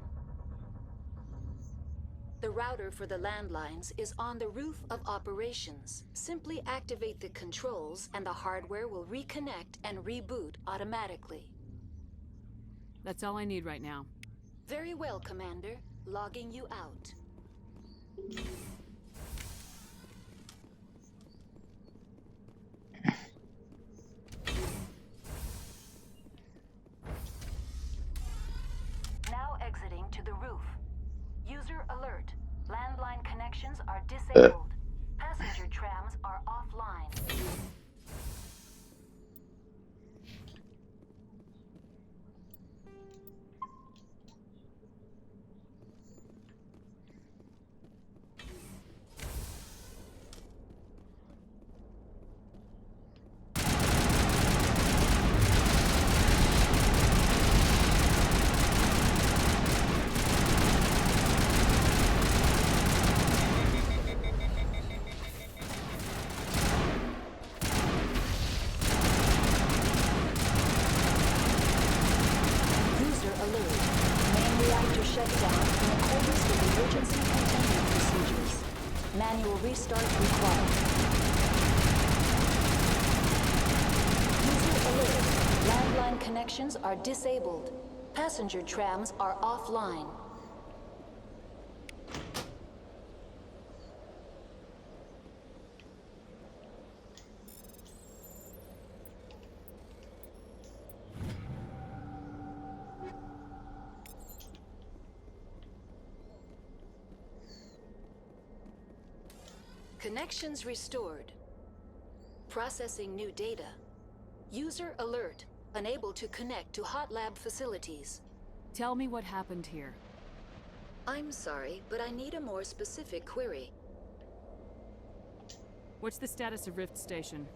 Speaker 7: The router for the landlines is on the roof of operations. Simply activate the controls and the hardware will reconnect and reboot automatically.
Speaker 6: That's all I need right now.
Speaker 7: Very well, Commander. Logging you out. Now exiting to the roof. User alert. Landline connections are disabled. Passenger trams are offline. Manual restart required. User alert. Landline connections are disabled. Passenger trams are offline. Connections restored. Processing new data. User alert. Unable to connect to hot lab facilities.
Speaker 6: Tell me what happened here.
Speaker 7: I'm sorry, but I need a more specific query.
Speaker 6: What's the status of Rift Station?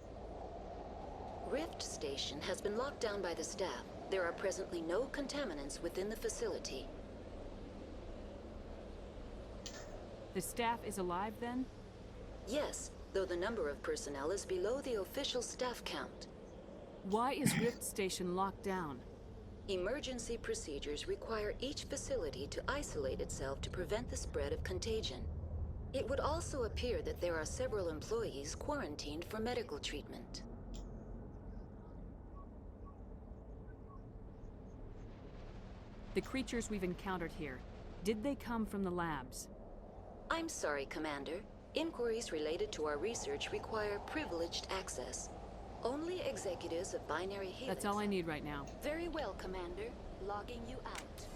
Speaker 7: Rift Station has been locked down by the staff. There are presently no contaminants within the facility.
Speaker 6: The staff is alive then?
Speaker 7: Yes, though the number of personnel is below the official staff count.
Speaker 6: Why is Rift Station locked down?
Speaker 7: Emergency procedures require each facility to isolate itself to prevent the spread of contagion. It would also appear that there are several employees quarantined for medical treatment.
Speaker 6: The creatures we've encountered here, did they come from the labs?
Speaker 7: I'm sorry, Commander. Inquiries related to our research require privileged access. Only executives of Binary Helix...
Speaker 6: That's all I need right now.
Speaker 7: Very well, Commander. Logging you out.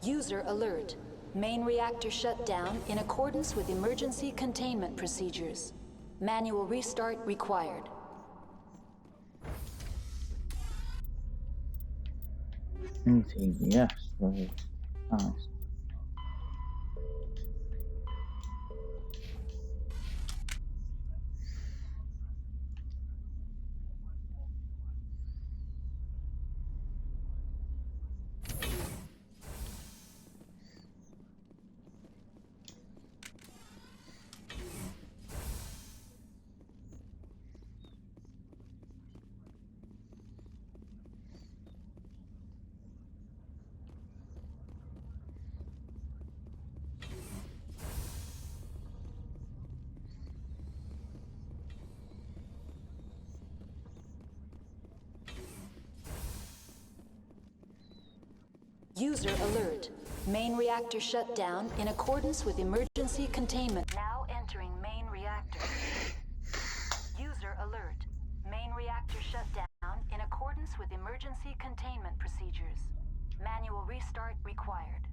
Speaker 7: User alert. Main reactor shut down in accordance with emergency containment procedures. Manual restart required.
Speaker 1: Yes, very nice.
Speaker 7: User alert. Main reactor shut down in accordance with emergency containment. Now entering main reactor. User alert. Main reactor shut down in accordance with emergency containment procedures. Manual restart required.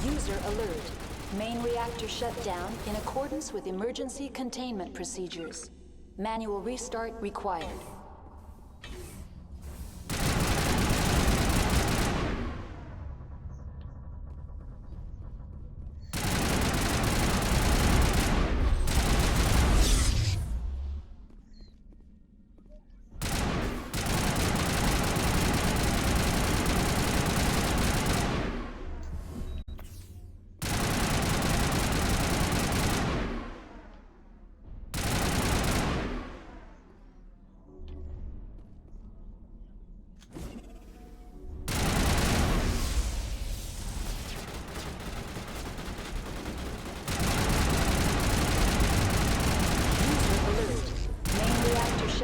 Speaker 7: User alert. Main reactor shut down in accordance with emergency containment procedures. Manual restart required.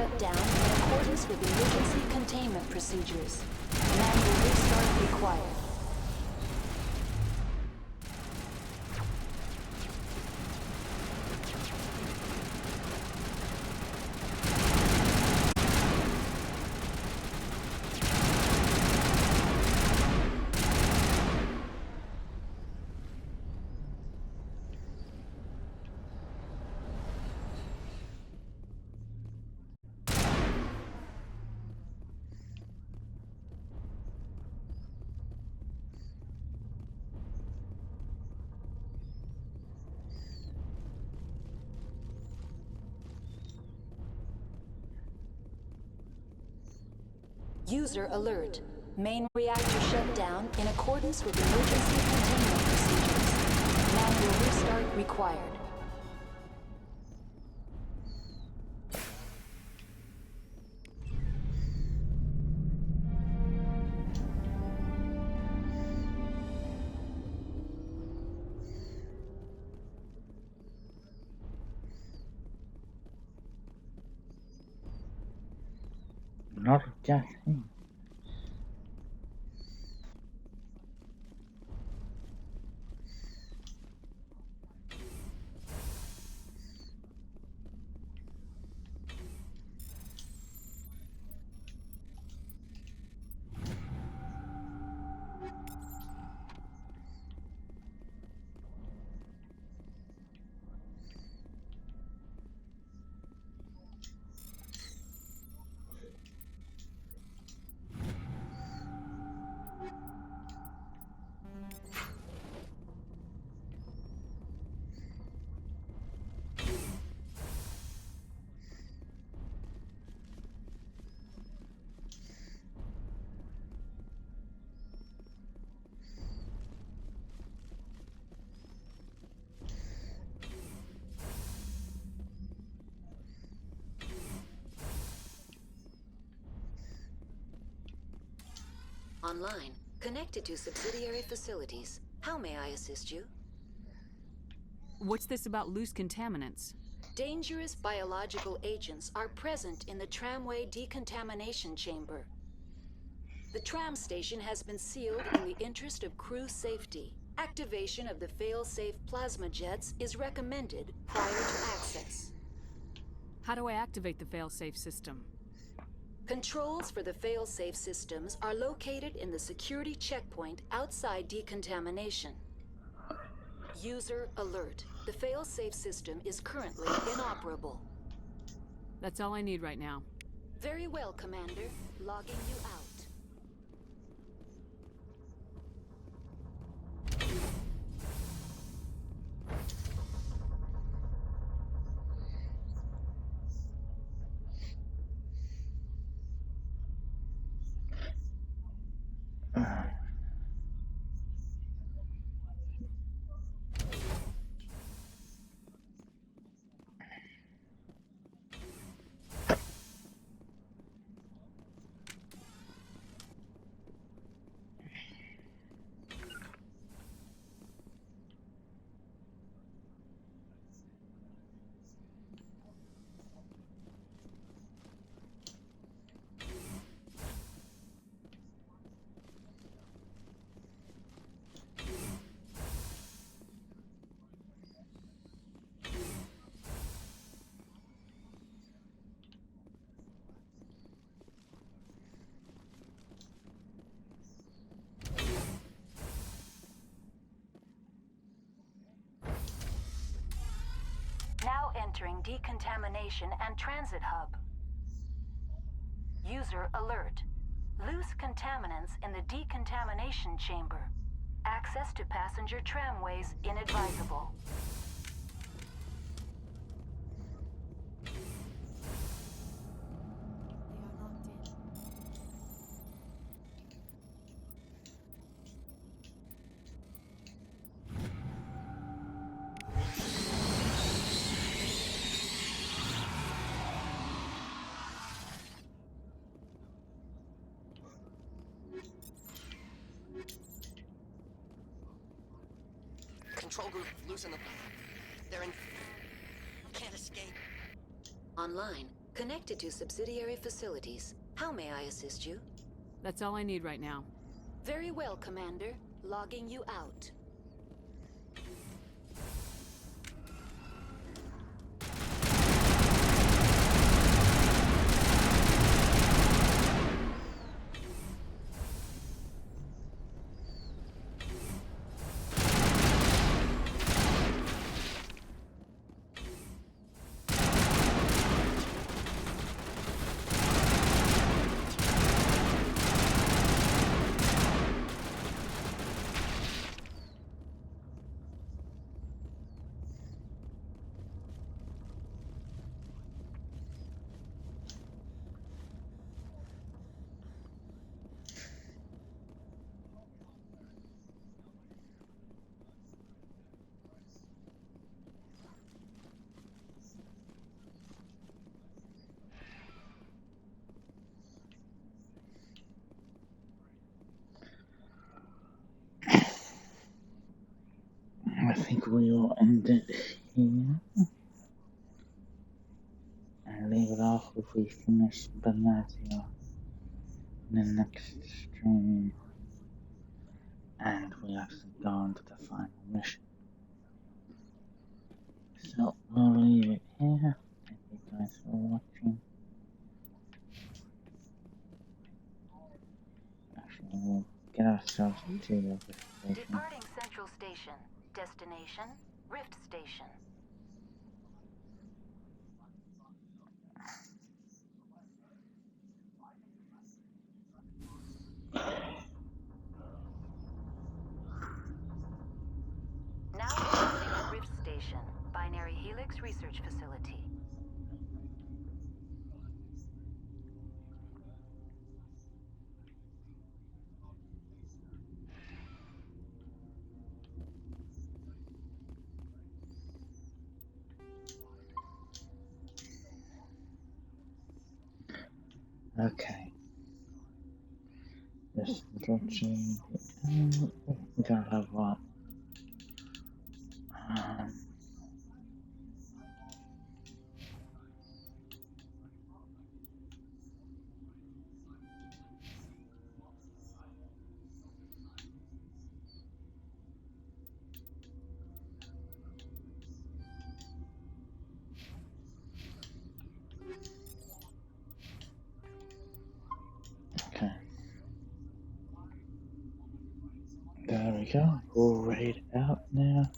Speaker 7: shut down in accordance with emergency containment procedures. Manual restart required. User alert. Main reactor shut down in accordance with emergency containment procedures. Manual restart required.
Speaker 1: Not just him.
Speaker 7: Online, connected to subsidiary facilities. How may I assist you?
Speaker 6: What's this about loose contaminants?
Speaker 7: Dangerous biological agents are present in the tramway decontamination chamber. The tram station has been sealed in the interest of crew safety. Activation of the fail-safe plasma jets is recommended prior to access.
Speaker 6: How do I activate the fail-safe system?
Speaker 7: Controls for the fail-safe systems are located in the security checkpoint outside decontamination. User alert. The fail-safe system is currently inoperable.
Speaker 6: That's all I need right now.
Speaker 7: Very well, Commander. Logging you out. Now entering decontamination and transit hub. User alert. Loose contaminants in the decontamination chamber. Access to passenger tramways inadvisable.
Speaker 15: Control group, loosen them. They're in... Can't escape.
Speaker 7: Online, Connected to subsidiary facilities. How may I assist you?
Speaker 6: That's all I need right now.
Speaker 7: Very well, Commander. Logging you out.
Speaker 1: I think we will end it here and leave it off if we finish Benazia in the next stream and we actually go on to the final mission. So we'll leave it here. Thank you guys for watching. Actually, we'll get ourselves to the station.
Speaker 7: Departing Central Station. Destination, Rift Station. Now arriving at Rift Station, Binary Helix Research Facility.
Speaker 1: Okay. Just watching. We gotta have what? Okay. There we go. We'll read it out now.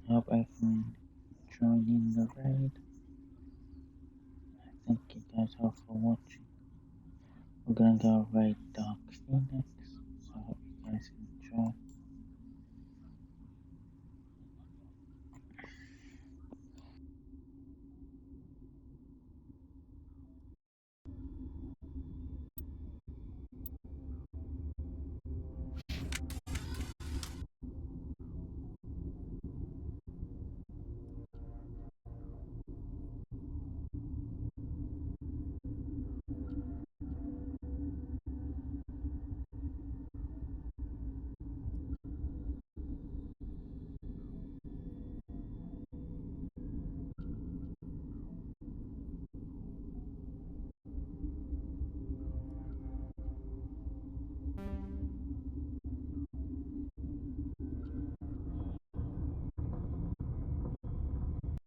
Speaker 1: Hope I can join in the raid. Thank you guys all for watching. We're gonna go raid Dark Phoenix, so I hope you guys enjoy.